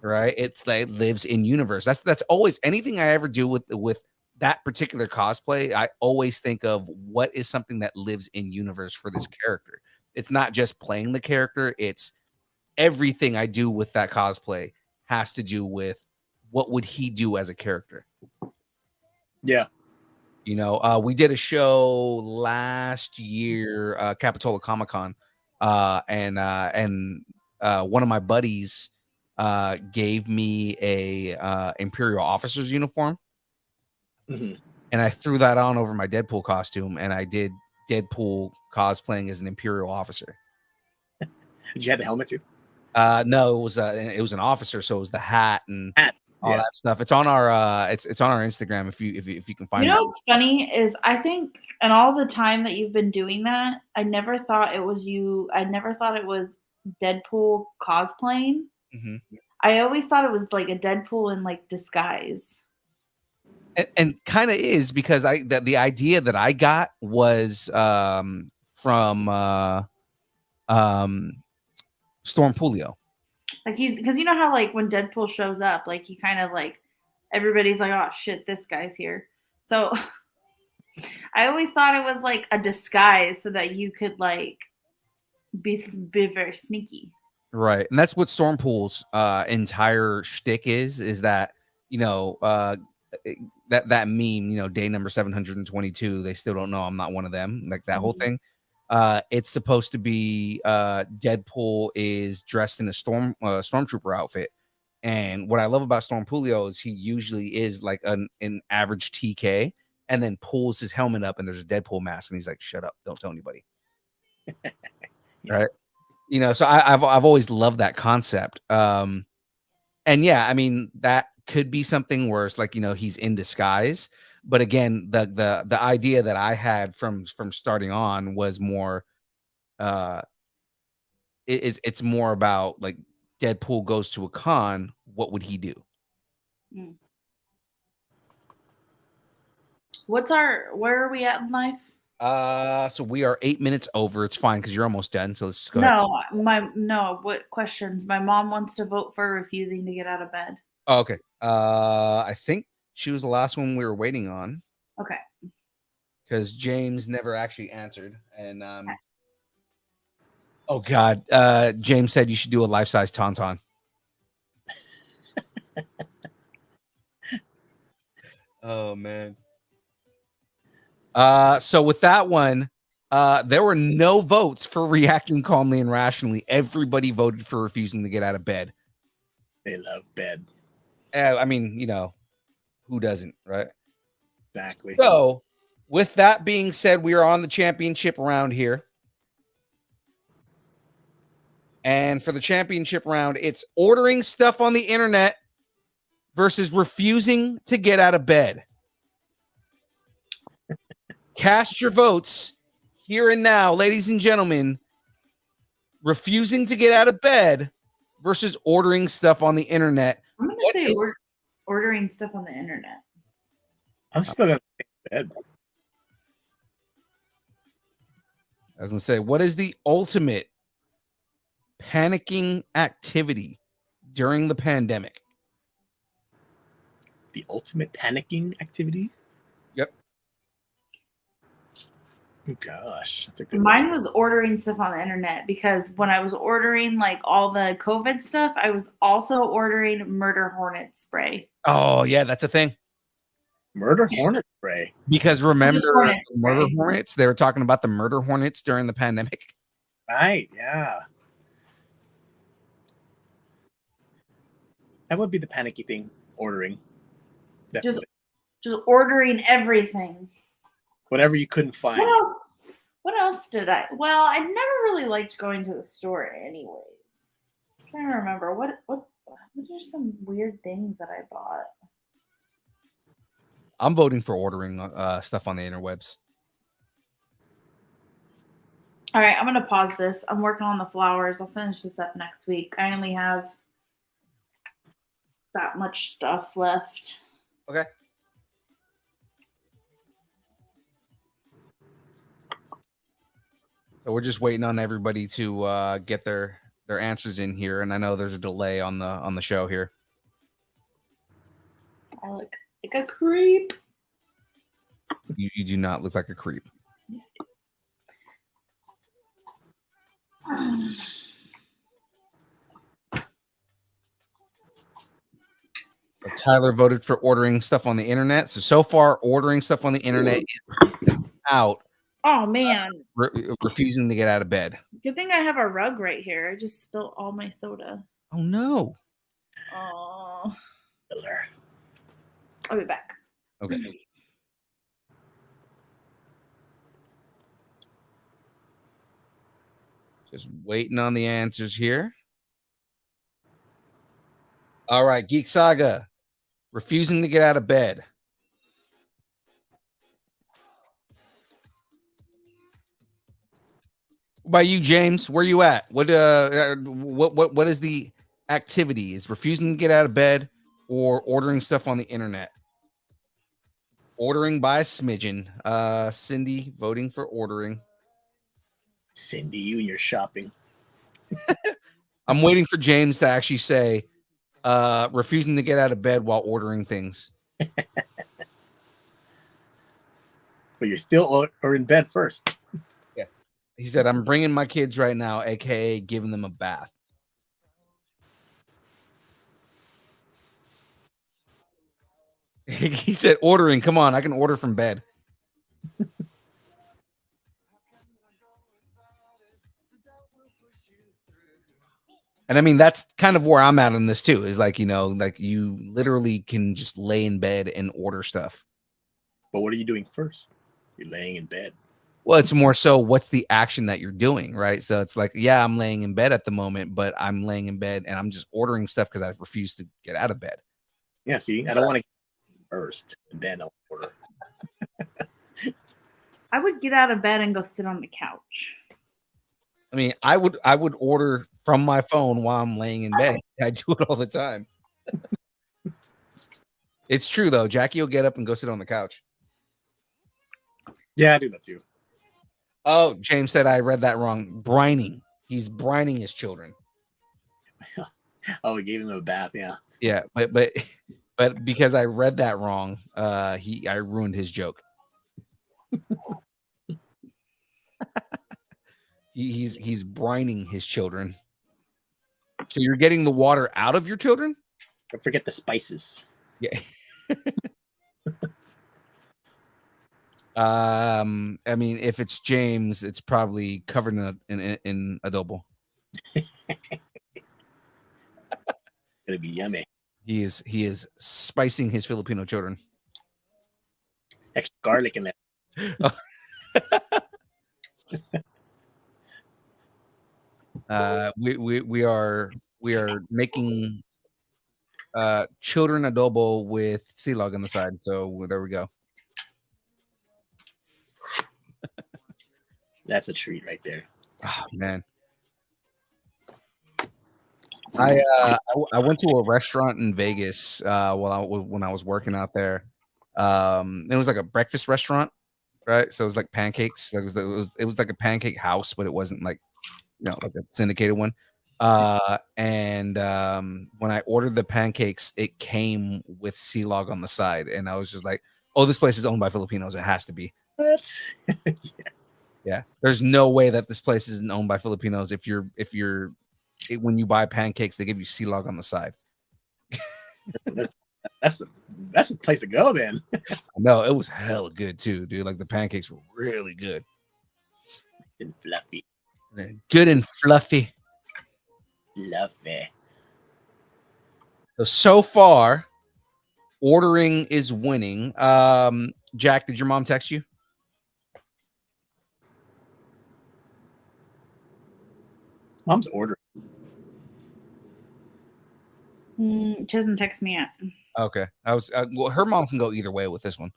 Right. It's like lives in universe. That's always anything I ever do with that particular cosplay. I always think of what is something that lives in universe for this character. It's not just playing the character. It's everything I do with that cosplay has to do with what would he do as a character.
Yeah.
We did a show last year, Capitola Comic-Con, and one of my buddies gave me a Imperial officer's uniform,
Mm-hmm.
and I threw that on over my Deadpool costume, and I did Deadpool cosplaying as an Imperial officer.
Did you have the helmet too?
No, it was an officer, so it was the hat and all that stuff. It's on our it's on our Instagram if you can find it.
What's funny is I think in all the time that you've been doing that, I never thought it was you. I never thought it was Deadpool cosplaying.
Mm-hmm.
I always thought it was like a Deadpool in like disguise.
And kind of is, because the idea that I got was from Storm Pulio.
Like because you know how like when Deadpool shows up, like he kind of like everybody's like, oh shit, this guy's here. So I always thought it was like a disguise so that you could like be very sneaky.
Right. And that's what Stormpool's entire shtick is that, you know, that meme, you know, day number 722, they still don't know I'm not one of them, like that whole thing. It's supposed to be Deadpool is dressed in a stormtrooper outfit. And what I love about Stormpulio is he usually is like an average TK and then pulls his helmet up and there's a Deadpool mask and he's like, shut up, don't tell anybody. Right. You know, so I've always loved that concept. And yeah, I mean, that could be something where it's like, you know, he's in disguise. But again, the idea that I had from starting on was more it's more about like Deadpool goes to a con, what would he do?
Mm. Where are we at in life?
So we are 8 minutes over. It's fine because you're almost done. So let's just go ahead.
What questions? My mom wants to vote for refusing to get out of bed.
Oh, okay. I think she was the last one we were waiting on.
Okay.
Because James never actually answered. And oh god, James said you should do a life-size tauntaun. Oh man. So with that one, there were no votes for reacting calmly and rationally. Everybody voted for refusing to get out of bed.
They love bed.
I mean, you know, who doesn't, right?
Exactly.
So, with that being said, we are on the championship round here. And for the championship round, it's ordering stuff on the internet versus refusing to get out of bed. Cast your votes here and now, ladies and gentlemen. Refusing to get out of bed versus ordering stuff on the internet.
I'm going to say ordering stuff on the internet.
I'm still going to say bed.
I was going to say, what is the ultimate panicking activity during the pandemic?
The ultimate panicking activity?
Yep.
Oh gosh, that's a good
Mine was ordering stuff on the internet because when I was ordering like all the COVID stuff, I was also ordering murder hornet spray.
Oh yeah, that's a thing.
Murder hornet spray.
Because remember murder hornets? They were talking about the murder hornets during the pandemic.
Right, yeah. That would be the panicky thing, ordering. Definitely.
Just ordering everything.
Whatever you couldn't find.
What else did I? Well, I never really liked going to the store anyways. I'm trying to remember what are some weird things that I bought.
I'm voting for ordering stuff on the interwebs.
All right, I'm going to pause this. I'm working on the flowers. I'll finish this up next week. I only have that much stuff left.
Okay. So we're just waiting on everybody to get their answers in here, and I know there's a delay on the show here.
I look like a creep.
You do not look like a creep. So Tyler voted for ordering stuff on the internet. So far, ordering stuff on the internet is out.
Oh man,
refusing to get out of bed.
Good thing I have a rug right here. I just spilled all my soda.
Oh no.
Oh. I'll be back.
Okay. Just waiting on the answers here. All right, Geek Saga, refusing to get out of bed. What about you, James? Where you at? What is the activity? Is refusing to get out of bed or ordering stuff on the internet? Ordering by a smidgen. Cindy voting for ordering.
Cindy, you and your shopping.
I'm waiting for James to actually say refusing to get out of bed while ordering things.
but you're still or in bed first.
Yeah. He said, I'm bringing my kids right now, aka giving them a bath. He said, ordering. Come on, I can order from bed. And I mean, that's kind of where I'm at on this too. Is like, like you literally can just lay in bed and order stuff.
But what are you doing first? You're laying in bed.
Well, it's more so what's the action that you're doing, right? So it's like, yeah, I'm laying in bed at the moment, but I'm laying in bed and I'm just ordering stuff because I refuse to get out of bed.
Yeah, see, I don't want to get first and then I'll order.
I would get out of bed and go sit on the couch.
I mean, I would order from my phone while I'm laying in bed. I do it all the time. It's true though. Jackie will get up and go sit on the couch.
Yeah, I do that too.
Oh, James said I read that wrong. Brining. He's brining his children.
Oh, he gave him a bath. Yeah.
Yeah, but because I read that wrong, I ruined his joke. He's brining his children. So you're getting the water out of your children?
Don't forget the spices.
Yeah. I mean, if it's James, it's probably covered in adobo.
It's gonna be yummy.
He is spicing his Filipino children.
Extra garlic in there.
We are making children adobo with sea log on the side. So there we go.
That's a treat right there.
Oh man. I went to a restaurant in Vegas when I was working out there. It was like a breakfast restaurant, right? So it was like pancakes. It was like a pancake house, but it wasn't like like a syndicated one. And when I ordered the pancakes, it came with sea log on the side, and I was just like, "Oh, this place is owned by Filipinos. It has to be."
What?
Yeah. There's no way that this place isn't owned by Filipinos. When you buy pancakes, they give you sea log on the side.
That's the place to go then.
No, it was hella good too, dude. Like the pancakes were really good
And fluffy.
good and fluffy.
Fluffy.
So far, ordering is winning. Jack, did your mom text you?
Mom's ordering.
She doesn't text me yet.
Okay, well, her mom can go either way with this one.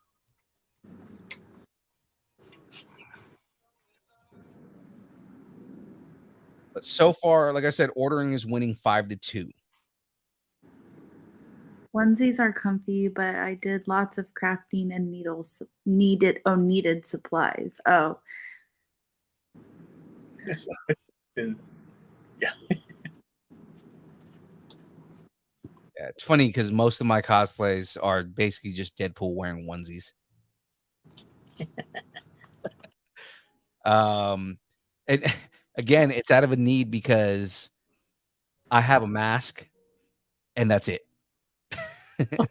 But so far, like I said, ordering is winning 5-2.
Onesies are comfy, but I did lots of crafting and needed supplies. Oh,
It's yeah.
Yeah, it's funny because most of my cosplays are basically just Deadpool wearing onesies. And again, it's out of a need because I have a mask, and that's it. Oh,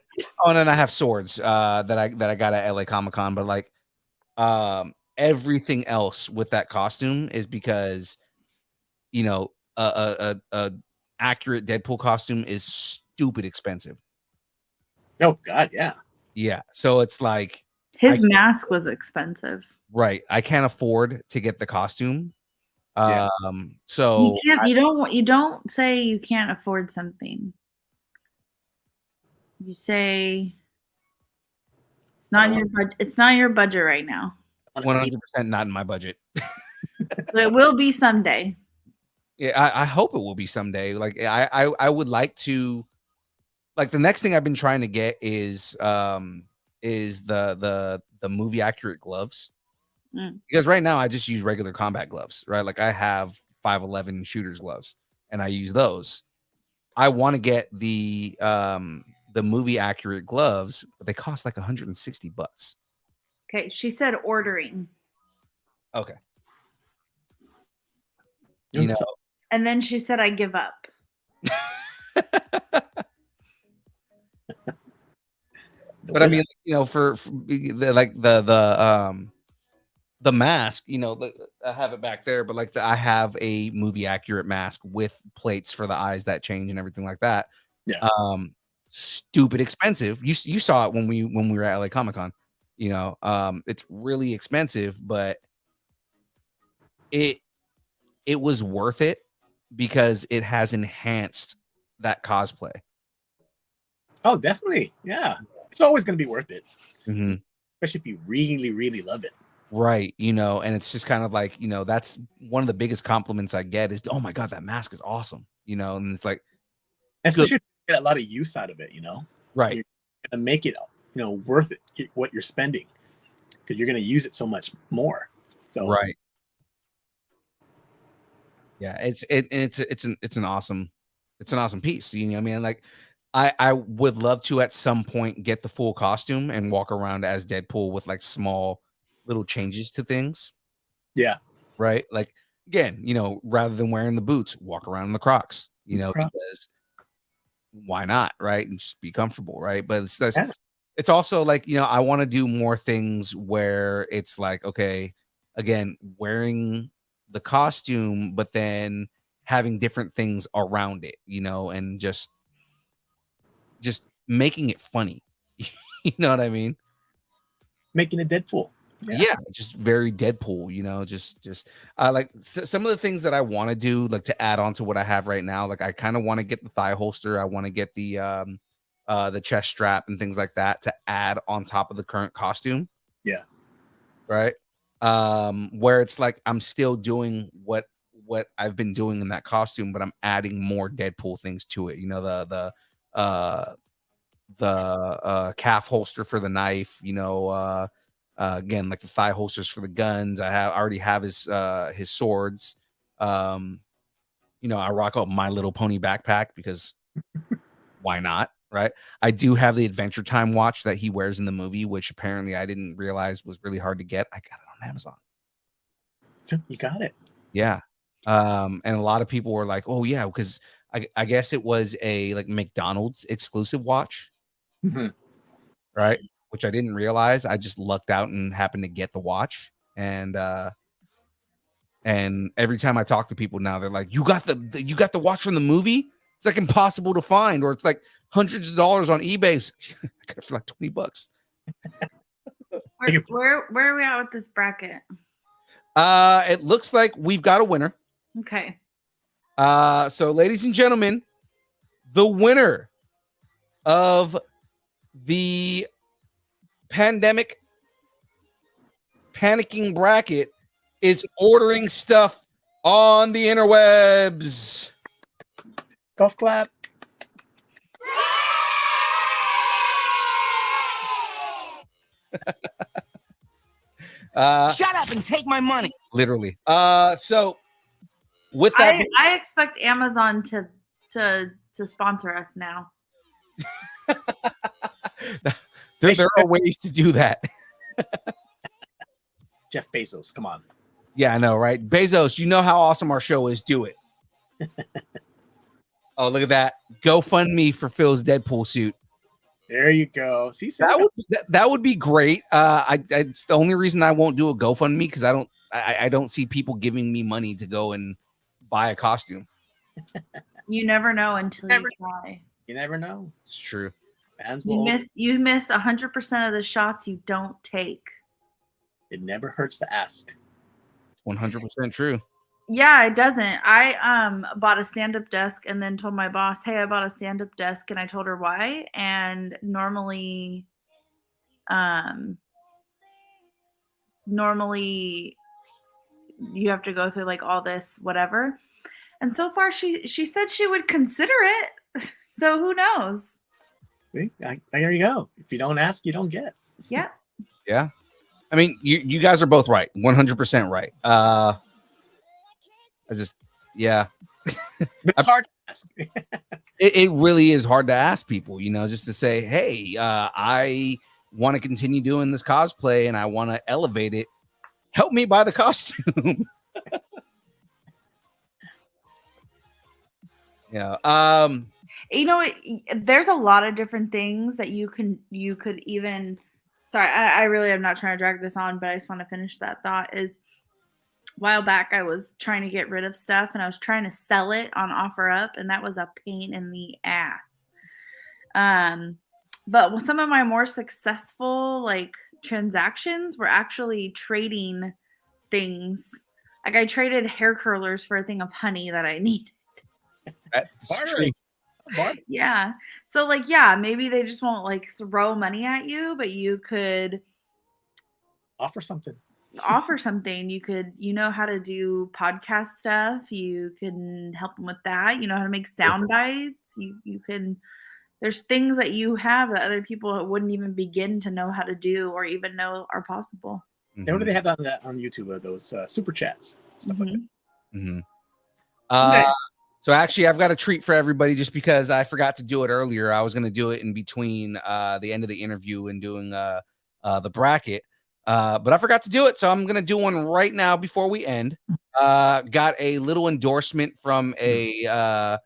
and then I have swords that I got at LA Comic-Con, but like everything else with that costume is because a accurate Deadpool costume is stupid expensive.
Oh God, yeah.
Yeah, so it's like
his mask was expensive.
Right, I can't afford to get the costume.
Yeah.
So
you don't say you can't afford something. You say it's not your budget. It's not your budget right now.
100% not in my budget.
But it will be someday.
Yeah, I hope it will be someday. Like I would like to. Like the next thing I've been trying to get is the movie accurate gloves. Because right now I just use regular combat gloves, right? Like I have 511 shooters gloves and I use those. I want to get the movie accurate gloves, but they cost like $160.
Okay, she said ordering.
Okay. You know,
And then she said I give up.
but I mean, you know, for the mask, you know, I have it back there, but like I have a movie accurate mask with plates for the eyes that change and everything like that.
Yeah.
Stupid expensive. You saw it when we were at LA Comic Con. You know, it's really expensive, but it was worth it because it has enhanced that cosplay.
Oh, definitely. Yeah. It's always going to be worth it.
Mm-hmm.
Especially if you really, really love it.
Right. You know, and it's just kind of like, you know, that's one of the biggest compliments I get is, oh my God, that mask is awesome. You know, and it's like,
especially if you get a lot of use out of it, you know?
Right.
You're going to make it, you know, worth it, what you're spending, because you're going to use it so much more. So,
right. Yeah, it's an awesome piece. You know what I mean? Like I would love to at some point get the full costume and walk around as Deadpool with like small little changes to things.
Yeah.
Right? Like again, you know, rather than wearing the boots, walk around in the Crocs, you know, because why not, right? And just be comfortable, right? But it's also like, you know, I want to do more things where it's like, okay, again, wearing the costume, but then having different things around it, you know, and just making it funny. You know what I mean?
Making it Deadpool.
Yeah, just very Deadpool, you know, just like some of the things that I want to do, like to add on to what I have right now. Like I kind of want to get the thigh holster. I want to get the chest strap and things like that to add on top of the current costume.
Yeah.
Right. Where it's like I'm still doing what I've been doing in that costume, but I'm adding more Deadpool things to it. You know, the calf holster for the knife, you know, again, like the thigh holsters for the guns. I already have his swords. You know, I rock up My Little Pony backpack because why not? Right. I do have the Adventure Time watch that he wears in the movie, which apparently I didn't realize was really hard to get. I got it on Amazon.
You got it.
Yeah. And a lot of people were like, oh yeah, because I guess it was a like McDonald's exclusive watch.
Mm-hmm.
Right. Which I didn't realize. I just lucked out and happened to get the watch. And every time I talk to people now, they're like, you got the watch from the movie? It's like impossible to find, or it's like hundreds of dollars on eBay. I got it for like $20.
Where are we at with this bracket?
It looks like we've got a winner.
Okay.
So ladies and gentlemen, the winner of the pandemic panicking bracket is ordering stuff on the interwebs.
Golf clap.
Shut up and take my money.
Literally. So with that,
I expect Amazon to sponsor us now.
there are ways to do that.
Jeff Bezos, come on.
Yeah, I know, right? Bezos, you know how awesome our show is. Do it. Oh, look at that. GoFundMe for Phil's Deadpool suit.
There you go. See,
that would be great. It's the only reason I won't do a GoFundMe because I don't see people giving me money to go and buy a costume.
You never know until you try.
You never know.
It's true.
Fans
will you miss 100% of the shots you don't take.
It never hurts to ask.
It's 100% true.
Yeah, it doesn't. I bought a stand-up desk and then told my boss, hey, I bought a stand-up desk, and I told her why. And normally you have to go through like all this whatever. And so far she said she would consider it. So who knows?
See, there you go. If you don't ask, you don't get.
Yeah.
Yeah. I mean, you guys are both right. 100% right.
It's hard to ask.
it really is hard to ask people, you know, just to say, hey, I want to continue doing this cosplay and I want to elevate it, help me buy the costume. Yeah.
You know, there's a lot of different things that you could even. Sorry, I really am not trying to drag this on, but I just want to finish that thought. Is a while back I was trying to get rid of stuff and I was trying to sell it on OfferUp, and that was a pain in the ass. But some of my more successful like transactions were actually trading things. Like I traded hair curlers for a thing of honey that I needed.
That's true.
Yeah. So like, yeah, maybe they just won't like throw money at you, but you could
Offer something.
You could, you know how to do podcast stuff. You can help them with that. You know how to make sound bites. You can, there's things that you have that other people wouldn't even begin to know how to do or even know are possible.
And what do they have on YouTube? Those super chats, stuff like that.
Mm-hmm.
Okay.
So actually, I've got a treat for everybody just because I forgot to do it earlier. I was going to do it in between the end of the interview and doing the bracket, but I forgot to do it. So I'm going to do one right now before we end. Got a little endorsement from a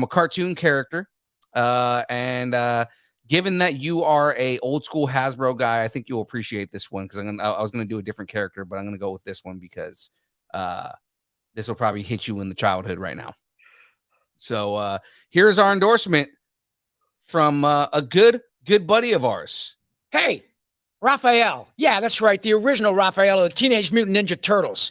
cartoon character, and given that you are a old school Hasbro guy, I think you'll appreciate this one because I was going to do a different character, but I'm going to go with this one because this will probably hit you in the childhood right now. So here's our endorsement from a good buddy of ours.
Hey, Raphael. Yeah, that's right. The original Raphael of the Teenage Mutant Ninja Turtles.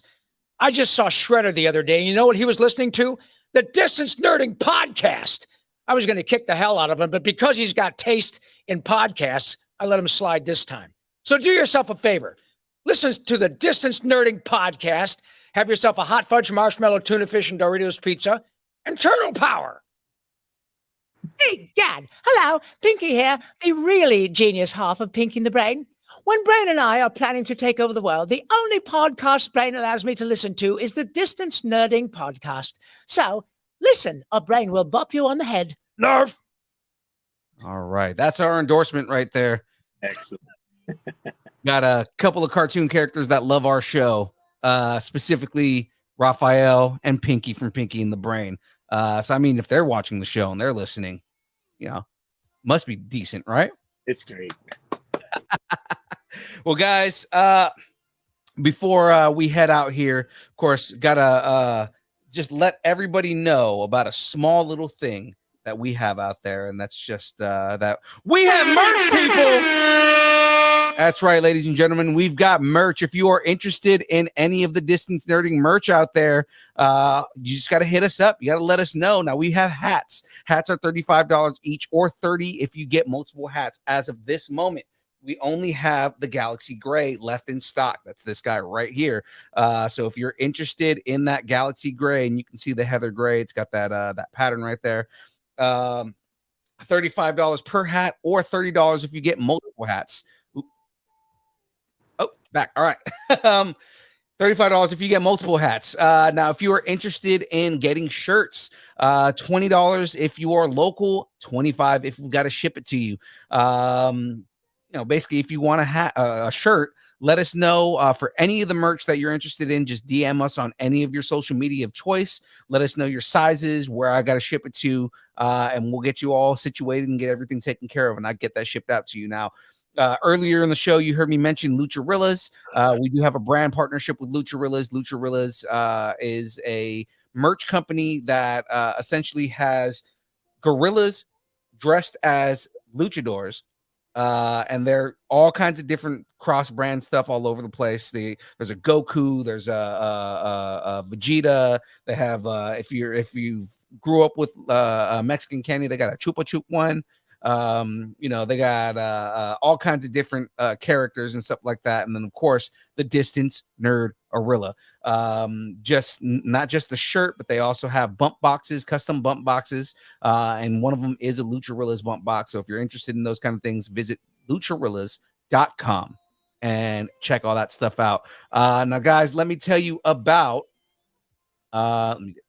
I just saw Shredder the other day. You know what he was listening to? The Distance Nerding Podcast. I was going to kick the hell out of him, but because he's got taste in podcasts, I let him slide this time. So do yourself a favor. Listen to the Distance Nerding Podcast. Have yourself a hot fudge marshmallow tuna fish and Doritos pizza. Internal power.
Hey, Gad. Hello, Pinky here, the really genius half of Pinky and the Brain. When Brain and I are planning to take over the world, the only podcast Brain allows me to listen to is the Distance Nerding Podcast. So, listen, or Brain will bop you on the head.
Nerf.
All right. That's our endorsement right there.
Excellent.
Got a couple of cartoon characters that love our show, specifically Raphael and Pinky from Pinky and the Brain. So, I mean, if they're watching the show and they're listening, must be decent, right?
It's great.
Well, guys, before we head out here, of course, gotta just let everybody know about a small little thing that we have out there, and that's just that we have merch, people. That's right, ladies and gentlemen, we've got merch. If you are interested in any of the Distance Nerding merch out there, you just got to hit us up. You got to let us know. Now, we have hats. Hats are $35 each or $30 if you get multiple hats. As of this moment, we only have the Galaxy Gray left in stock. That's this guy right here. So if you're interested in that Galaxy Gray, and you can see the Heather Gray, it's got that pattern right there. $35 per hat or $30 if you get multiple hats. Oh, back. All right. $35 if you get multiple hats. Now, if you are interested in getting shirts, $20 if you are local, $25 if we've got to ship it to you. Basically, if you want a shirt, let us know for any of the merch that you're interested in. Just DM us on any of your social media of choice. Let us know your sizes, where I got to ship it to, and we'll get you all situated and get everything taken care of, and I get that shipped out to you. Now, earlier in the show, you heard me mention Lucharillas. We do have a brand partnership with Lucharillas. Lucharillas is a merch company that essentially has gorillas dressed as luchadors. And they're all kinds of different cross-brand stuff all over the place. There's a Goku, there's a Vegeta. They have if you grew up with Mexican candy, they got a Chupa Chup one. They got all kinds of different characters and stuff like that. And then of course the Distance Nerd Orilla. Not just the shirt, but they also have bump boxes, custom bump boxes. And one of them is a Lucharillas bump box. So if you're interested in those kind of things, visit lucharillas.com and check all that stuff out. Now guys, let me tell you about let me get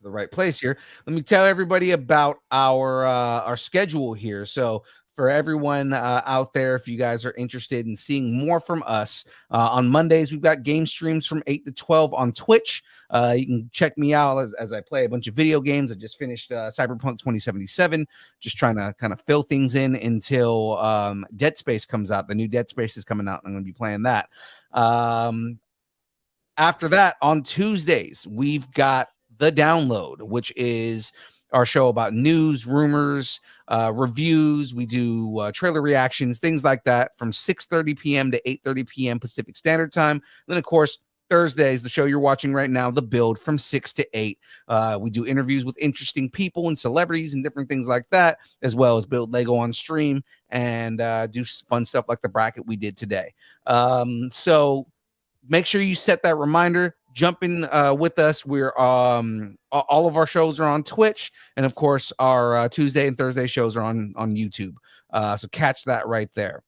the right place here. Let me tell everybody about our schedule here. So for everyone out there, if you guys are interested in seeing more from us, on Mondays, we've got game streams from 8 to 12 on Twitch. You can check me out as I play a bunch of video games. I just finished Cyberpunk 2077, just trying to kind of fill things in until Dead Space comes out. The new Dead Space is coming out, and I'm going to be playing that. After that, on Tuesdays, we've got The Download, which is our show about news, rumors, reviews. We do trailer reactions, things like that, from 6:30 p.m. to 8:30 p.m. Pacific Standard Time. And then, of course, Thursdays, the show you're watching right now, The Build, from 6 to 8. We do interviews with interesting people and celebrities and different things like that, as well as build Lego on stream and do fun stuff like the bracket we did today. So make sure you set that reminder. Jump in with us. We're all of our shows are on Twitch, and of course our Tuesday and Thursday shows are on YouTube. So catch that right there.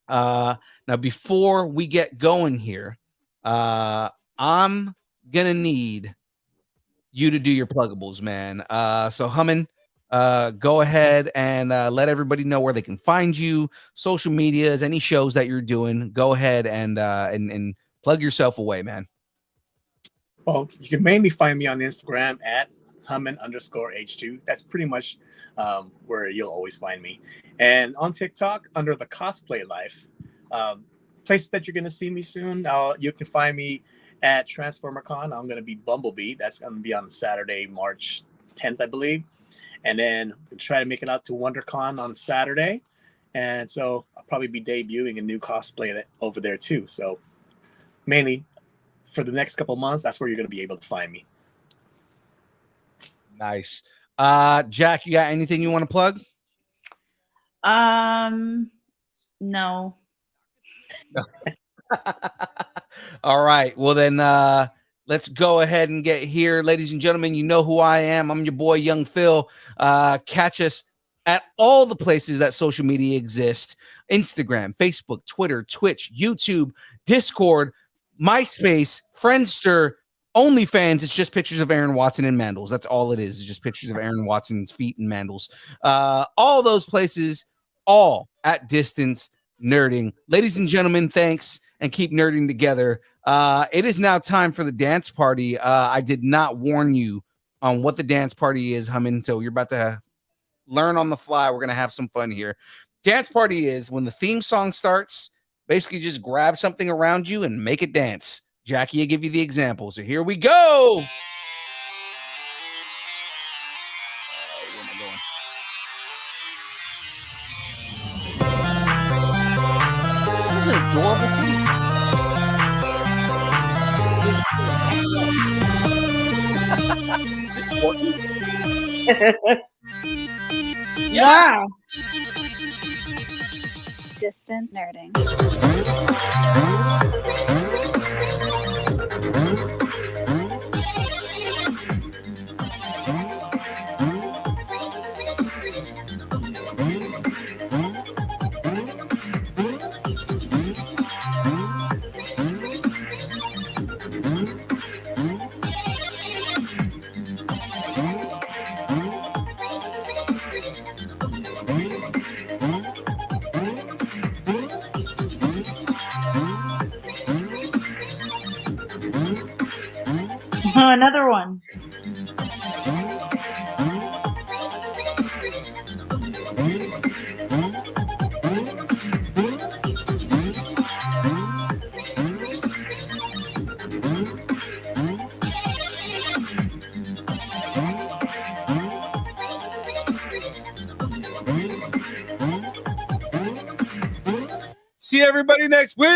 Now, before we get going here, I'm gonna need you to do your pluggables, man. So Hummin, go ahead and let everybody know where they can find you, social medias, any shows that you're doing. Go ahead and plug yourself away, man.
Well, you can mainly find me on Instagram at Hummin_H2. That's pretty much where you'll always find me. And on TikTok under the Cosplay Life, place that you're going to see me soon. You can find me at TransformerCon. I'm going to be Bumblebee. That's going to be on Saturday, March 10th, I believe. And then we'll try to make it out to WonderCon on Saturday. And so I'll probably be debuting a new cosplay over there too. So mainly for the next couple months, that's where you're going to be able to find me.
Nice. Jack, you got anything you want to plug?
No.
All right. Well, then let's go ahead and get here. Ladies and gentlemen, you know who I am. I'm your boy, Young Phil. Catch us at all the places that social media exist: Instagram, Facebook, Twitter, Twitch, YouTube, Discord, MySpace, Friendster, OnlyFans. It's just pictures of Aaron Watson and Mandels. That's all it is. It's just pictures of Aaron Watson's feet and Mandels. All those places, all at distance nerding. Ladies and gentlemen, thanks, and keep nerding together. It is now time for the dance party. I did not warn you on what the dance party is, Hummin, so you're about to learn on the fly. We're going to have some fun here. Dance party is when the theme song starts, basically just grab something around you and make it dance. Jackie, I'll give you the example. So here we go. Where am I going? Those are adorable feet. Is it twerking?
Yeah.
Distance nerding.
Another one.
See everybody next week.